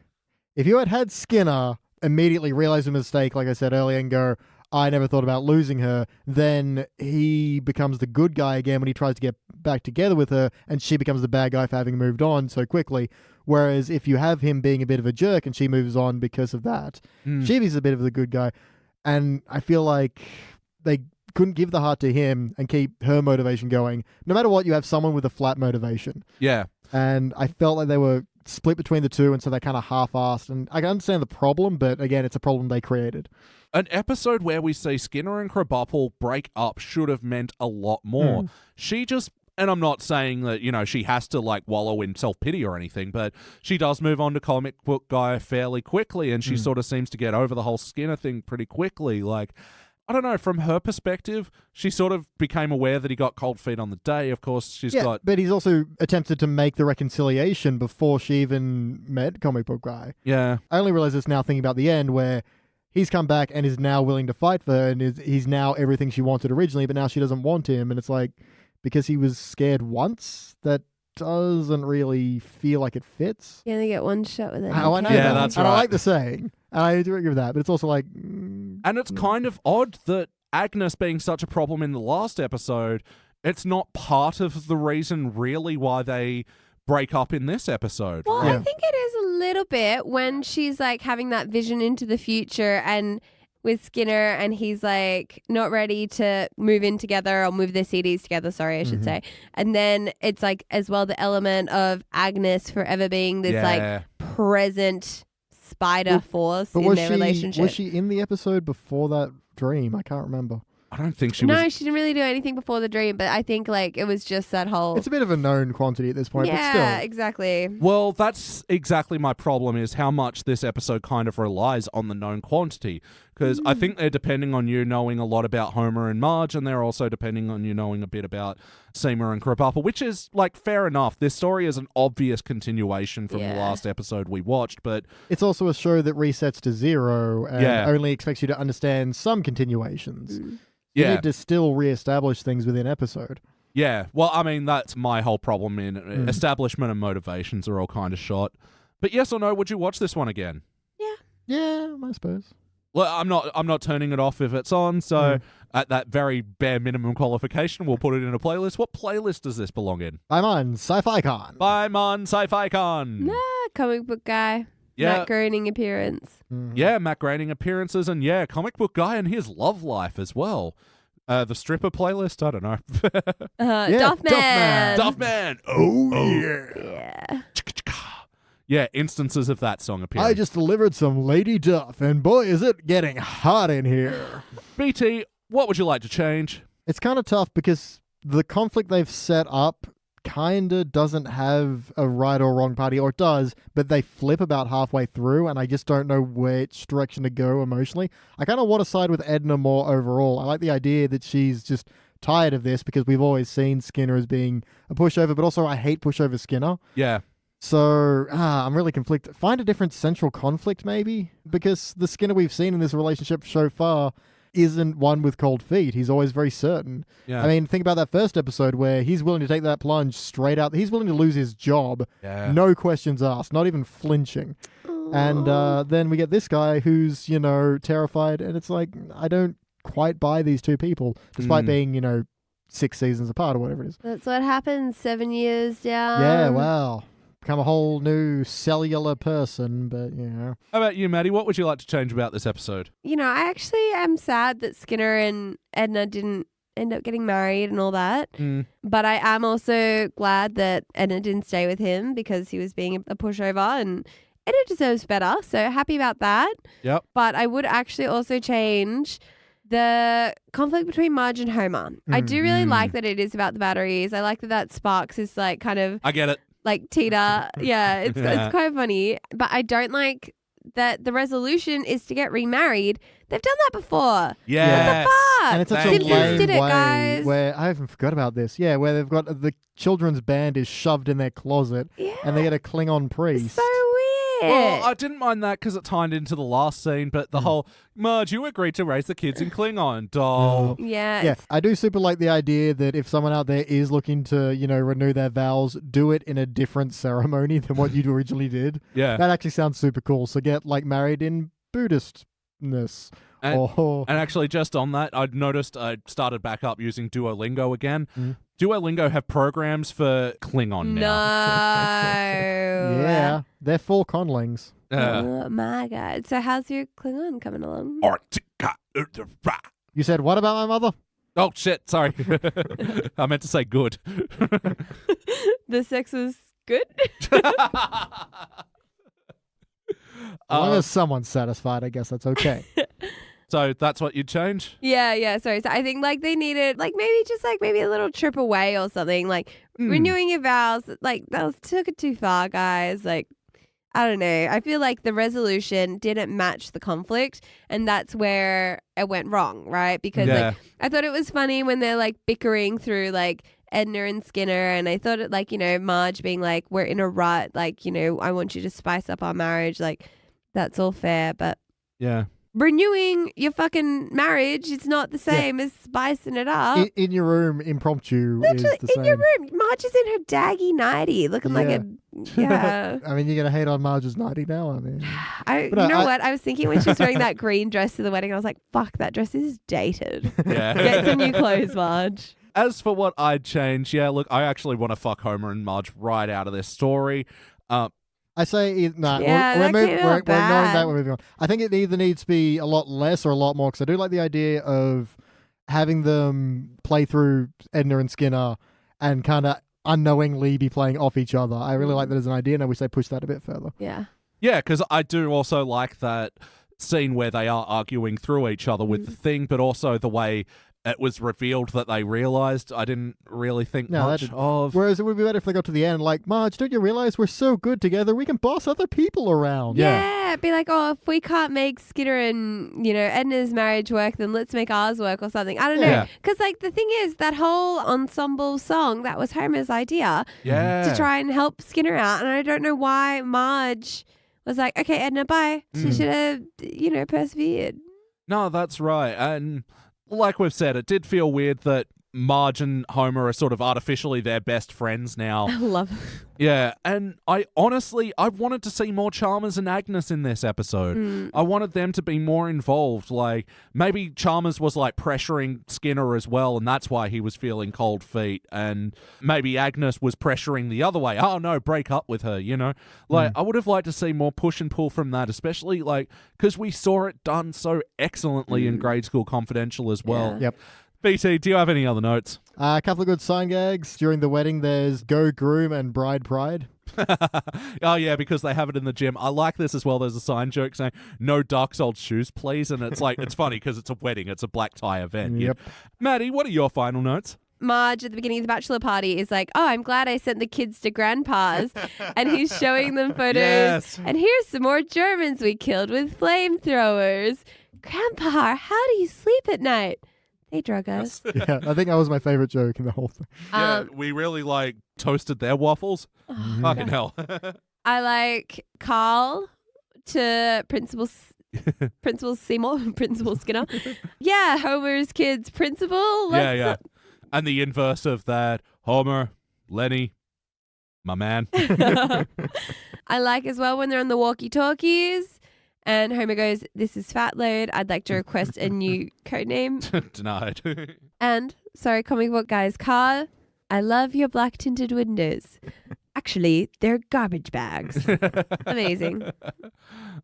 If you had Skinner immediately realize a mistake, like I said earlier, and go, I never thought about losing her, then he becomes the good guy again when he tries to get back together with her, and she becomes the bad guy for having moved on so quickly. Whereas if you have him being a bit of a jerk and she moves on because of that, she's a bit of the good guy. And I feel like they couldn't give the heart to him and keep her motivation going. No matter what, you have someone with a flat motivation. Yeah. And I felt like they were split between the two, and so they kind of half-assed. And I can understand the problem, but again, it's a problem they created. An episode where we see Skinner and Krabappel break up should have meant a lot more. She just, and I'm not saying that, she has to like wallow in self-pity or anything, but she does move on to comic book guy fairly quickly, and she sort of seems to get over the whole Skinner thing pretty quickly. Like, I don't know, from her perspective, she sort of became aware that he got cold feet on the day. Of course, but he's also attempted to make the reconciliation before she even met comic book guy. Yeah. I only realize this now thinking about the end, where he's come back and is now willing to fight for her, and he's now everything she wanted originally, but now she doesn't want him. And it's like, because he was scared once, that doesn't really feel like it fits. You only get one shot with it. I know Yeah, that. that's and right. I like the saying. And I do agree with that, but it's also like... And it's kind of odd that Agnes being such a problem in the last episode, it's not part of the reason really why they break up in this episode. Well, I think it is a little bit when she's like having that vision into the future and with Skinner, and he's like not ready to move in together or move their CDs together, I should say. And then it's like as well the element of Agnes forever being this like present spider force in their relationship. Was she in the episode before that dream? I can't remember. I don't think she was. No, she didn't really do anything before the dream, but I think like it was just that whole... It's a bit of a known quantity at this point, but still. Yeah, exactly. Well, that's exactly my problem, is how much this episode kind of relies on the known quantity. Because I think they're depending on you knowing a lot about Homer and Marge, and they're also depending on you knowing a bit about Seymour and Krabappel, which is, like, fair enough. This story is an obvious continuation from the last episode we watched, but... It's also a show that resets to zero and only expects you to understand some continuations. You need to still reestablish things within episode. Yeah, well, I mean, that's my whole problem in establishment and motivations are all kind of shot. But yes or no, would you watch this one again? Yeah, I suppose. Well, I'm not turning it off if it's on, so at that very bare minimum qualification, we'll put it in a playlist. What playlist does this belong in? I'm on Sci-Fi Con. I'm on Sci-Fi Con. Comic book guy. Yeah. Matt Groening appearance. Yeah, Matt Groening appearances, and comic book guy and his love life as well. The stripper playlist, I don't know. Duffman. Duffman. Oh, yeah. Yeah, instances of that song appearing. I just delivered some Lady Duff, and boy, is it getting hot in here. BT, what would you like to change? It's kind of tough because the conflict they've set up kind of doesn't have a right or wrong party, or it does, but they flip about halfway through, and I just don't know which direction to go emotionally. I kind of want to side with Edna more overall. I like the idea that she's just tired of this because we've always seen Skinner as being a pushover, but also I hate pushover Skinner. Yeah. So, I'm really conflicted. Find a different central conflict, maybe? Because the Skinner we've seen in this relationship so far isn't one with cold feet. He's always very certain. Yeah. I mean, think about that first episode where he's willing to take that plunge straight out. He's willing to lose his job. Yeah. No questions asked, not even flinching. And then we get this guy who's, terrified. And it's like, I don't quite buy these two people, despite being, 6 seasons apart or whatever it is. That's what happens 7 years down. Yeah, wow. become a whole new cellular person, but How about you, Maddie? What would you like to change about this episode? I actually am sad that Skinner and Edna didn't end up getting married and all that. But I am also glad that Edna didn't stay with him because he was being a pushover, and Edna deserves better. So happy about that. Yep. But I would actually also change the conflict between Marge and Homer. I do really like that it is about the batteries. I like that Sparks is like kind of I get it. like Tita. Yeah, it's quite funny. But I don't like that the resolution is to get remarried. They've done that before. Yes. What the fuck? and it's such a Thank you. lame Did it, way guys. where I even forgot about this. Yeah, where they've got the children's band is shoved in their closet, Yeah. and they get a Klingon priest. So weird. Well, I didn't mind that because it tied into the last scene, but the whole, Marge, you agreed to raise the kids in Klingon, doll. Yeah. Yeah, I do super like the idea that if someone out there is looking to, renew their vows, do it in a different ceremony than what you originally did. Yeah. That actually sounds super cool. So get married in Buddhistness. And actually, just on that, I'd noticed I started back up using Duolingo again. Duolingo have programs for Klingon No. now. Yeah, they're full conlings. Oh my god. So how's your Klingon coming along? You said, what about my mother? Oh, shit. Sorry. I meant to say good. The sex was good? As long as someone's satisfied, I guess that's okay. So that's what you'd change? Yeah. Sorry. So I think they needed maybe a little trip away or something. Renewing your vows. That took it too far, guys. I don't know. I feel like the resolution didn't match the conflict, and that's where it went wrong, right? Because I thought it was funny when they're bickering through Edna and Skinner, and I thought it Marge being we're in a rut, I want you to spice up our marriage, that's all fair, but Yeah. renewing your fucking marriage is not the same as spicing it up. In your room, impromptu Literally, is the same. in your room, Marge is in her daggy nightie, looking like a I mean, you're going to hate on Marge's nightie now, I mean. What? I was thinking when she was wearing that green dress to the wedding, I was like, fuck, that dress is dated. Yeah. Get some new clothes, Marge. As for what I'd change, look, I actually want to fuck Homer and Marge right out of this story. I say, no, Yeah, we're that came out ignoring bad. that, we're moving on. I think it either needs to be a lot less or a lot more, because I do like the idea of having them play through Edna and Skinner and kind of unknowingly be playing off each other. I really like that as an idea, and I wish they pushed that a bit further. Yeah. Yeah, because I do also like that scene where they are arguing through each other with the thing, but also the way it was revealed that they realized. I didn't really think much of. Whereas it would be better if they got to the end, Marge, don't you realize we're so good together, we can boss other people around? Yeah, be if we can't make Skinner and, Edna's marriage work, then let's make ours work or something. I don't know. Yeah. Because, the thing is, that whole ensemble song, that was Homer's idea to try and help Skinner out. And I don't know why Marge was like, okay, Edna, bye. She should have, persevered. No, that's right. And like we've said, it did feel weird that Marge and Homer are sort of artificially their best friends now. I love it. Yeah, and I wanted to see more Chalmers and Agnes in this episode. I wanted them to be more involved. Maybe Chalmers was pressuring Skinner as well, and that's why he was feeling cold feet. And maybe Agnes was pressuring the other way. Oh no, break up with her, I would have liked to see more push and pull from that, especially because we saw it done so excellently in Grade School Confidential as well. Yeah. Yep. BT, do you have any other notes? A couple of good sign gags. During the wedding, there's Go Groom and Bride Pride. Oh, yeah, because they have it in the gym. I like this as well. There's a sign joke saying, no dark sold shoes, please. And it's it's funny because it's a wedding. It's a black tie event. Yep. Maddie, what are your final notes? Marge at the beginning of the bachelor party is like, oh, I'm glad I sent the kids to grandpa's. And he's showing them photos. Yes. And here's some more Germans we killed with flamethrowers. Grandpa, how do you sleep at night? They drug us. Yeah, I think that was my favorite joke in the whole thing. Yeah, we really toasted their waffles. Fucking hell. I like Carl to Principal Seymour, Principal Skinner. Yeah, Homer's kids, Principal. Yeah. And the inverse of that, Homer, Lenny, my man. I like as well when they're on the walkie-talkies and Homer goes, this is Fat Load. I'd like to request a new code name. Denied. And, sorry, comic book guys, Carl, I love your black tinted windows. Actually, they're garbage bags. Amazing.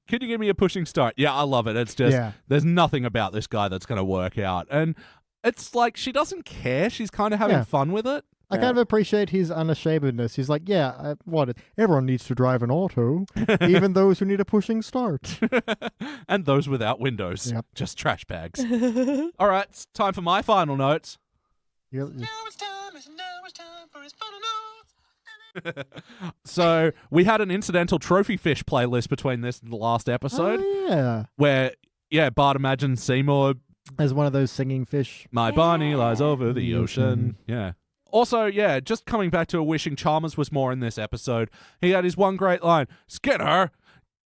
Can you give me a pushing start? Yeah, I love it. It's just, there's nothing about this guy that's going to work out. And it's like she doesn't care. She's kind of having fun with it. I kind of appreciate his unashamedness. He's like, everyone needs to drive an auto, even those who need a pushing start. And those without windows. Yep. Just trash bags. All right, it's time for my final notes. Now it's time for his final notes. So we had an incidental trophy fish playlist between this and the last episode. Oh, yeah. Where, Bart imagines Seymour as one of those singing fish. My Barney lies over the ocean. Yeah. Also, just coming back to a wishing Chalmers was more in this episode. He had his one great line, Skinner,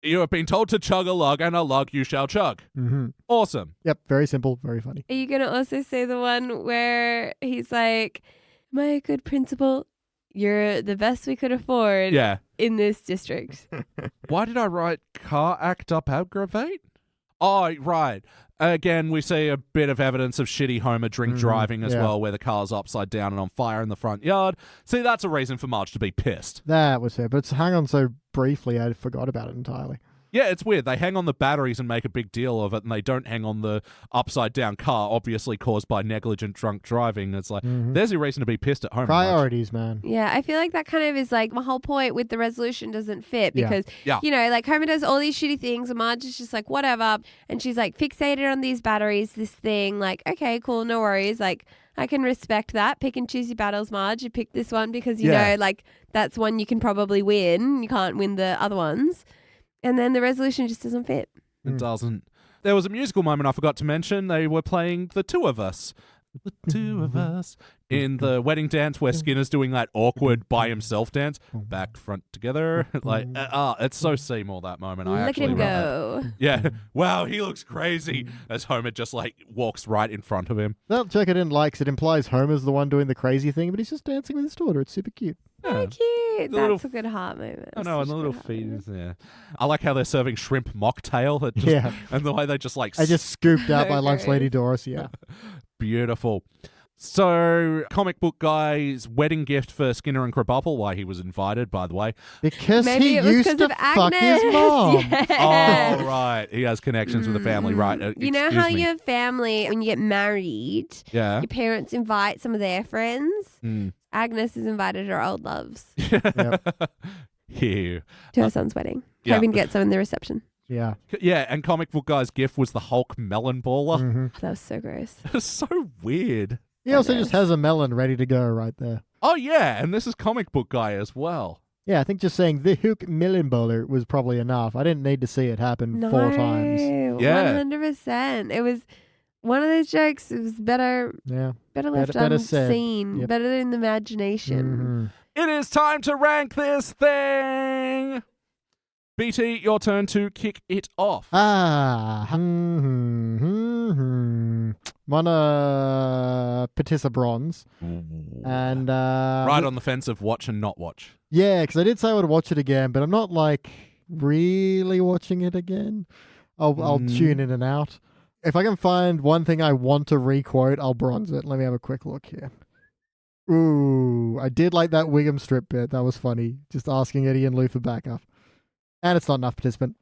you have been told to chug a lug, and a lug you shall chug. Mm-hmm. Awesome. Yep, very simple, very funny. Are you going to also say the one where he's like, my good principal, you're the best we could afford in this district? Why did I write car act up aggravate? Oh, right. Again, we see a bit of evidence of shitty Homer drink driving as well, where the car's upside down and on fire in the front yard. See, that's a reason for Marge to be pissed. That was it, but it's hung on so briefly, I forgot about it entirely. Yeah, it's weird. They hang on the batteries and make a big deal of it, and they don't hang on the upside-down car, obviously caused by negligent drunk driving. It's like, there's your reason to be pissed at home. Priorities, man. Yeah, I feel like that kind of is like my whole point with the resolution doesn't fit because, you know, like Homer does all these shitty things and Marge is just like, whatever. And she's like fixated on these batteries, this thing, like, okay, cool, no worries. Like, I can respect that. Pick and choose your battles, Marge. You pick this one because, you know, like, that's one you can probably win. You can't win the other ones. And then the resolution just doesn't fit. It doesn't. There was a musical moment I forgot to mention. They were playing The Two of Us. The Two of Us. In the wedding dance where Skinner's doing that awkward by himself dance. Back, front, together. Like, it's so Seymour, that moment. I Look at him go. Yeah. Wow, he looks crazy. As Homer just, like, walks right in front of him. Well, Chuck didn't like it. Implies Homer's the one doing the crazy thing, but he's just dancing with his daughter. It's super cute. So cute. The That's a good heart moment. I know, and the little feet. I like how they're serving shrimp mocktail. And the way they just like... I just scooped out by lunch lady Doris, Beautiful. So, comic book guy's wedding gift for Skinner and Krabappel, why he was invited, by the way. Because Maybe he it was used to of fuck Agnes. his mom. Yeah. Oh, right. He has connections with the family, right. You know Excuse how me. your family, when you get married, your parents invite some of their friends? Agnes has invited her old loves Here. to her son's wedding. Hoping to get some in the reception. Yeah. Yeah, and comic book guy's gift was the Hulk melon baller. That was so gross. It's so weird. He also just has a melon ready to go right there. Oh, yeah, and this is comic book guy as well. Yeah, I think just saying the Hulk melon bowler was probably enough. I didn't need to see it happen 4 times. Yeah. 100%. It was one of those jokes. It was better left better said. unseen, Yep. better in the imagination. It is time to rank this thing. BT, your turn to kick it off. One Petissa Bronze. And Right on the fence of watch and not watch. Yeah, because I did say I would watch it again, but I'm not like really watching it again. I'll tune in and out. If I can find one thing I want to requote, I'll bronze it. Let me have a quick look here. Ooh, I did like that Wiggum strip bit. That was funny. Just asking Eddie and Lou for backup. And it's not enough participant.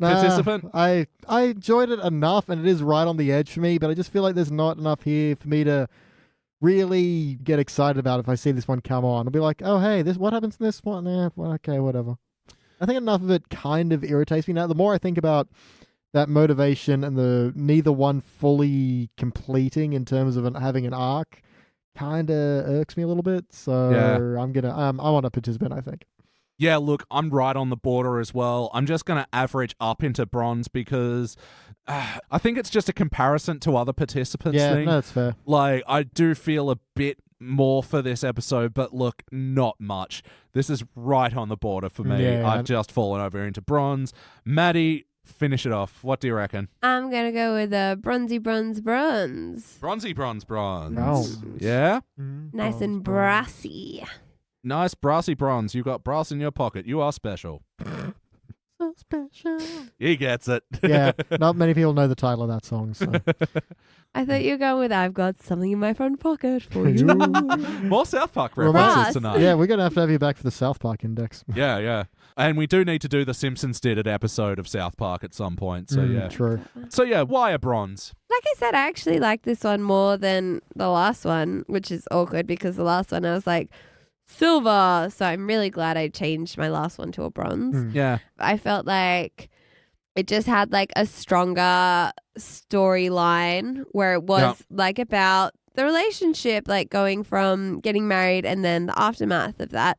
Participant? I enjoyed it enough, and it is right on the edge for me, but I just feel like there's not enough here for me to really get excited about if I see this one come on. I'll be like, oh, hey, what happens in this one? Well, okay, whatever. I think enough of it kind of irritates me now. The more I think about that motivation and the neither one fully completing in terms of having an arc, kind of irks me a little bit. So I'm on a participant, I think. Yeah, look, I'm right on the border as well. I'm just going to average up into bronze because I think it's just a comparison to other participants thing. No, that's fair. Like, I do feel a bit more for this episode, but look, not much. This is right on the border for me. Yeah, I've just fallen over into bronze. Maddie, finish it off. What do you reckon? I'm going to go with a bronzy bronze. Bronzy bronze. No. Yeah? Nice and brassy. Nice brassy bronze. You got brass in your pocket. You are special. So special. He gets it. Yeah, not many people know the title of that song. So. I thought you were going with "I've got something in my front pocket for you." More South Park Well, references tonight. Yeah, we're going to have you back for the South Park Index. Yeah. And we do need to do the Simpsons did it episode of South Park at some point. So yeah. True. So yeah, why a bronze? Like I said, I actually like this one more than the last one, which is awkward because the last one I was like, silver. So I'm really glad I changed my last one to a bronze. Yeah. I felt like it just had like a stronger storyline where it was like about the relationship, like going from getting married and then the aftermath of that.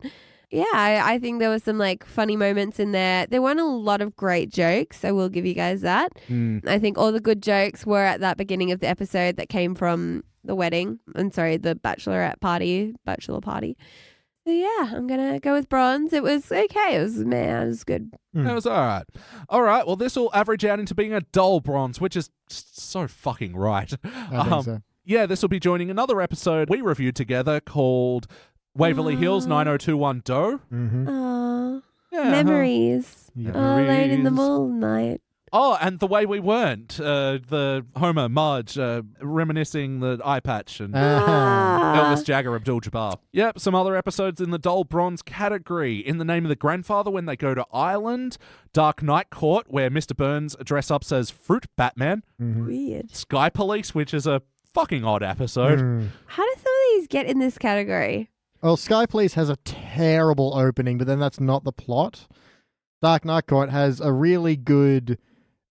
Yeah, I think there was some like funny moments in there. There weren't a lot of great jokes. I will give you guys that. I think all the good jokes were at that beginning of the episode that came from the wedding. The bachelor party. So yeah, I'm going to go with bronze. It was okay. It was good. That was all right. All right, well, this will average out into being a dull bronze, which is so fucking right. I think so. Yeah, this will be joining another episode we reviewed together called Waverly Hills 9021 Doe. Aww. Yeah. Memories. Yeah. All alone in the moonlight. Oh, and The Way We Weren't, the Homer, Marge, reminiscing the eye patch and Elvis Jagger, Abdul-Jabbar. Yep, some other episodes in the dull bronze category. In the Name of the Grandfather, when they go to Ireland. Dark Knight Court, where Mr. Burns dress up as Fruit Batman. Weird. Sky Police, which is a fucking odd episode. How do some of these get in this category? Well, Sky Police has a terrible opening, but then that's not the plot. Dark Knight Court has a really good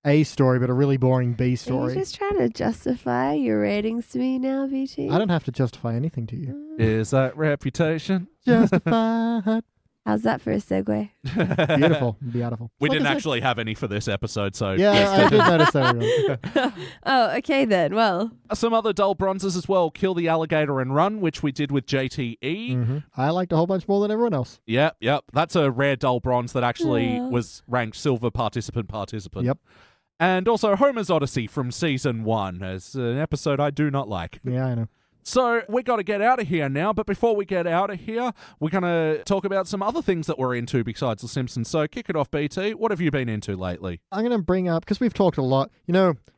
A story, but a really boring B Are story. you just trying to justify your ratings to me now, BT? I don't have to justify anything to you. Is that reputation? Justified. How's that for a segue? Beautiful. Beautiful. We Like didn't I said- actually have any for this episode, so Yeah, I did notice that. Oh, okay then. Well, Some other dull bronzes as well. Kill the Alligator and Run, which we did with JTE. I liked a whole bunch more than everyone else. Yep. That's a rare dull bronze that actually Yeah. was ranked silver participant. Yep. And also Homer's Odyssey from season 1 as an episode I do not like. Yeah, I know. So we got to get out of here now, but before we get out of here, we're going to talk about some other things that we're into besides The Simpsons. So kick it off, BT. What have you been into lately? I'm going to bring up, because we've talked a lot,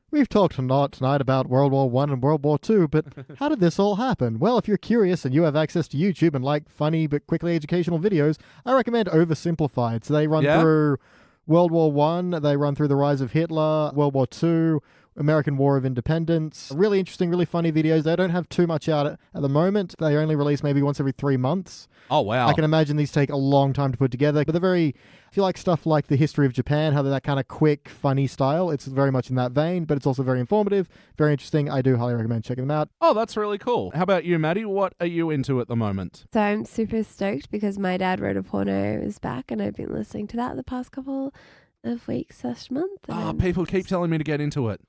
we've talked a lot tonight about World War I and World War II, but how did this all happen? Well, if you're curious and you have access to YouTube and like funny but quickly educational videos, I recommend Oversimplified. So they run through World War I, they run through the rise of Hitler, World War II, American War of Independence. Really interesting, really funny videos. They don't have too much out at the moment. They only release maybe once every 3 months. Oh, wow. I can imagine these take a long time to put together, but they're very, if you like stuff like the history of Japan, how they're that kind of quick, funny style, it's very much in that vein, but it's also very informative, very interesting. I do highly recommend checking them out. Oh, that's really cool. How about you, Maddie? What are you into at the moment? so I'm super stoked because My Dad Wrote a Porno is back and I've been listening to that the past couple of weeks / month. Oh, and people keep telling me to get into it.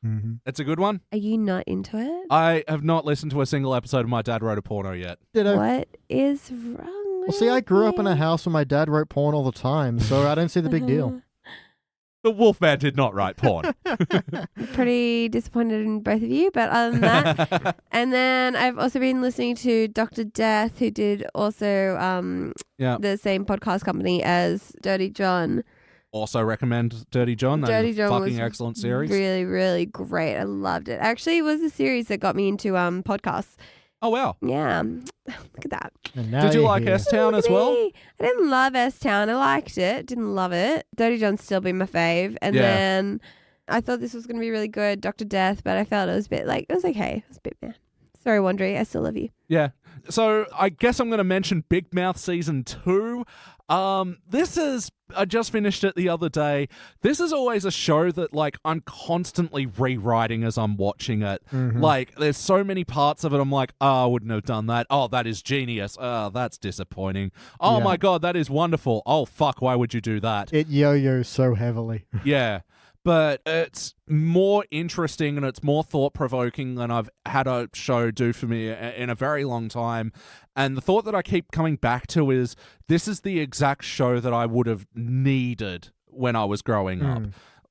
It's a good one. Are you not into it? I have not listened to a single episode of My Dad Wrote a Porno yet. What is wrong Well, see, I grew up in a house where my dad wrote porn all the time, so I don't see the big deal. The Wolfman did not write porn. Pretty disappointed in both of you, but other than that. And then I've also been listening to Dr. Death, who did also the same podcast company as Dirty John. Also recommend Dirty John. That Dirty is a John fucking was excellent series. Really, really great. I loved it. Actually, it was a series that got me into podcasts. Oh, wow. Yeah. Look at that. And now Did you you're like here. S-Town as Look at well? me. I didn't love S-Town. I liked it. Didn't love it. Dirty John's still been my fave. And Yeah. then I thought this was going to be really good, Dr. Death, but I felt it was a bit like, it was okay. It was a bit meh. Sorry, Wondery. I still love you. Yeah. So I guess I'm going to mention Big Mouth Season 2. This is, I just finished it the other day. This is always a show that, like, I'm constantly rewriting as I'm watching it. Like, there's so many parts of it I'm like, oh, I wouldn't have done that. Oh, that is genius. Oh, that's disappointing. Oh, Yeah. my God, that is wonderful. Oh, fuck, why would you do that? It yo-yos so heavily. Yeah. But it's more interesting and it's more thought-provoking than I've had a show do for me in a very long time. And the thought that I keep coming back to is this is the exact show that I would have needed when I was growing up.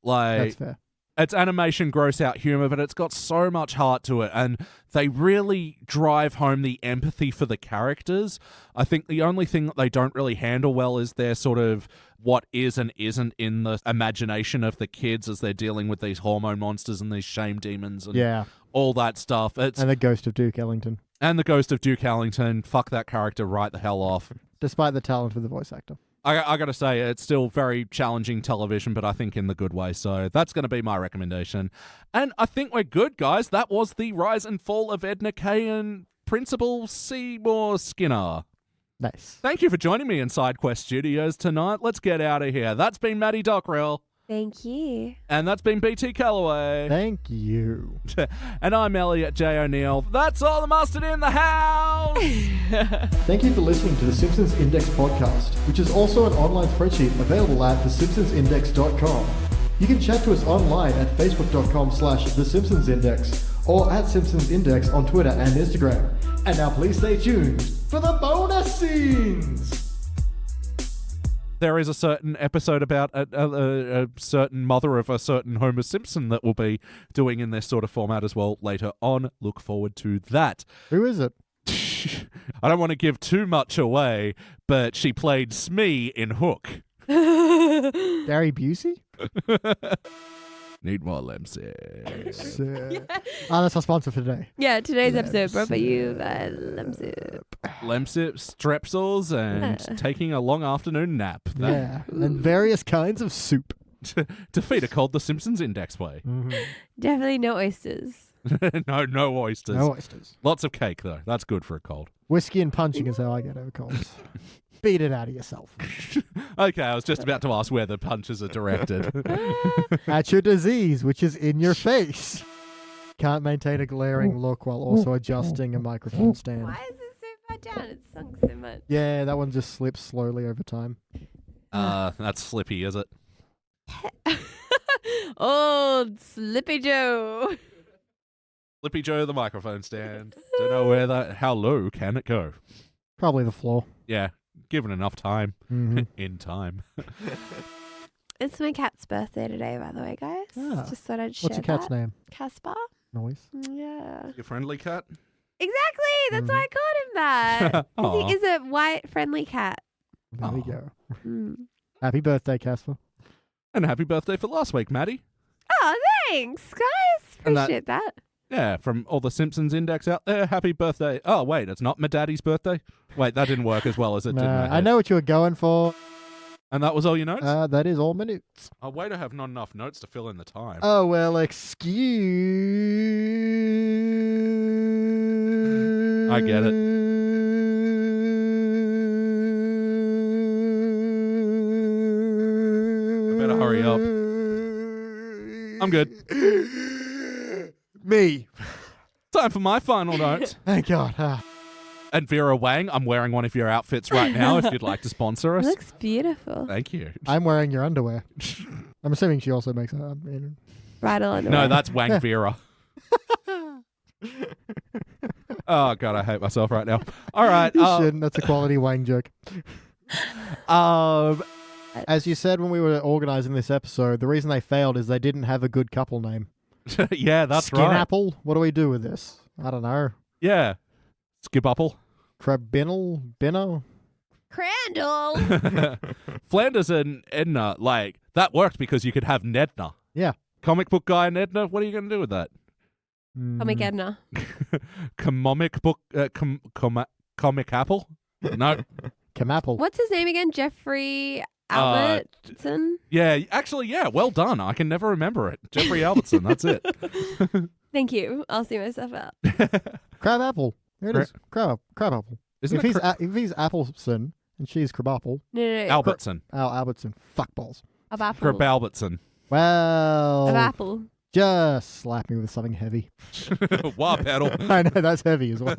Like, That's fair. It's animation gross out humor, but it's got so much heart to it, and they really drive home the empathy for the characters. I think the only thing that they don't really handle well is their sort of what is and isn't in the imagination of the kids as they're dealing with these hormone monsters and these shame demons and all that stuff. And the ghost of Duke Ellington. And the ghost of Duke Ellington. Fuck that character right the hell off. Despite the talent of the voice actor. I got to say, it's still very challenging television, but I think in the good way. So that's going to be my recommendation. And I think we're good, guys. That was the rise and fall of Edna Kay and Principal Seymour Skinner. Nice. Thank you for joining me in SideQuest Studios tonight. Let's get out of here. That's been Maddie Dockrill. Thank you. And that's been BT Calloway. Thank you. And I'm Elliot Jay O'Neill. That's all the mustard in the house! Thank you for listening to the Simpsons Index podcast, which is also an online spreadsheet available at thesimpsonsindex.com. You can chat to us online at facebook.com/thesimpsonsindex or at Simpsons Index on Twitter and Instagram. And now please stay tuned for the bonus scenes! There is a certain episode about a certain mother of a certain Homer Simpson that we'll be doing in this sort of format as well later on. Look forward to that. Who is it? I don't want to give too much away, but she played Smee in Hook. Gary Busey? Need more Lemsip. That's our sponsor for today. Yeah, today's episode brought by you by Lemsip. Lemsip, Strepsils, and taking a long afternoon nap. Yeah, and various kinds of soup. To feed a cold the Simpsons Index way. Mm-hmm. Definitely no oysters. No oysters. No oysters. Lots of cake, though. That's good for a cold. Whiskey and punching is how I get over colds. Beat it out of yourself. Okay, I was just about to ask where the punches are directed. At your disease, which is in your face. Can't maintain a glaring look while also adjusting a microphone stand. Why is it so far down? It's sunk so much. Yeah, that one just slips slowly over time. That's Slippy, is it? Old Slippy Joe. Slippy Joe, the microphone stand. Don't know where that. How low can it go? Probably the floor. Yeah, given enough time. Mm-hmm. In time. It's my cat's birthday today, by the way, guys. Ah. Just thought I'd share What's your cat's name? Casper. Noise. Yeah. Your friendly cat? Exactly. That's why I called him that. 'Cause he is a white, friendly cat. There we go. Mm. Happy birthday, Casper. And happy birthday for last week, Maddie. Oh, thanks, guys. And that- Appreciate that. Yeah, from all the Simpsons Index out there, happy birthday. Oh, wait, it's not my daddy's birthday? Wait, that didn't work as well as it did in my I head. know what you were going for. And that was all your notes? That is all my notes. Oh, way to have not enough notes to fill in the time. Oh, well, excuse. I get it. I better hurry up. I'm good. Me. Time for my final note. Thank God. And Vera Wang, I'm wearing one of your outfits right now if you'd like to sponsor It us. looks beautiful. Thank you. I'm wearing your underwear. I'm assuming she also makes Bridal underwear. No, that's Wang Vera. Oh, God, I hate myself right now. All right. You shouldn't. That's a quality Wang joke. As you said when we were organizing this episode, the reason they failed is they didn't have a good couple name. Yeah, that's Skin right. Apple? What do we do with this? I don't know. Yeah. Skibuple. Crabbinnel? Binno? Crandall. Flanders and Edna, like, that worked because you could have Nedna. Yeah. Comic book guy and Edna, what are you going to do with that? Comic Edna. Comic book, comic apple? No. Camapple. What's his name again? Jeffrey Albertson? Yeah, actually, yeah, well done. I can never remember it. Jeffrey Albertson, that's it. Thank you. I'll see myself out. Crabapple. There it is. Crabapple. Isn't If it he's Appleson and she's Crabapple. No. Albertson. Albertson. Fuckballs. Of apple. Albertson. Well. Of apple. Just slap me with something heavy. Wah pedal. I know, that's heavy as well.